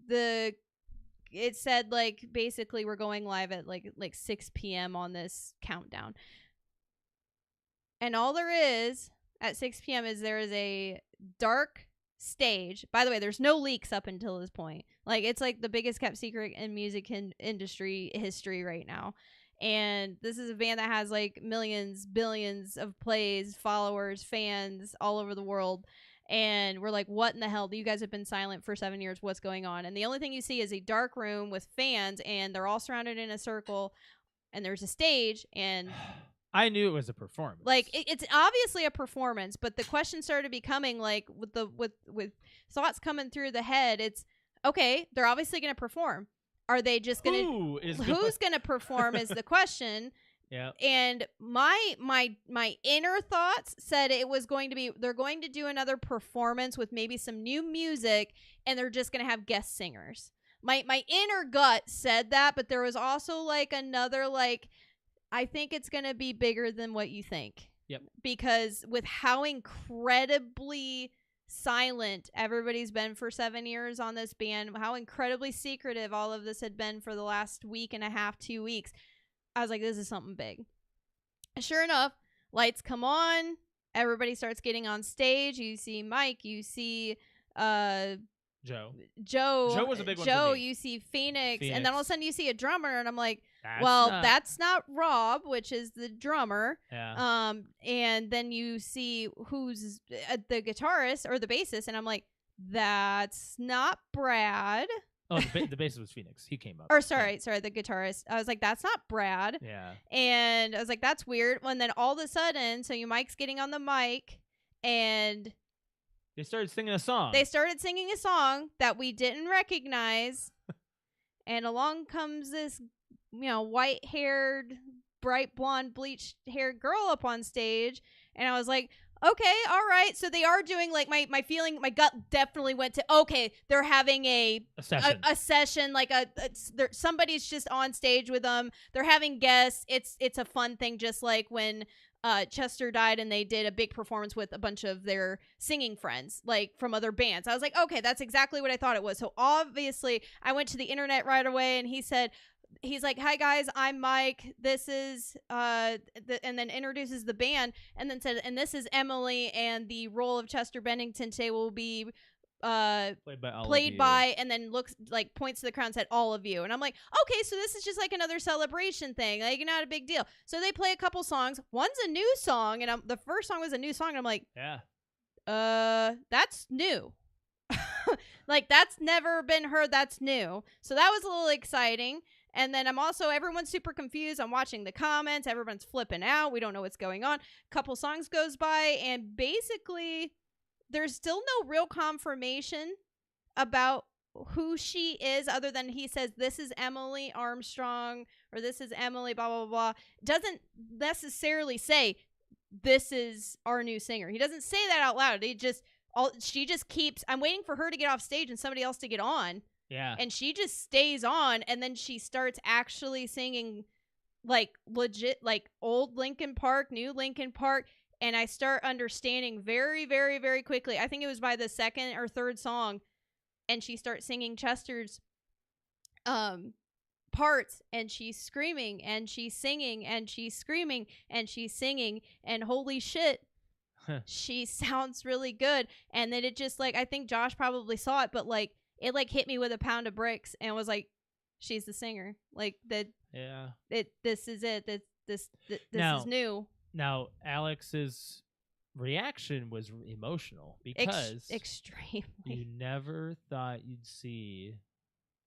it said like basically we're going live at like 6 p.m. on this countdown. And all there is at 6 p.m. is there is a dark stage. By the way, there's no leaks up until this point. Like, it's like the biggest kept secret in music industry history right now. And this is a band that has like millions, billions of plays, followers, fans all over the world. And we're like, what in the hell? You guys have been silent for 7 years. What's going on? And the only thing you see is a dark room with fans, and they're all surrounded in a circle, and there's a stage, and I knew it was a performance. Like, it's obviously a performance, but the question started becoming like with thoughts coming through the head. It's okay. They're obviously going to perform. Are they just going to? Who's going to perform is the question. Yeah. And my inner thoughts said it was going to be, they're going to do another performance with maybe some new music, and they're just going to have guest singers. My inner gut said that, but there was also like another like, I think it's going to be bigger than what you think. Yep. Because with how incredibly silent everybody's been for 7 years on this band, how incredibly secretive all of this had been for the last week and a half, 2 weeks, I was like, this is something big. Sure enough, lights come on. Everybody starts getting on stage. You see Mike. You see Joe was a big one for me. You see Phoenix. And then all of a sudden you see a drummer, and I'm like, that's not Rob, which is the drummer. Yeah. And then you see who's the guitarist or the bassist, and I'm like, that's not Brad. Oh, the bassist was Phoenix. He came up. Or sorry, the guitarist. I was like, that's not Brad. Yeah. And I was like, that's weird. And then all of a sudden, so Mike's getting on the mic, and they started singing a song. They started singing a song that we didn't recognize. And along comes this, white-haired, bright blonde, bleached-haired girl up on stage. And I was like, okay, all right. So they are doing, like, my feeling, my gut definitely went to, okay, they're having a session, like somebody's just on stage with them. They're having guests. It's a fun thing, just like when Chester died and they did a big performance with a bunch of their singing friends, like from other bands. I was like, okay, that's exactly what I thought it was. So obviously I went to the internet right away, and he's like, hi guys, I'm Mike. This is, and then introduces the band, and then said, and this is Emily, and the role of Chester Bennington today will be played by, and then looks like, points to the crowd and said, all of you. And I'm like, okay, so this is just like another celebration thing, like not a big deal. So they play a couple songs. One's a new song, and the first song was a new song, and I'm like, that's new. Like, that's never been heard. That's new. So that was a little exciting. And then everyone's super confused. I'm watching the comments. Everyone's flipping out. We don't know what's going on. Couple songs goes by, and basically there's still no real confirmation about who she is, other than he says, this is Emily Armstrong, or this is Emily blah, blah, blah. Doesn't necessarily say, this is our new singer. He doesn't say that out loud. She just keeps, I'm waiting for her to get off stage and somebody else to get on. Yeah. And she just stays on, and then she starts actually singing like legit, like old Linkin Park, new Linkin Park, and I start understanding very, very, very quickly. I think it was by the second or third song, and she starts singing Chester's parts, and she's screaming, and she's singing, and she's screaming, and she's singing, and holy shit, she sounds really good. And then it just, like, I think Josh probably saw it, but like, it like hit me with a pound of bricks and was like, she's the singer. Like that. Yeah. This is it. This Now, is new. Now, Alex's reaction was emotional because Extremely. you never thought you'd see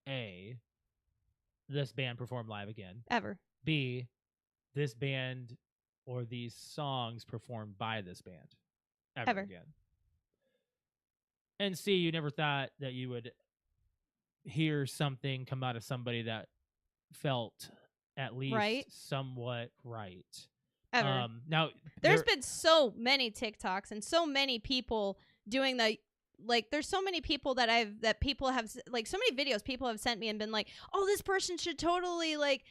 this band perform live again. Ever. B, this band or these songs performed by this band. Ever again. And C, you never thought that you would hear something come out of somebody that felt at least somewhat right. Ever. Now, there's been so many TikToks and so many people doing there's so many people that people have, like, so many videos people have sent me and been like, oh, this person should totally like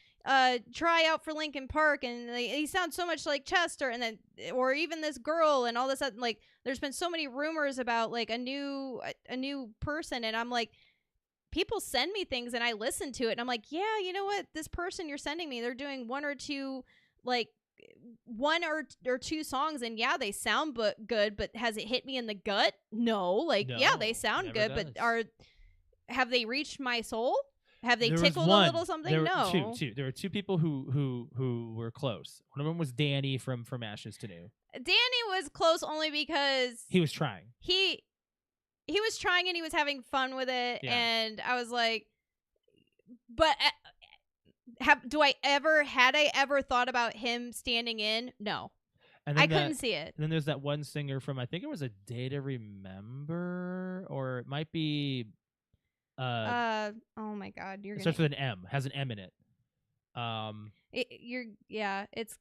try out for Linkin Park, and he sounds so much like Chester, and then, or even this girl, and all this other, like, there's been so many rumors about like a new person, and I'm like, people send me things and I listen to it and I'm like, yeah, you know what, this person you're sending me, they're doing one or two songs, and yeah, they sound good, but has it hit me in the gut? No. Yeah, they sound good, does. but have they reached my soul? Have they There was tickled one. a little something? There were No. two. There were two people who were close. One of them was Danny from Ashes to New. Danny was close only because he was trying. He was trying and he was having fun with it, and I was like, but had I ever thought about him standing in? No. And then I couldn't see it. And then there's that one singer from, I think it was A Day to Remember, or it might be oh my God, it starts with an M, has an M in it. It's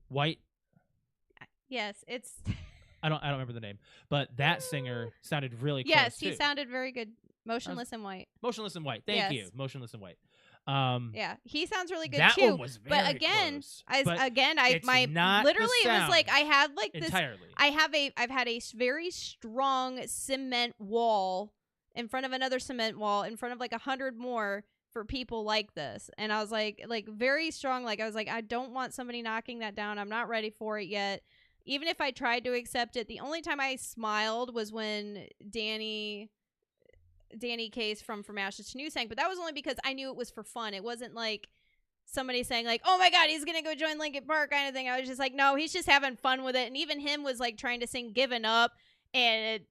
White. Yes, it's I don't remember the name, but that singer sounded really close. Yes, he too. sounded very good. Motionless in White. Motionless in White. Thank you. Motionless in White. Yeah, he sounds really good that too. One was very but again, close. Literally was like, I had like this entirely. I've had a very strong cement wall in front of another cement wall in front of like 100 more for people like this, and I was like very strong. Like, I was like, I don't want somebody knocking that down. I'm not ready for it yet. Even if I tried to accept it, the only time I smiled was when Danny Case from Ashes to New sang, but that was only because I knew it was for fun. It wasn't like somebody saying like, oh my God, he's gonna go join Linkin Park kind of thing. I was just like, no, he's just having fun with it. And even him was like trying to sing Giving Up, and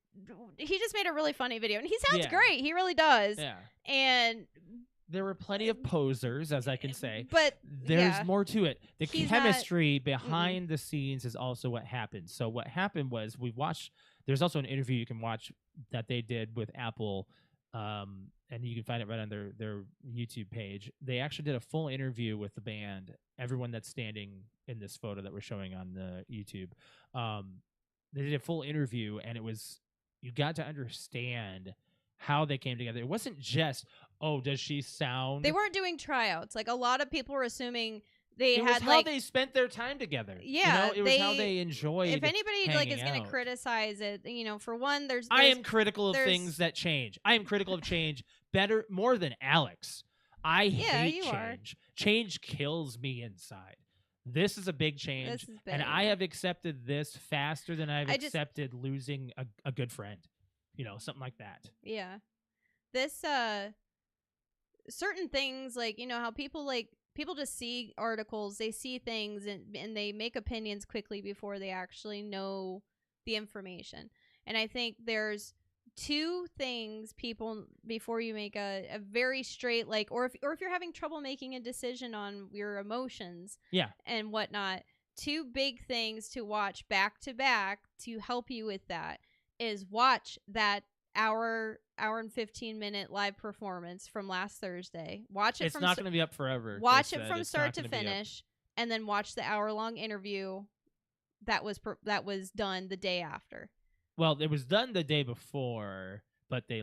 he just made a really funny video, and he sounds great. He really does. Yeah. And there were plenty of posers, as I can say, but there's more to it. The He's chemistry behind the scenes is also what happened. So what happened was, there's also an interview you can watch that they did with Apple, and you can find it right on their YouTube page. They actually did a full interview with the band, everyone that's standing in this photo that we're showing on the YouTube. They did a full interview, and you got to understand how they came together. It wasn't just, oh, does she sound... They weren't doing tryouts. Like, a lot of people were assuming it was how they spent their time together. Yeah, it was how they enjoyed. If anybody is going to criticize it, for one, I am critical of things that change. I am critical of change more than Alex. I hate change. Change kills me inside. This is a big change, and I have accepted this faster than I've accepted losing a good friend. Something like that. Yeah, this certain things, like, how people just see articles, they see things, and they make opinions quickly before they actually know the information. And I think there's two things, people, before you make a very straight, like, or if you're having trouble making a decision on your emotions and whatnot, two big things to watch back to back to help you with that is watch that hour and 15-minute live performance from last Thursday. Watch it. It's not going to be up forever. Watch it from start to finish, and then watch the hour-long interview that was done the day after. Well, it was done the day before, but they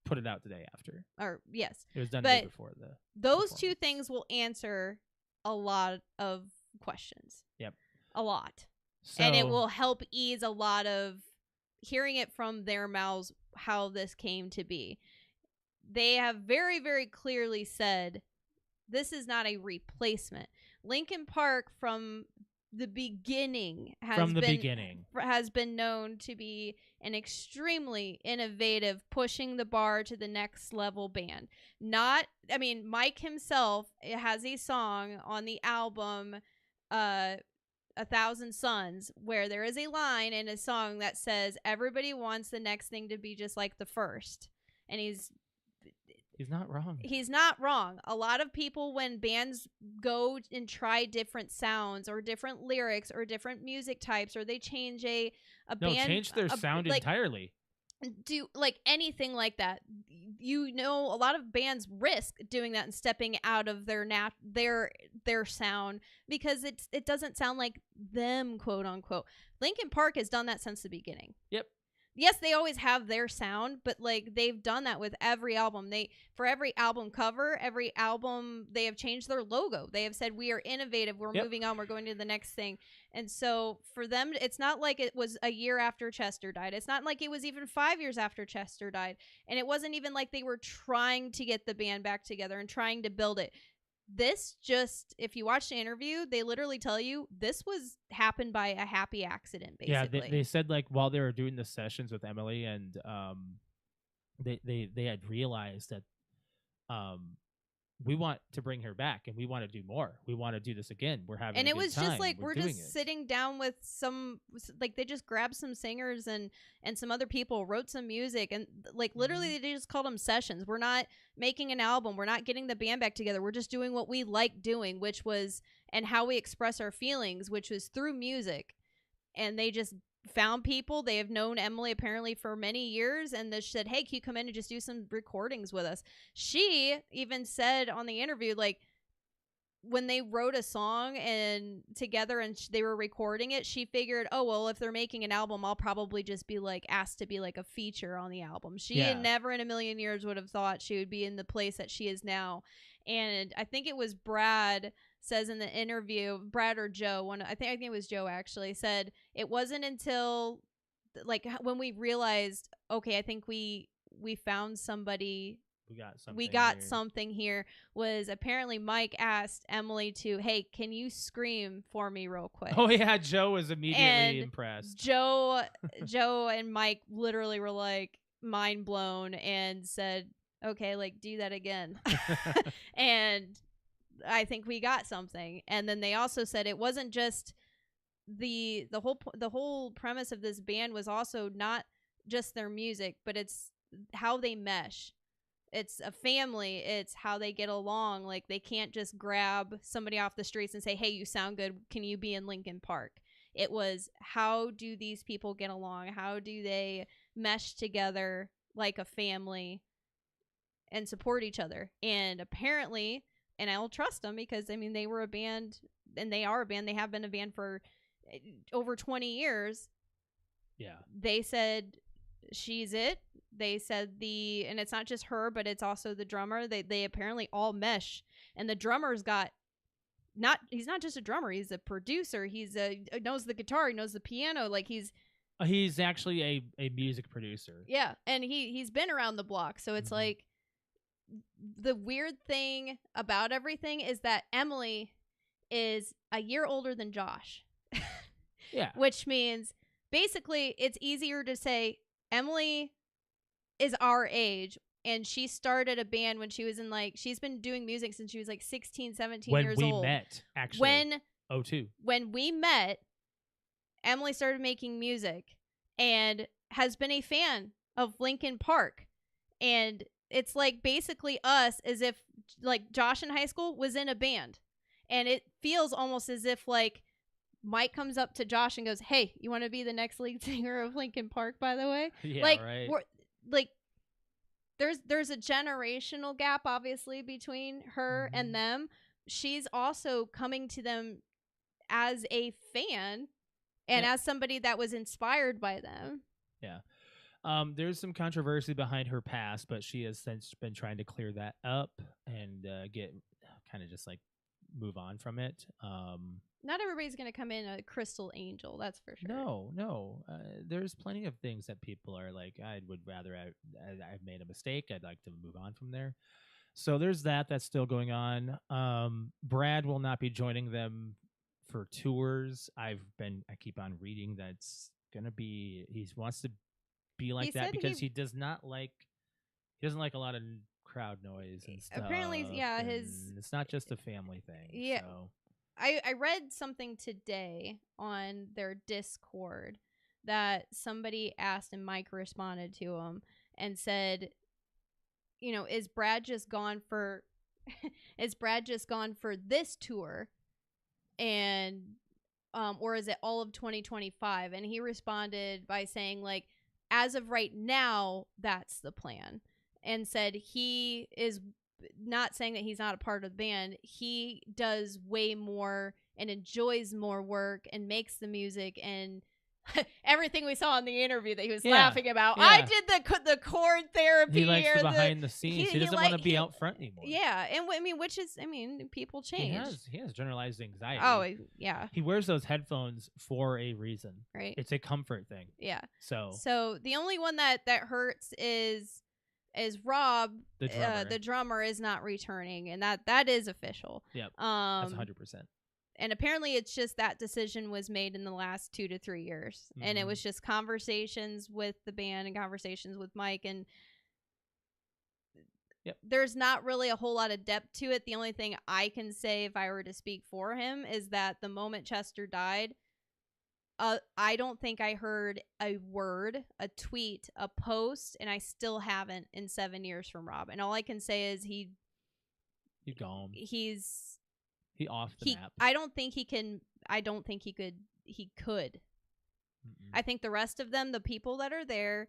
put it out the day after. Or yes, it was done the day before those two things will answer a lot of questions. Yep, a lot, and it will help ease a lot of hearing it from their mouths how this came to be. They have very, very clearly said this is not a replacement. Linkin Park from the beginning has been known to be an extremely innovative, pushing the bar to the next level band. Mike himself has a song on the album 1,000 Suns where there is a line in a song that says everybody wants the next thing to be just like the first, and he's not wrong. He's not wrong. A lot of people, when bands go and try different sounds or different lyrics or different music types, or they change change their sound entirely, do like anything like that, a lot of bands risk doing that and stepping out of their sound because it doesn't sound like them, quote unquote. Linkin Park has done that since the beginning. Yep. Yes, they always have their sound, but like they've done that with every album. For every album cover, every album, they have changed their logo. They have said, we are innovative, we're moving on, we're going to the next thing. And so for them, it's not like it was a year after Chester died. It's not like it was even 5 years after Chester died. And it wasn't even like they were trying to get the band back together and trying to build it. This just, if you watch the interview, they literally tell you this happened by a happy accident, basically. Yeah, they said like while they were doing the sessions with Emily, and they had realized that we want to bring her back and we want to do more. We want to do this again. We're having and a it good was time. Just like we're just it. Sitting down with some, like they just grabbed some singers and some other people, wrote some music, and like literally they just called them sessions. We're not making an album. We're not getting the band back together. We're just doing what we like doing, which was, and how we express our feelings, which was through music. And they just found people. They have known Emily apparently for many years, and they said, hey, can you come in and just do some recordings with us? She even said on the interview, like, when they wrote a song and together and they were recording it, she figured, oh, well, if they're making an album, I'll probably just be like asked to be like a feature on the album. She had never in a million years would have thought she would be in the place that she is now. And I think it was Brad says in the interview, Brad or Joe, I think it was Joe actually, said it wasn't until like when we realized, okay, I think we found somebody. We got something here. Was apparently Mike asked Emily to, hey, can you scream for me real quick? Oh yeah, Joe was immediately impressed. Joe and Mike literally were like mind blown and said, okay, like do that again. And I think we got something. And then they also said it wasn't just the whole premise of this band was also not just their music, but it's how they mesh. It's a family. It's how they get along. Like they can't just grab somebody off the streets and say, hey, you sound good. Can you be in Linkin Park? It was, how do these people get along? How do they mesh together like a family and support each other? And apparently, and I'll trust them because, I mean, they were a band and they are a band. They have been a band for over 20 years. Yeah. They said she's it. They said and it's not just her, but it's also the drummer. They apparently all mesh. And the drummer's he's not just a drummer. He's a producer. Knows the guitar. He knows the piano. Like he's actually a music producer. Yeah. And he's been around the block. So it's like, the weird thing about everything is that Emily is a year older than Josh. Yeah. Which means basically it's easier to say Emily is our age, and she started a band when she was in she's been doing music since she was 16, 17 years old. When we met, actually. When we met, Emily started making music and has been a fan of Linkin Park. And it's like basically us as if like Josh in high school was in a band. And it feels almost as if like Mike comes up to Josh and goes, "Hey, you want to be the next lead singer of Linkin Park, by the way?" Yeah, like, right. Like, there's a generational gap, obviously, between her and them. She's also coming to them as a fan and as somebody that was inspired by them. Yeah. There's some controversy behind her past, but she has since been trying to clear that up and get kind of just like move on from it. Not everybody's going to come in a crystal angel, that's for sure. No. There's plenty of things that people are like, I would rather I've made a mistake. I'd like to move on from there. So there's that's still going on. Brad will not be joining them for tours. I keep on reading that's gonna be he wants to be like that because he doesn't like a lot of crowd noise and stuff. Apparently, yeah, it's not just a family thing. Yeah. So. I read something today on their Discord that somebody asked and Mike responded to him and said, you know, is Brad just gone for this tour and or is it all of 2025? And he responded by saying like, as of right now, that's the plan, and said he is not saying that he's not a part of the band. He does way more and enjoys more work and makes the music and everything we saw in the interview that he was laughing about. Yeah. I did the chord therapy. He likes the behind the scenes. He doesn't want to be out front anymore. Yeah, and I mean, people change. He has generalized anxiety. Oh, yeah. He wears those headphones for a reason. Right. It's a comfort thing. Yeah. So the only one that hurts is Rob, the drummer is not returning, and that is official. Yep. That's 100%. And apparently it's just that decision was made in the last 2 to 3 years. Mm-hmm. And it was just conversations with the band and conversations with Mike. And there's not really a whole lot of depth to it. The only thing I can say if I were to speak for him is that the moment Chester died, I don't think I heard a word, a tweet, a post, and I still haven't in 7 years from Rob. And all I can say is he's gone. He off the map. I don't think he can. I don't think he could. He could. Mm-mm. I think the rest of them, the people that are there,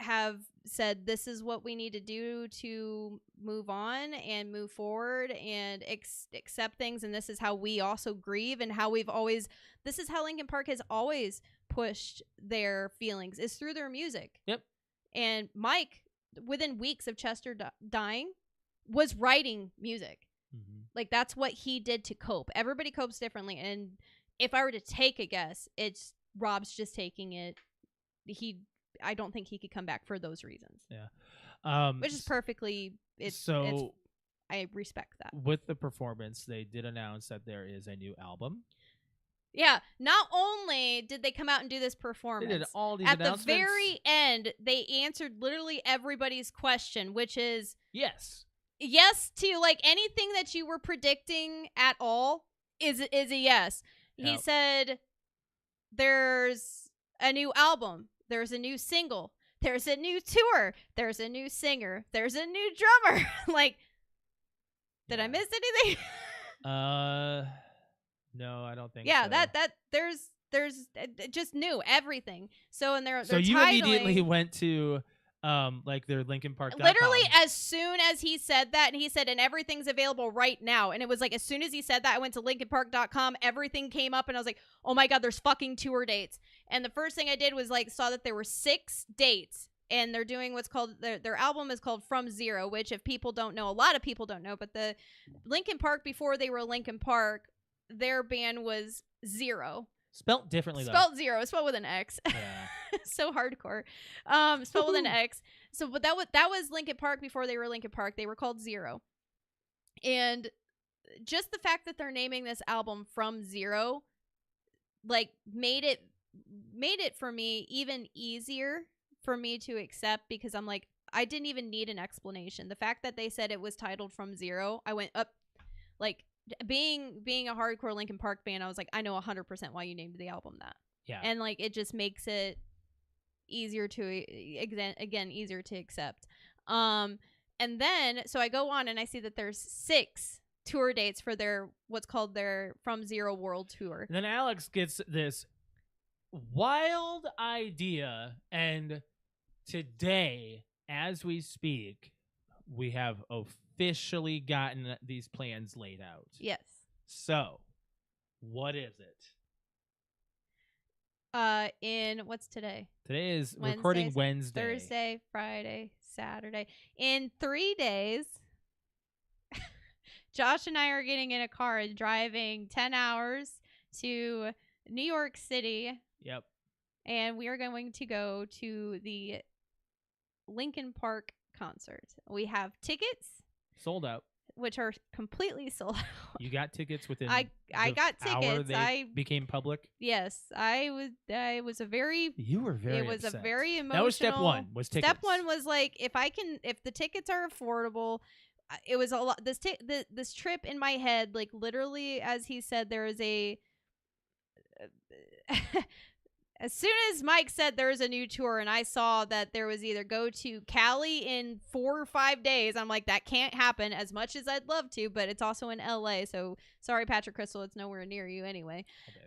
have said this is what we need to do to move on and move forward and accept things, and this is how we also grieve and how we've always. This is how Linkin Park has always pushed their feelings is through their music. Yep. And Mike, within weeks of Chester dying, was writing music. Mm-hmm. Like that's what he did to cope. Everybody copes differently, and if I were to take a guess, it's Rob's just taking it. I don't think he could come back for those reasons. Yeah, which is perfectly. I respect that. With the performance, they did announce that there is a new album. Yeah, not only did they come out and do this performance, they did all these at announcements. The very end, they answered literally everybody's question, which is yes to like anything that you were predicting at all is a yes. Yep. He said there's a new album, there's a new single, there's a new tour, there's a new singer, there's a new drummer. Like, did I miss anything? No, I don't think so. Yeah, that there's just new everything. So and they're you titling, immediately went to like their Linkin Park. Literally as soon as he said that, and he said, and everything's available right now. And it was like, as soon as he said that, I went to linkinpark.com, everything came up, and I was like, oh my God, there's fucking tour dates. And the first thing I did was like, saw that there were 6 dates, and they're doing what's called, their album is called From Zero, which if people don't know, a lot of people don't know, but the Linkin Park, before they were Linkin Park, their band was Zero. Spelt differently, though. Spelled Zero. Spelled with an X. Yeah. So hardcore. Spelled with an X. So, but that was Linkin Park before they were Linkin Park. They were called Zero. And just the fact that they're naming this album From Zero, like, made it for me even easier for me to accept, because I'm like, I didn't even need an explanation. The fact that they said it was titled From Zero, I went up, like, being a hardcore Linkin Park fan, I was like, I know 100% why you named the album that. Yeah. And like, it just makes it easier to easier to accept. And then so I go on and I see that there's 6 tour dates for their what's called their From Zero World Tour. And then Alex gets this wild idea, and today, as we speak, we have officially gotten these plans laid out. Yes. So, what is it? In what's today? Today is Wednesday, recording Wednesday. Thursday, Friday, Saturday. In 3 days, Josh and I are getting in a car and driving 10 hours to New York City. Yep. And we are going to go to the Linkin Park concert. We have tickets. Sold out. Which are completely sold out. You got tickets within I got hour tickets. they became public? Yes. I was a very You were very It was upset. a very emotional. That was step one, was tickets. Step one was like, if the tickets are affordable, it was a lot. This trip in my head, like literally, as he said, there is a. As soon as Mike said there was a new tour, and I saw that there was either go to Cali in 4 or 5 days, I'm like, that can't happen. As much as I'd love to, but it's also in LA. So sorry, Patrick Crystal, it's nowhere near you anyway,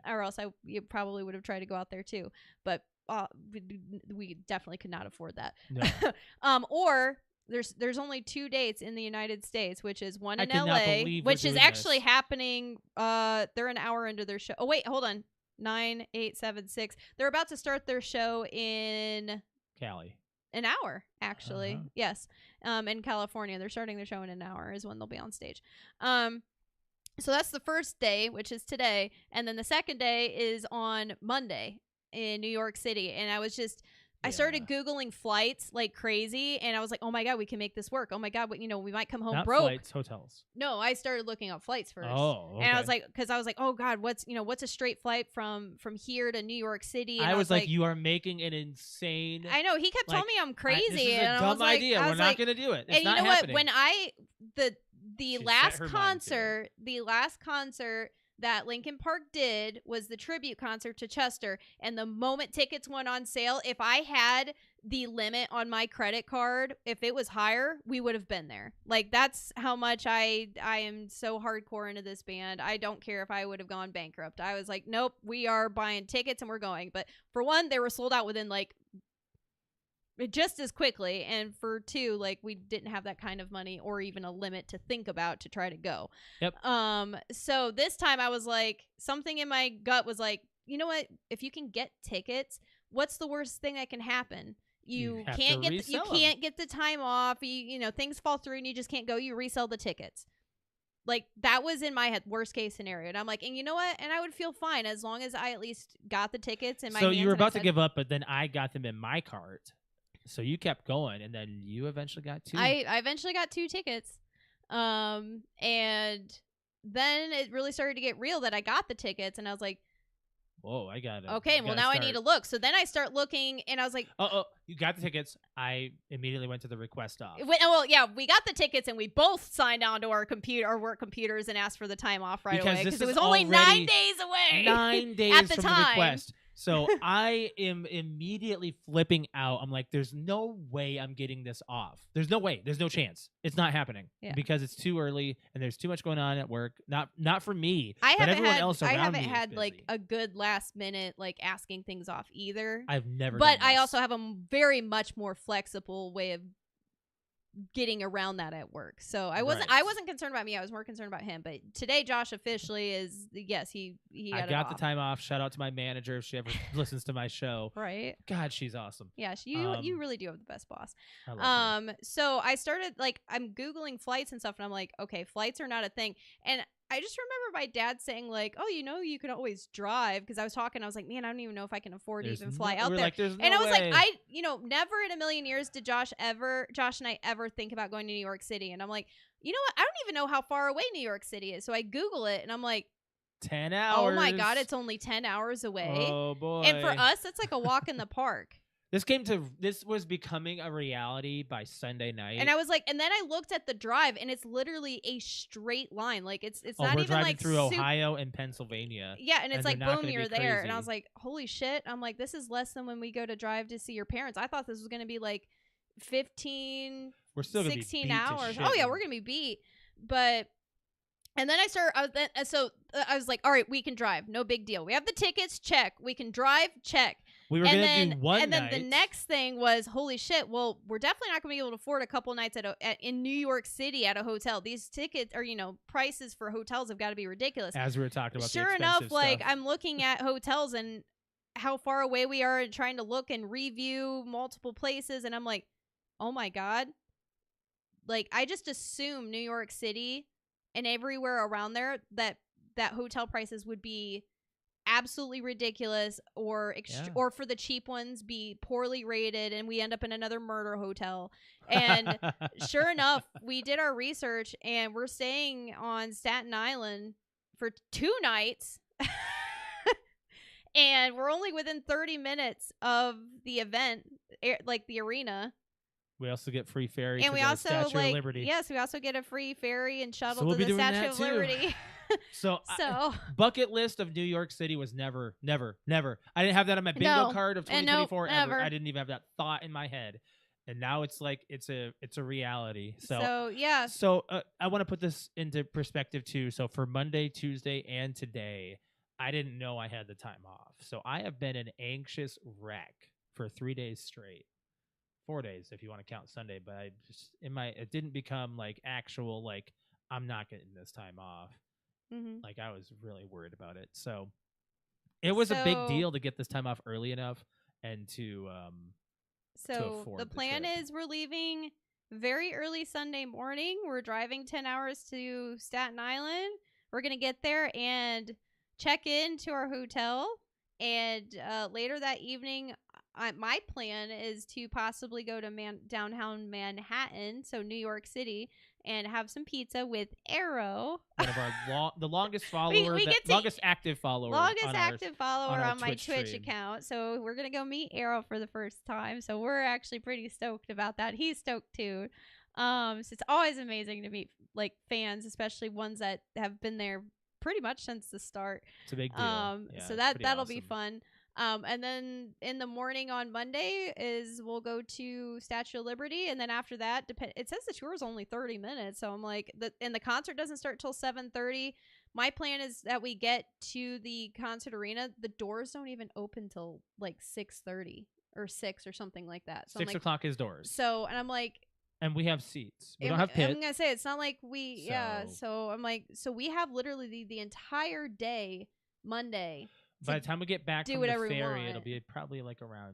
or else you probably would have tried to go out there too. But we definitely could not afford that. No. Or there's only 2 dates in the United States, which is one in cannot LA, believe we're which is doing actually this. happening. They're an hour into their show. Oh wait, hold on. 9, 8, 7, 6. They're about to start their show in Cali. an hour, actually. Uh-huh. Yes. In California. They're starting their show in an hour is when they'll be on stage. So that's the first day, which is today. And then the second day is on Monday in New York City. And I started Googling flights like crazy, and I was like, oh my God, we can make this work. Oh my God, we might come home Not broke. flights, hotels. No, I started looking up flights first. Oh, okay. And I was like, oh God, what's a straight flight from here to New York City? And I was like, you are making an insane. I know, he kept telling me I'm crazy. This is a and dumb I was like, idea. We're not going to do it. It's and not you know happening. what? When She last set her mind to concert that Linkin Park did was the tribute concert to Chester, and the moment tickets went on sale, if I had the limit on my credit card, if it was higher, we would have been there. Like, that's how much I am so hardcore into this band. I don't care if I would have gone bankrupt. I was like, nope, we are buying tickets and we're going. But for one, they were sold out within like just as quickly, and for two, like, we didn't have that kind of money or even a limit to think about to try to go. Yep. So this time I was like, something in my gut was like, you know what, if you can get tickets, what's the worst thing that can happen? You can't get the time off, things fall through and you just can't go, you resell the tickets. Like, that was in my head, worst case scenario. And I'm like, and you know what? And I would feel fine as long as I at least got the tickets in my hands. So you were about to give up, but then I got them in my cart. So you kept going, and then you eventually got 2. I eventually got 2 tickets. And then it really started to get real that I got the tickets, and I was like, whoa, I got it. Okay, well, now I need to look. So then I start looking, and I was like, oh, you got the tickets. I immediately went to the request off. Well, yeah, we got the tickets, and we both signed on to our work computers and asked for the time off right away because it was only 9 days away. 9 days at the from time. the request. So I am immediately flipping out. I'm like, there's no way I'm getting this off. There's no way. There's no chance. It's not happening because it's too early and there's too much going on at work. Not for me, but everyone else around me. I haven't is had busy. like a good last minute like asking things off either. I've never. But done I this. also have a very much more flexible way of getting around that at work. So I wasn't concerned about me. I was more concerned about him. But today Josh officially is he I got got the time off. Shout out to my manager if she ever listens to my show. Right. God, she's awesome. Yeah, you really do have the best boss. I love her. So I started like I'm Googling flights and stuff, and I'm like, okay, flights are not a thing. And I just remember my dad saying like, oh, you can always drive, because I was talking, I was like, man, I don't even know if I can afford to even fly out there. Like, there's no and I was way. like, never in a million years did Josh and I ever think about going to New York City. And I'm like, you know what? I don't even know how far away New York City is. So I Google it and I'm like, 10 hours. oh my God, it's only 10 hours away. Oh boy. And for us, it's like a walk in the park. This was becoming a reality by Sunday night. And I was like, and then I looked at the drive, and it's literally a straight line. Like it's not we're even driving like through Ohio and Pennsylvania. Yeah, and it's and like they're not boom, gonna you're be there. And I crazy. was like, holy shit! I'm like, this is less than when we go to drive to see your parents. I thought this was gonna be like 15, We're still gonna 16 be beat to hours. shit. Oh yeah, we're gonna be beat. But and then I was like, all right, we can drive, no big deal. We have the tickets, check. We can drive, check. We were gonna do one and night. then the next thing was, holy shit! Well, we're definitely not gonna be able to afford a couple nights in New York City at a hotel. These tickets or prices for hotels have got to be ridiculous. As we were talking about, Sure the enough, expensive like stuff. I'm looking at hotels and how far away we are and trying to look and review multiple places, and I'm like, oh my god! Like I just assume New York City and everywhere around there that hotel prices would be absolutely ridiculous, or or for the cheap ones be poorly rated, and we end up in another murder hotel. And sure enough, we did our research, and we're staying on Staten Island for 2 nights. And we're only within 30 minutes of the event, like the arena. We also get free ferry And to we the also Statue of Liberty. Yes, we also get a free ferry and shuttle So we'll to be the doing Statue that of too. Liberty. So, So bucket list of New York City was never. I didn't have that on my bingo No. card of And 2024 ever. never. I didn't even have that thought in my head, and now it's like it's a reality. So yeah. So I want to put this into perspective too. So for Monday, Tuesday, and today, I didn't know I had the time off. So I have been an anxious wreck for 3 days straight. 4 days if you want to count Sunday, but I just it didn't become like actual like I'm not getting this time off. Mm-hmm. Like I was really worried about it. So it was a big deal to get this time off early enough and to afford the plan trip. is we're leaving very early Sunday morning. We're driving 10 hours to Staten Island. We're going to get there and check in to our hotel. And later that evening, my plan is to possibly go to downtown Manhattan, so New York City, and have some pizza with Arrow. One of our the longest follower, longest active follower on my Twitch stream. account. So we're gonna go meet Arrow for the first time. So we're actually pretty stoked about that. He's stoked too. So it's always amazing to meet like fans, especially ones that have been there pretty much since the start. It's a big deal. Yeah, So that'll be fun. And then in the morning on Monday we'll go to Statue of Liberty, and then after that, it says the tour is only 30 minutes, so I'm like, and the concert doesn't start till 7:30. My plan is that we get to the concert arena. The doors don't even open till like 6:30 or 6 or something like that. So 6 o'clock is doors. So, and I'm like, and we have seats. We don't have pit. I'm gonna say it's not like So I'm like, so we have literally the entire day Monday. By the time we get back do from whatever the we ferry, want. it'll be probably like around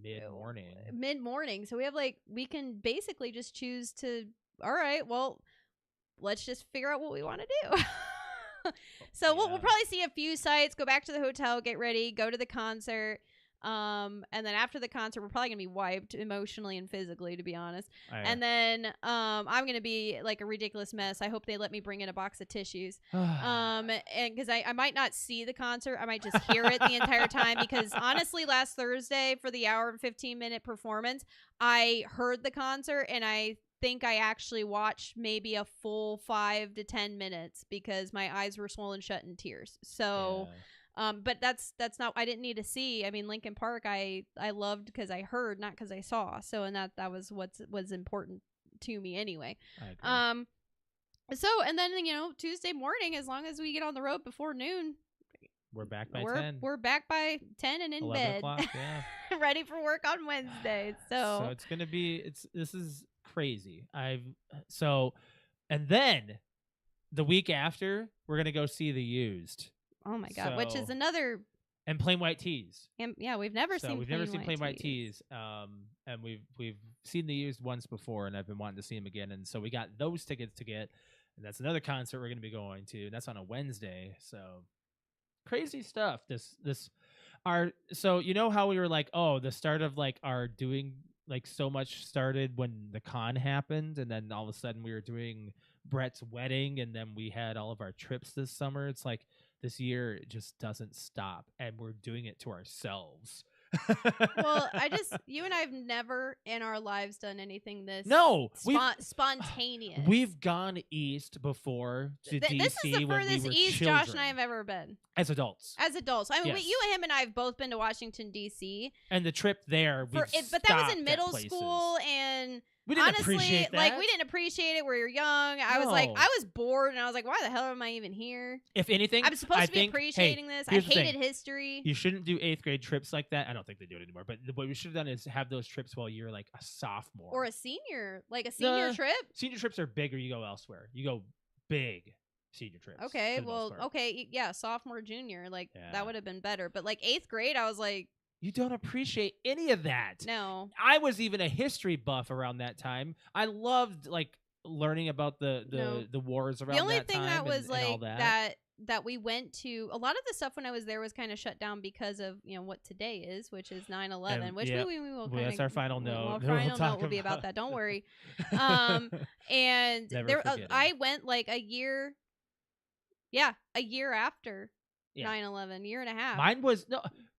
mid-morning. Mid-morning. So we can basically just choose to, all right, well, let's just figure out what we want to do. So we'll probably see a few sites, go back to the hotel, get ready, go to the concert. And then after the concert, we're probably gonna be wiped emotionally and physically, to be honest. And then I'm gonna be like a ridiculous mess. I hope they let me bring in a box of tissues. And because I might not see the concert, I might just hear it the entire time. Because honestly, last Thursday for the hour and 15-minute performance, I heard the concert and I think I actually watched maybe a full 5 to 10 minutes because my eyes were swollen shut in tears. So. Yeah. But that's not, I didn't need to see. I mean, Linkin Park, I loved because I heard, not because I saw. So, and that was what was important to me anyway. I agree. So, and then, Tuesday morning, as long as we get on the road before noon, we're back by 10. We're back by 10 and in 11 bed. o'clock, yeah. Ready for work on Wednesday. So it's going to be, this is crazy. And then the week after, we're going to go see The Used. Oh my God, which is another. And Plain White Tees. Yeah, we've never seen Plain White Tees. And we've seen The Used once before, and I've been wanting to see them again. And so we got those tickets to get, and that's another concert we're going to be going to. And that's on a Wednesday. So crazy stuff. So you know how we were like, oh, the start of like our doing like so much started when the con happened, and then all of a sudden we were doing Brett's wedding, and then we had all of our trips this summer. It's like this year it just doesn't stop, and we're doing it to ourselves. Well, you and I have never in our lives done anything this spontaneous. We've gone east before to DC. This is the when furthest we were east children. Josh and I have ever been. As adults. I mean, Yes. you and him and I have both been to Washington, D.C. And the trip there, but that was in middle school, and we didn't honestly, appreciate that. like, we didn't appreciate it. We were young. I was bored, and I was like, why the hell am I even here? If anything, I'm supposed to be appreciating this. I hated history. You shouldn't do 8th grade trips like that. I don't think they do it anymore. But what we should have done is have those trips while you're like a sophomore. Or a senior. Like a senior trip? Senior trips are big, or you go elsewhere. You go big senior trips. Okay, yeah, sophomore, junior. Like, that would have been better. But, like, 8th grade, I was like... You don't appreciate any of that. No. I was even a history buff around that time. I loved, like, learning about the wars around that time. The only thing that was, and all that we went to... A lot of the stuff when I was there was kind of shut down because of, what today is, which is 9/11, which we will kind of... That's our final note. Our final note will be about that. Don't worry. And I went, like, a year... Yeah, a year after 9/11, year and a half. Mine was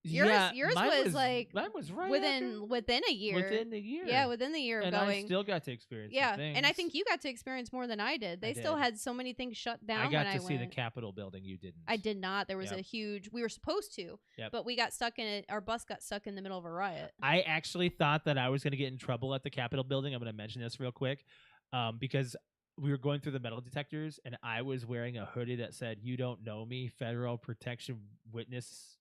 yours was like mine was right within a year. Within the year. Yeah, within the year of and going. I still got to experience. Yeah, things. and I think you got to experience more than I did. They still had so many things shut down. I got to when see the Capitol building. You didn't. I did not. There was a huge. We were supposed to, but we got stuck in it. Our bus got stuck in the middle of a riot. I actually thought that I was going to get in trouble at the Capitol building. I'm going to mention this real quick, because we were going through the metal detectors, and I was wearing a hoodie that said, "You don't know me, Federal Protection Witness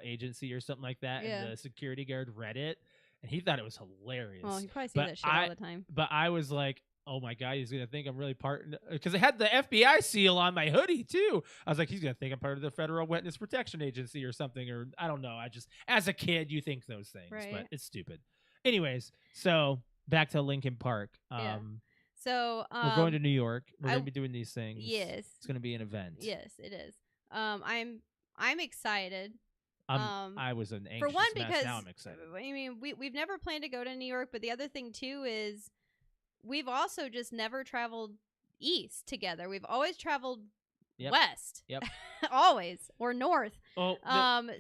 Agency," or something like that. Yeah. And the security guard read it, and he thought it was hilarious. Well, you probably see that shit all the time. But I was like, oh my God, he's going to think I'm really because I had the FBI seal on my hoodie too. I was like, he's going to think I'm part of the Federal Witness Protection Agency or something, or I don't know. I just, as a kid, you think those things, but it's stupid. Anyways, so back to Linkin Park. So we're going to New York. We're going to be doing these things. Yes, it's going to be an event. Yes, it is. I'm excited. I was an anxious for one mess. because now I'm excited. I mean, we've never planned to go to New York, but the other thing too is we've also just never traveled east together. We've always traveled west. Yep. Always, or north. Oh,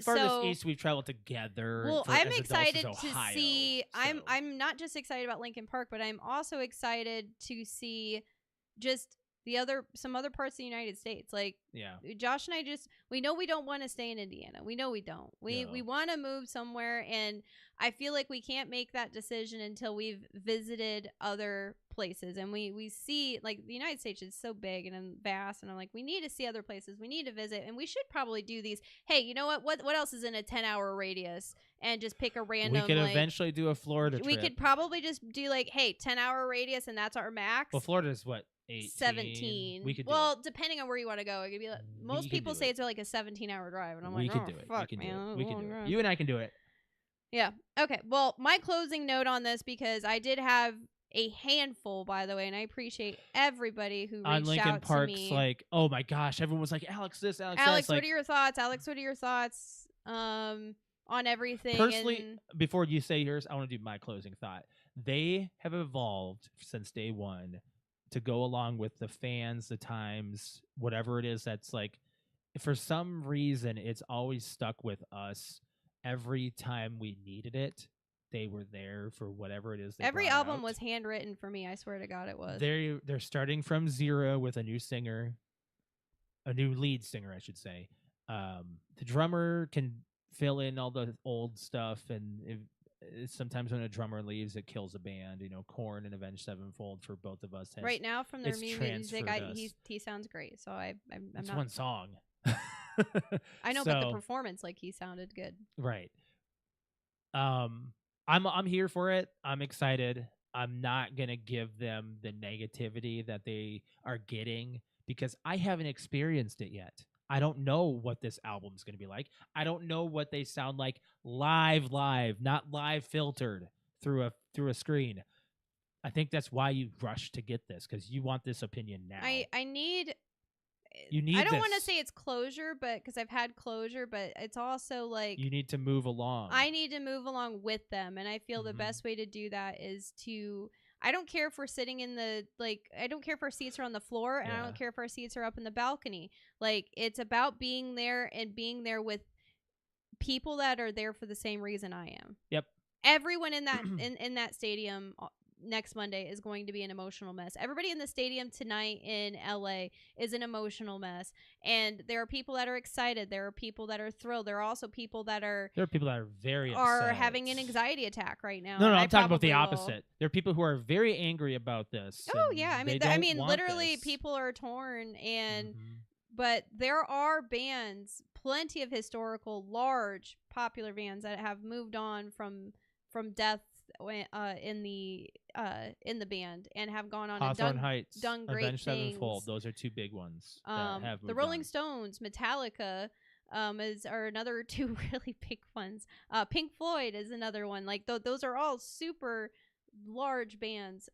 farthest east we've traveled together. Well, I'm excited to see. So. I'm not just excited about Linkin Park, but I'm also excited to see just some other parts of the United States. Like, Josh and I we know we don't want to stay in Indiana. We know we don't. We want to move somewhere, and I feel like we can't make that decision until we've visited other places, and we see, like, the United States is so big and vast, and I'm like, we need to see other places. We need to visit, and we should probably do these. Hey, you know what else is in a 10-hour radius, and just pick a random. We could eventually do a Florida trip. We could probably just do, like, hey, 10-hour radius, and that's our max. Well, Florida's what? 18? 17. We could depending on where you want to go, it could be like, most people say it's like a 17-hour drive, and I'm like, fuck, man. We can do it. You and I can do it. Yeah. Okay. Well, my closing note on this, because I did have a handful, by the way, and I appreciate everybody who reached on Linkin out Park's, to me. Like, oh my gosh, everyone was like, Alex this, Alex that. Alex, what are your thoughts? Alex, what are your thoughts on everything? Personally, before you say yours, I want to do my closing thought. They have evolved since day one to go along with the fans, the times, whatever it is that's like, for some reason, it's always stuck with us. Every time we needed it, they were there for whatever it is. Every album was handwritten for me. I swear to God, it was. They're starting from zero with a new singer, a new lead singer, I should say. The drummer can fill in all the old stuff, and sometimes when a drummer leaves, it kills a band. Korn and Avenged Sevenfold for both of us. Right now, from their music, he sounds great. So I'm it's not one song. I know, but the performance, like, he sounded good. Right. I'm here for it. I'm excited. I'm not gonna give them the negativity that they are getting because I haven't experienced it yet. I don't know what this album's gonna be like. I don't know what they sound like live, not live filtered through a screen. I think that's why you rush to get this, because you want this opinion now. I need. You need. I don't want to say it's closure, but because I've had closure, but it's also like you need to move along. I need to move along with them, and I feel the best way to do that is to. I don't care if we're sitting in the I don't care if our seats are on the floor, and I don't care if our seats are up in the balcony. Like, it's about being there and being there with people that are there for the same reason I am. Yep. Everyone in that in that stadium next Monday is going to be an emotional mess. Everybody in the stadium tonight in LA is an emotional mess. And there are people that are excited. There are people that are thrilled. There are also people that are very upset. having an anxiety attack right now. No, and I'm talking about the probably will. opposite. There are people who are very angry about this. Oh and yeah, I mean, they don't want literally, this. people are torn, and Mhm. but there are bands, plenty of historical, large, popular bands that have moved on from death in the band and have gone on Hawthorne and Heights, done great Avenged things. Sevenfold. Those are two big ones that have moved The Rolling on. Stones, Metallica, are another two really big ones. Pink Floyd is another one. Like those are all super large bands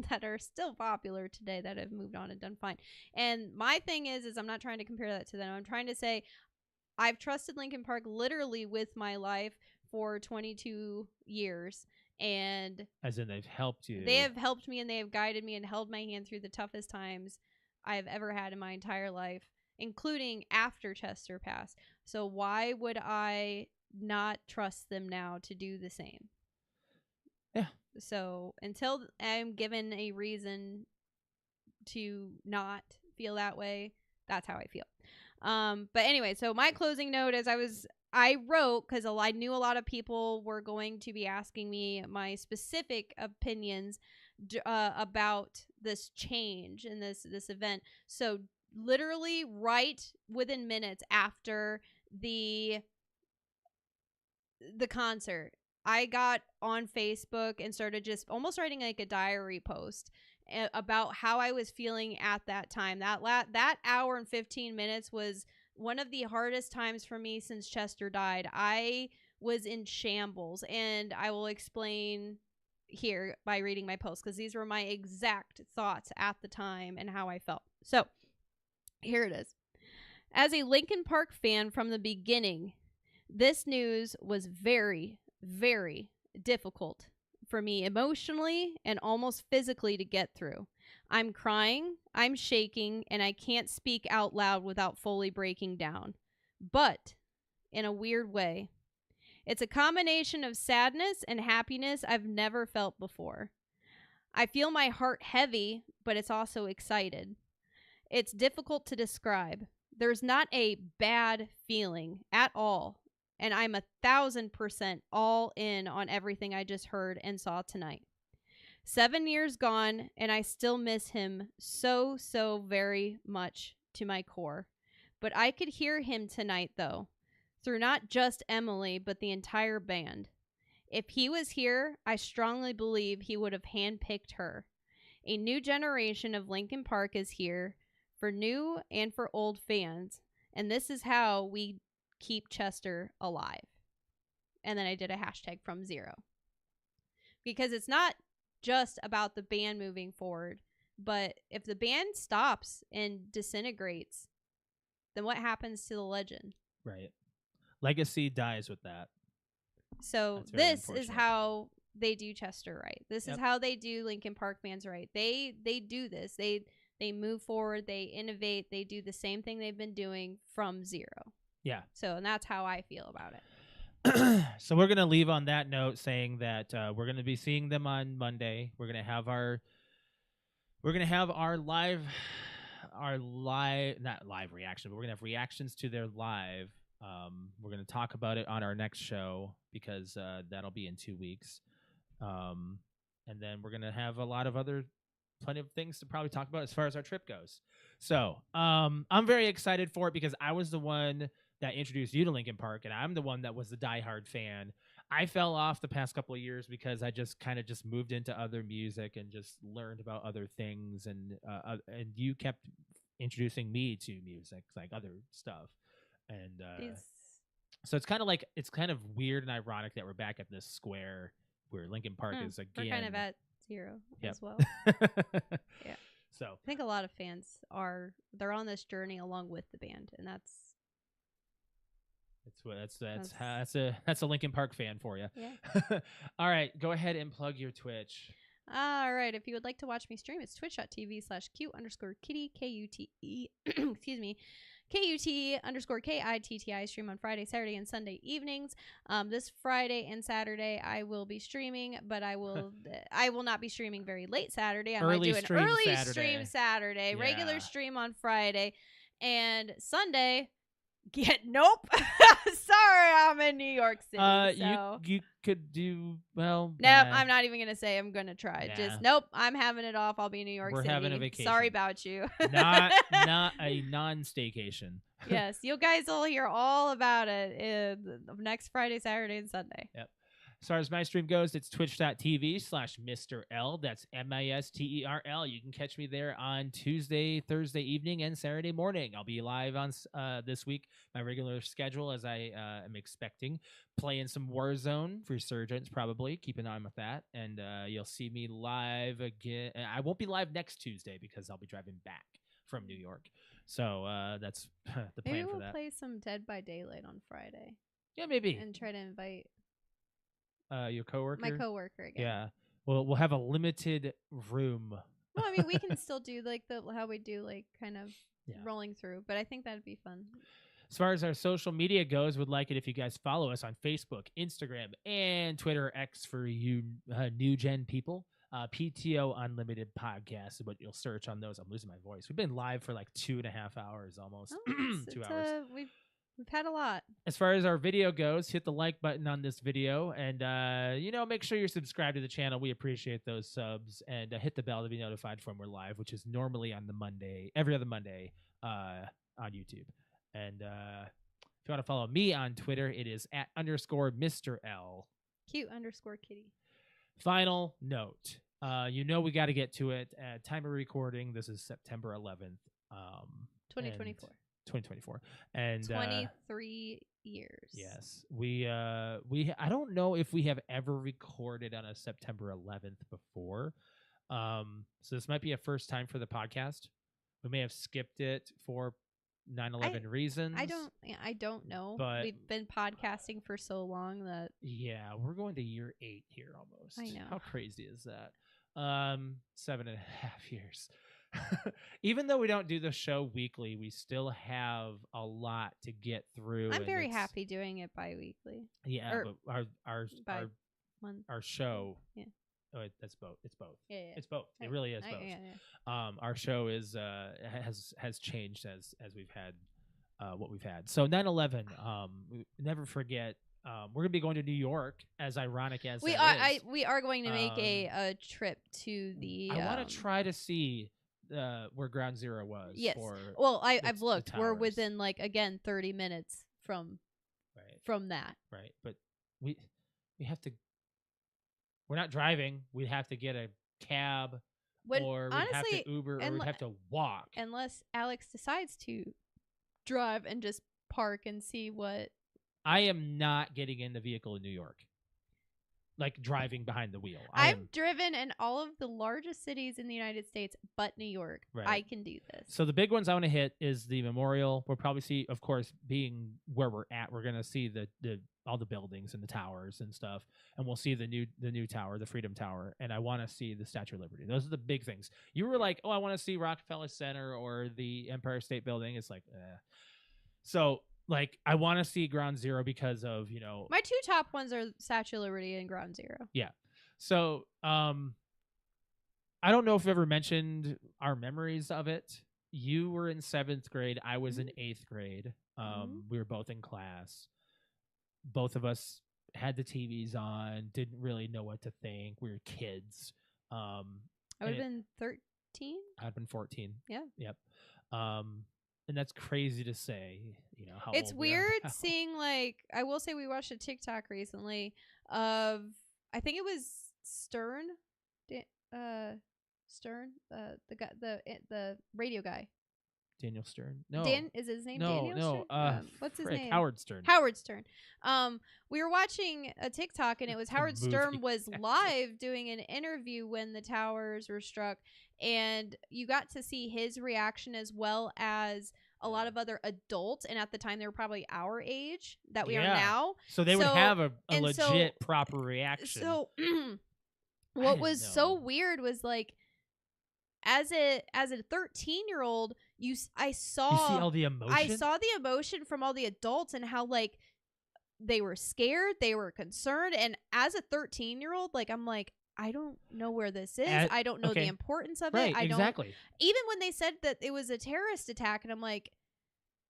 that are still popular today that have moved on and done fine. And my thing is I'm not trying to compare that to them. I'm trying to say I've trusted Linkin Park literally with my life for 22 years. And as in they've helped you. They have helped me, and they have guided me and held my hand through the toughest times I've ever had in my entire life, including after Chester passed. So why would I not trust them now to do the same? Yeah. So until I'm given a reason to not feel that way, that's how I feel. But anyway, so my closing note is I wrote, because I knew a lot of people were going to be asking me my specific opinions about this change in this event. So literally right within minutes after the concert, I got on Facebook and started just almost writing like a diary post about how I was feeling at that time. That hour and 15 minutes was one of the hardest times for me since Chester died. I was in shambles, and I will explain here by reading my post, because these were my exact thoughts at the time and how I felt. So here it is. As a Linkin Park fan from the beginning, this news was very, very difficult for me emotionally and almost physically to get through. I'm crying, I'm shaking, and I can't speak out loud without fully breaking down. But in a weird way, it's a combination of sadness and happiness I've never felt before. I feel my heart heavy, but it's also excited. It's difficult to describe. There's not a bad feeling at all, and I'm 1,000% all in on everything I just heard and saw tonight. 7 years gone, and I still miss him so very much to my core. But I could hear him tonight, though, through not just Emily, but the entire band. If he was here, I strongly believe he would have handpicked her. A new generation of Linkin Park is here, for new and for old fans, and this is how we keep Chester alive. And then I did a hashtag from zero. Because it's not just about the band moving forward, but if the band stops and disintegrates, then what happens to the legend? Right. Legacy dies with that. So this is how they do Chester right. This is how they do Linkin Park bands right. They do this. They move forward, they innovate, they do the same thing they've been doing from zero. Yeah. So, and that's how I feel about it. So we're going to leave on that note saying that we're going to be seeing them on Monday. We're going to have our not live reaction, but we're going to have reactions to their live. We're going to talk about it on our next show, because that'll be in 2 weeks. And then we're going to have a lot of plenty of things to probably talk about as far as our trip goes. So I'm very excited for it, because I was the one that introduced you to Linkin Park, and I'm the one that was the diehard fan. I fell off the past couple of years because I just kind of just moved into other music and just learned about other things, and you kept introducing me to music, like other stuff, and so it's kind of weird and ironic that we're back at this square where Linkin Park is again. We're kind of at zero as well. Yeah. So I think a lot of fans they're on this journey along with the band, and that's a Linkin Park fan for you. Yeah. All right, go ahead and plug your Twitch. All right, if you would like to watch me stream, it's twitch.tv/cute_kitty, KUTE, excuse me, KUT_KITTI. Stream on Friday, Saturday, and Sunday evenings. This Friday and Saturday I will be streaming, but I will not be streaming very late Saturday. I might do an early stream Saturday, regular stream on Friday, and Sunday. Nope. Sorry, I'm in New York City. So. You could do well. Nope, I'm not even gonna say I'm gonna try. Yeah. Just nope. I'm having it off. I'll be in New York We're City. having a vacation. Sorry about you. not a non-staycation. Yes, you guys will hear all about it next Friday, Saturday, and Sunday. Yep. As far as my stream goes, it's twitch.tv/Mr. L. That's MISTERL. You can catch me there on Tuesday, Thursday evening, and Saturday morning. I'll be live on this week, my regular schedule, as I am expecting. Playing some Warzone Resurgence, probably. Keep an eye on with that. And you'll see me live again. I won't be live next Tuesday because I'll be driving back from New York. So that's the plan maybe for we'll that. Play some Dead by Daylight on Friday. Yeah, maybe. And try to invite your coworker. My coworker again. Yeah. Well, we'll have a limited room. Well, I mean, we can still do like how we do, like kind of rolling through, but I think that'd be fun. As far as our social media goes, would like it if you guys follow us on Facebook, Instagram, and Twitter X for you new gen people. PTOUnlimited podcast is what you'll search on those. I'm losing my voice. We've been live for like 2.5 hours almost. 2 hours. We've had a lot. As far as our video goes, hit the like button on this video and, make sure you're subscribed to the channel. We appreciate those subs, and hit the bell to be notified when we're live, which is normally on every other Monday on YouTube. And if you want to follow me on Twitter, it is @_Mr. L. Cute_kitty. Final note. We got to get to it. Time of recording, this is September 11th. 2024. 2024 and 23 years. Yes, I don't know if we have ever recorded on a September 11th before, so this might be a first time for the podcast. We may have skipped it for 9/11 reasons. I don't know, but we've been podcasting for so long that we're going to year 8 here almost. I know. How crazy is that? 7.5 years. Even though we don't do the show weekly, we still have a lot to get through. I'm very happy doing it bi-weekly. Yeah, but our show. Yeah. Oh, that's both. It's both. Yeah. It really is both. Yeah. Our show is has changed as we've had what we've had. So 9/11. Never forget. We're gonna be going to New York. As ironic as we that are, is. we are going to make a trip to the. I want to try to see where Ground Zero was. Yes. Well, I've looked. We're within 30 minutes from that. Right, but we have to. We're not driving. We'd have to get a cab, or we'd have to Uber, or we'd have to walk. Unless Alex decides to drive and just park and see what. I am not getting in the vehicle in New York. Like driving behind the wheel. I've driven in all of the largest cities in the United States, but New York. Right. I can do this. So the big ones I want to hit is the memorial. We'll probably see, of course, being where we're at, we're gonna see the all the buildings and the towers and stuff, and we'll see the new tower, the Freedom Tower, and I want to see the Statue of Liberty. Those are the big things. You were like, oh, I want to see Rockefeller Center or the Empire State Building. It's like, So. Like, I want to see Ground Zero because of, My 2 top ones are Statue of Liberty and Ground Zero. Yeah. So, I don't know if we ever mentioned our memories of it. You were in 7th grade. I was in 8th grade. We were both in class. Both of us had the TVs on, didn't really know what to think. We were kids. I would have been 13? I'd been 14. Yeah. Yep. And that's crazy to say, how it's old we are weird now. seeing, I will say we watched a TikTok recently of, I think it was Stern, the guy, the radio guy. Daniel Stern. No. Is his name Daniel Stern? What's his name? Howard Stern. Howard Stern. We were watching a TikTok and it was Howard Stern was live doing an interview when the towers were struck, and you got to see his reaction as well as a lot of other adults, and at the time they were probably our age that we are now. So they would have a legit proper reaction. So what was so weird was as a 13-year-old, I You saw see all the emotion. I saw the emotion from all the adults and how like they were scared, they were concerned, and as a 13-year-old, like I'm like, I don't know where this is. I don't know the importance of it. I don't. Exactly. Even when they said that it was a terrorist attack, and I'm like,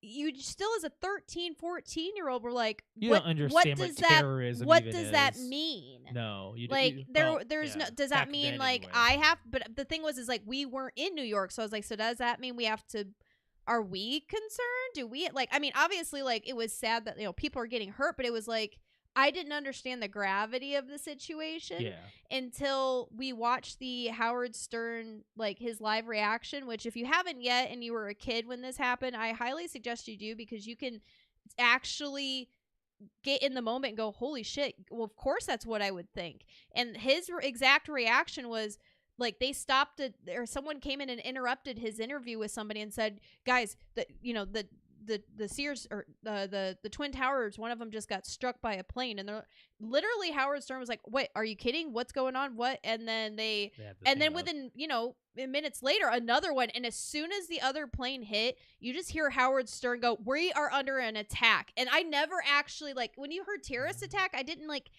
you still as a 13, 14-year-old were like, You what, don't understand what does terrorism what even does that is. mean? No, you Like well, there's yeah, no. Does that back mean then like anyway. I have? But the thing was, is like we weren't in New York, so I was like, so does that mean we have to? Are we concerned? Do we like? I mean, obviously, like it was sad that people are getting hurt, but it was like I didn't understand the gravity of the situation until we watched the Howard Stern, like his live reaction, which if you haven't yet and you were a kid when this happened, I highly suggest you do, because you can actually get in the moment and go, holy shit, well, of course that's what I would think. And his exact reaction was like they stopped it, or someone came in and interrupted his interview with somebody and said, guys, the Sears or the Twin Towers, one of them just got struck by a plane, and they're literally Howard Stern was like, wait, are you kidding? What's going on? What? And then within minutes later another one, and as soon as the other plane hit, you just hear Howard Stern go, we are under an attack. And I never actually, like, when you heard terrorist attack, I didn't like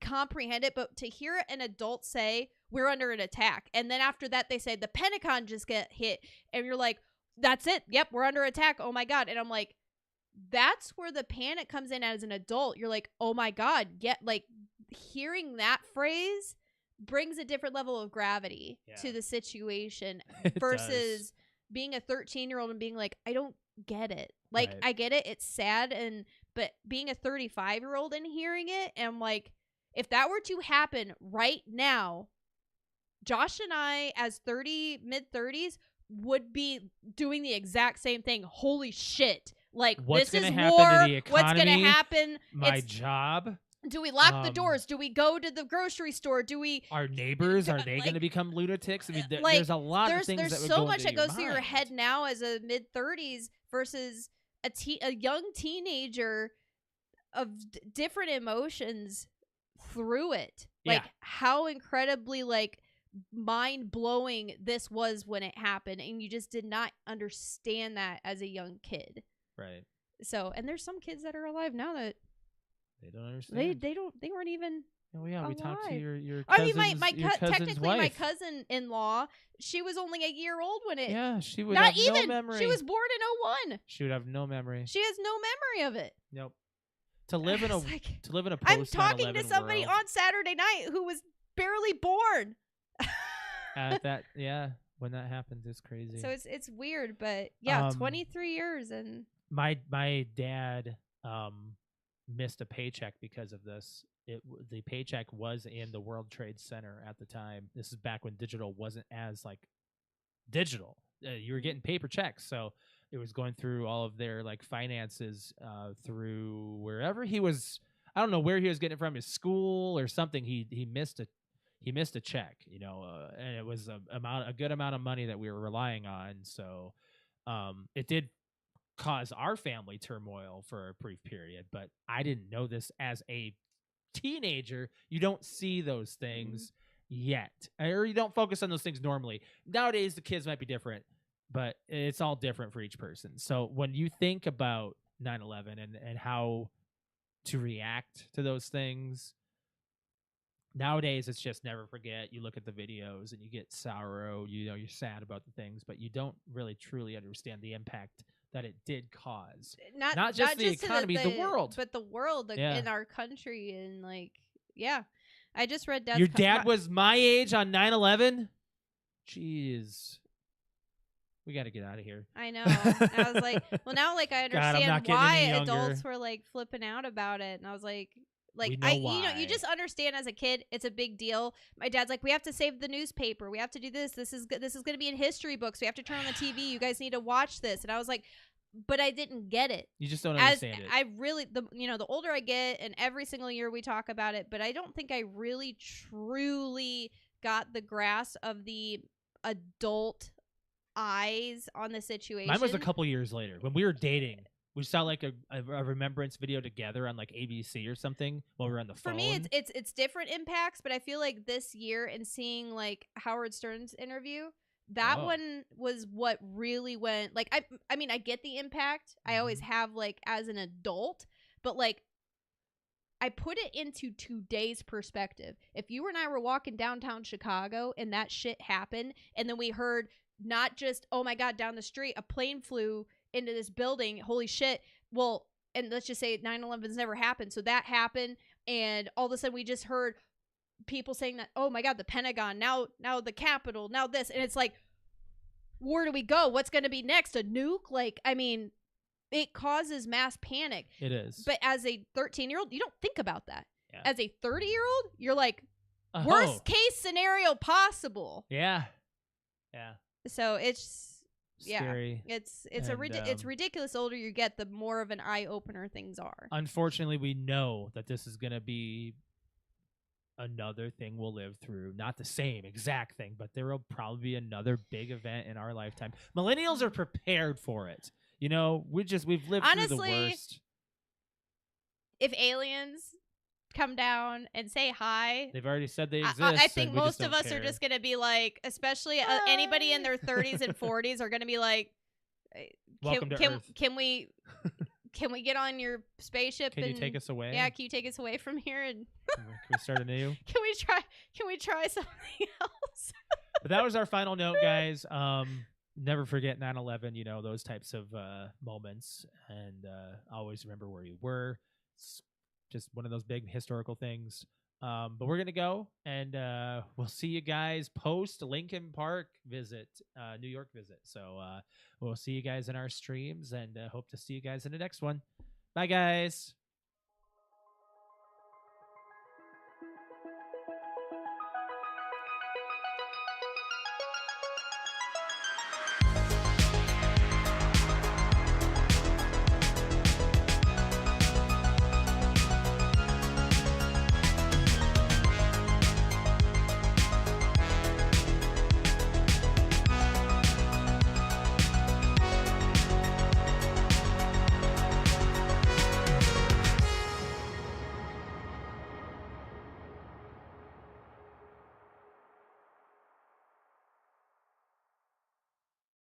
comprehend it, but to hear an adult say we're under an attack, and then after that they say the Pentagon just get hit, and you're like, that's it. Yep, we're under attack. Oh my God. And I'm like, that's where the panic comes in as an adult. You're like, oh my God. Like hearing that phrase brings a different level of gravity to the situation versus being a 13-year-old and being like, I don't get it. Like, I get it. It's sad. But being a 35-year-old and hearing it, and I'm like, if that were to happen right now, Josh and I as mid-30s, would be doing the exact same thing. Holy shit. Like, what's this is happen war. To the economy, what's going to happen? My job. Do we lock the doors? Do we go to the grocery store? Do we... Our neighbors, are they going to become lunatics? I mean, there's a lot of things that would so go much into that goes your through your mind. head now as a mid-30s versus a young teenager of different emotions through it. Like, how incredibly, like, mind-blowing this was when it happened, and you just did not understand that as a young kid. Right. So, and there's some kids that are alive now that they don't understand. They weren't even alive. We talked to your cousin's, I mean, technically wife. my cousin-in-law, she was only a year old when it... Yeah, she would not have even, no memory. she was born in 01. She would have no memory. She has no memory of it. Nope. To live in a post I'm talking to somebody world. on Saturday night who was barely born. When that happens, it's crazy. So it's weird, but yeah, 23 years and my dad missed a paycheck because of this. The paycheck was in the World Trade Center at the time. This is back when digital wasn't as like digital. You were getting paper checks, so it was going through all of their like finances through wherever he was. I don't know where he was getting it from, his school or something. He missed a check, and it was a good amount of money that we were relying on. So it did cause our family turmoil for a brief period, but I didn't know this as a teenager. You don't see those things yet, or you don't focus on those things normally. Nowadays, the kids might be different, but it's all different for each person. So when you think about 9/11 and how to react to those things, nowadays it's just never forget. You look at the videos and you get sorrow, you're sad about the things, but you don't really truly understand the impact that it did cause. Not just the economy, the world. But the world in our country. And like, I just read Dad's... Your dad was my age on 9/11? Jeez. We got to get out of here. I know. I was like, well, now like I understand why adults were like flipping out about it. And I was like, you just understand as a kid, it's a big deal. My dad's like, we have to save the newspaper. We have to do this. This is going to be in history books. We have to turn on the TV. You guys need to watch this. And I was like, but I didn't get it. You just don't understand it. I really, the older I get, and every single year we talk about it, but I don't think I really truly got the grasp of the adult eyes on the situation. Mine was a couple years later when we were dating. We saw like a remembrance video together on like ABC or something while we were on the phone. For me, it's different impacts, but I feel like this year and seeing like Howard Stern's interview, that Oh. one was what really went, like, I mean, I get the impact. I always have, like, as an adult, but, like, I put it into today's perspective. If you and I were walking downtown Chicago and that shit happened, and then we heard not just, oh my God, down the street, a plane flew into this building, holy shit. Well, and let's just say 9/11's never happened. So that happened, and all of a sudden we just heard people saying that, oh my God, the Pentagon, now the Capitol, now this. And it's like, where do we go? What's going to be next? A nuke? Like, I mean, it causes mass panic. It is. But as a 13-year-old, you don't think about that. Yeah. As a 30-year-old, you're like, Oh. worst case scenario possible. Yeah. Yeah. So it's Scary. it's And, ridiculous. The older you get, the more of an eye opener things are. Unfortunately, we know that this is going to be another thing we'll live through. Not the same exact thing, but there will probably be another big event in our lifetime. Millennials are prepared for it. You know, we've lived through the worst. If aliens come down and say hi, They've already said they exist. I think and we most just of don't us are care. just going to be like, especially anybody in their 30s and 40s are going to be like, Welcome to Earth. Can we get on your spaceship? Can you and, take us away? Yeah, can you take us away from here? And Can we start anew? Can we try something else? But that was our final note, guys. Never forget 9/11. You know, those types of moments, and always remember where you were. It's just one of those big historical things. But we're gonna go, and we'll see you guys post Linkin Park visit, New York visit. So we'll see you guys in our streams, and hope to see you guys in the next one. Bye, guys.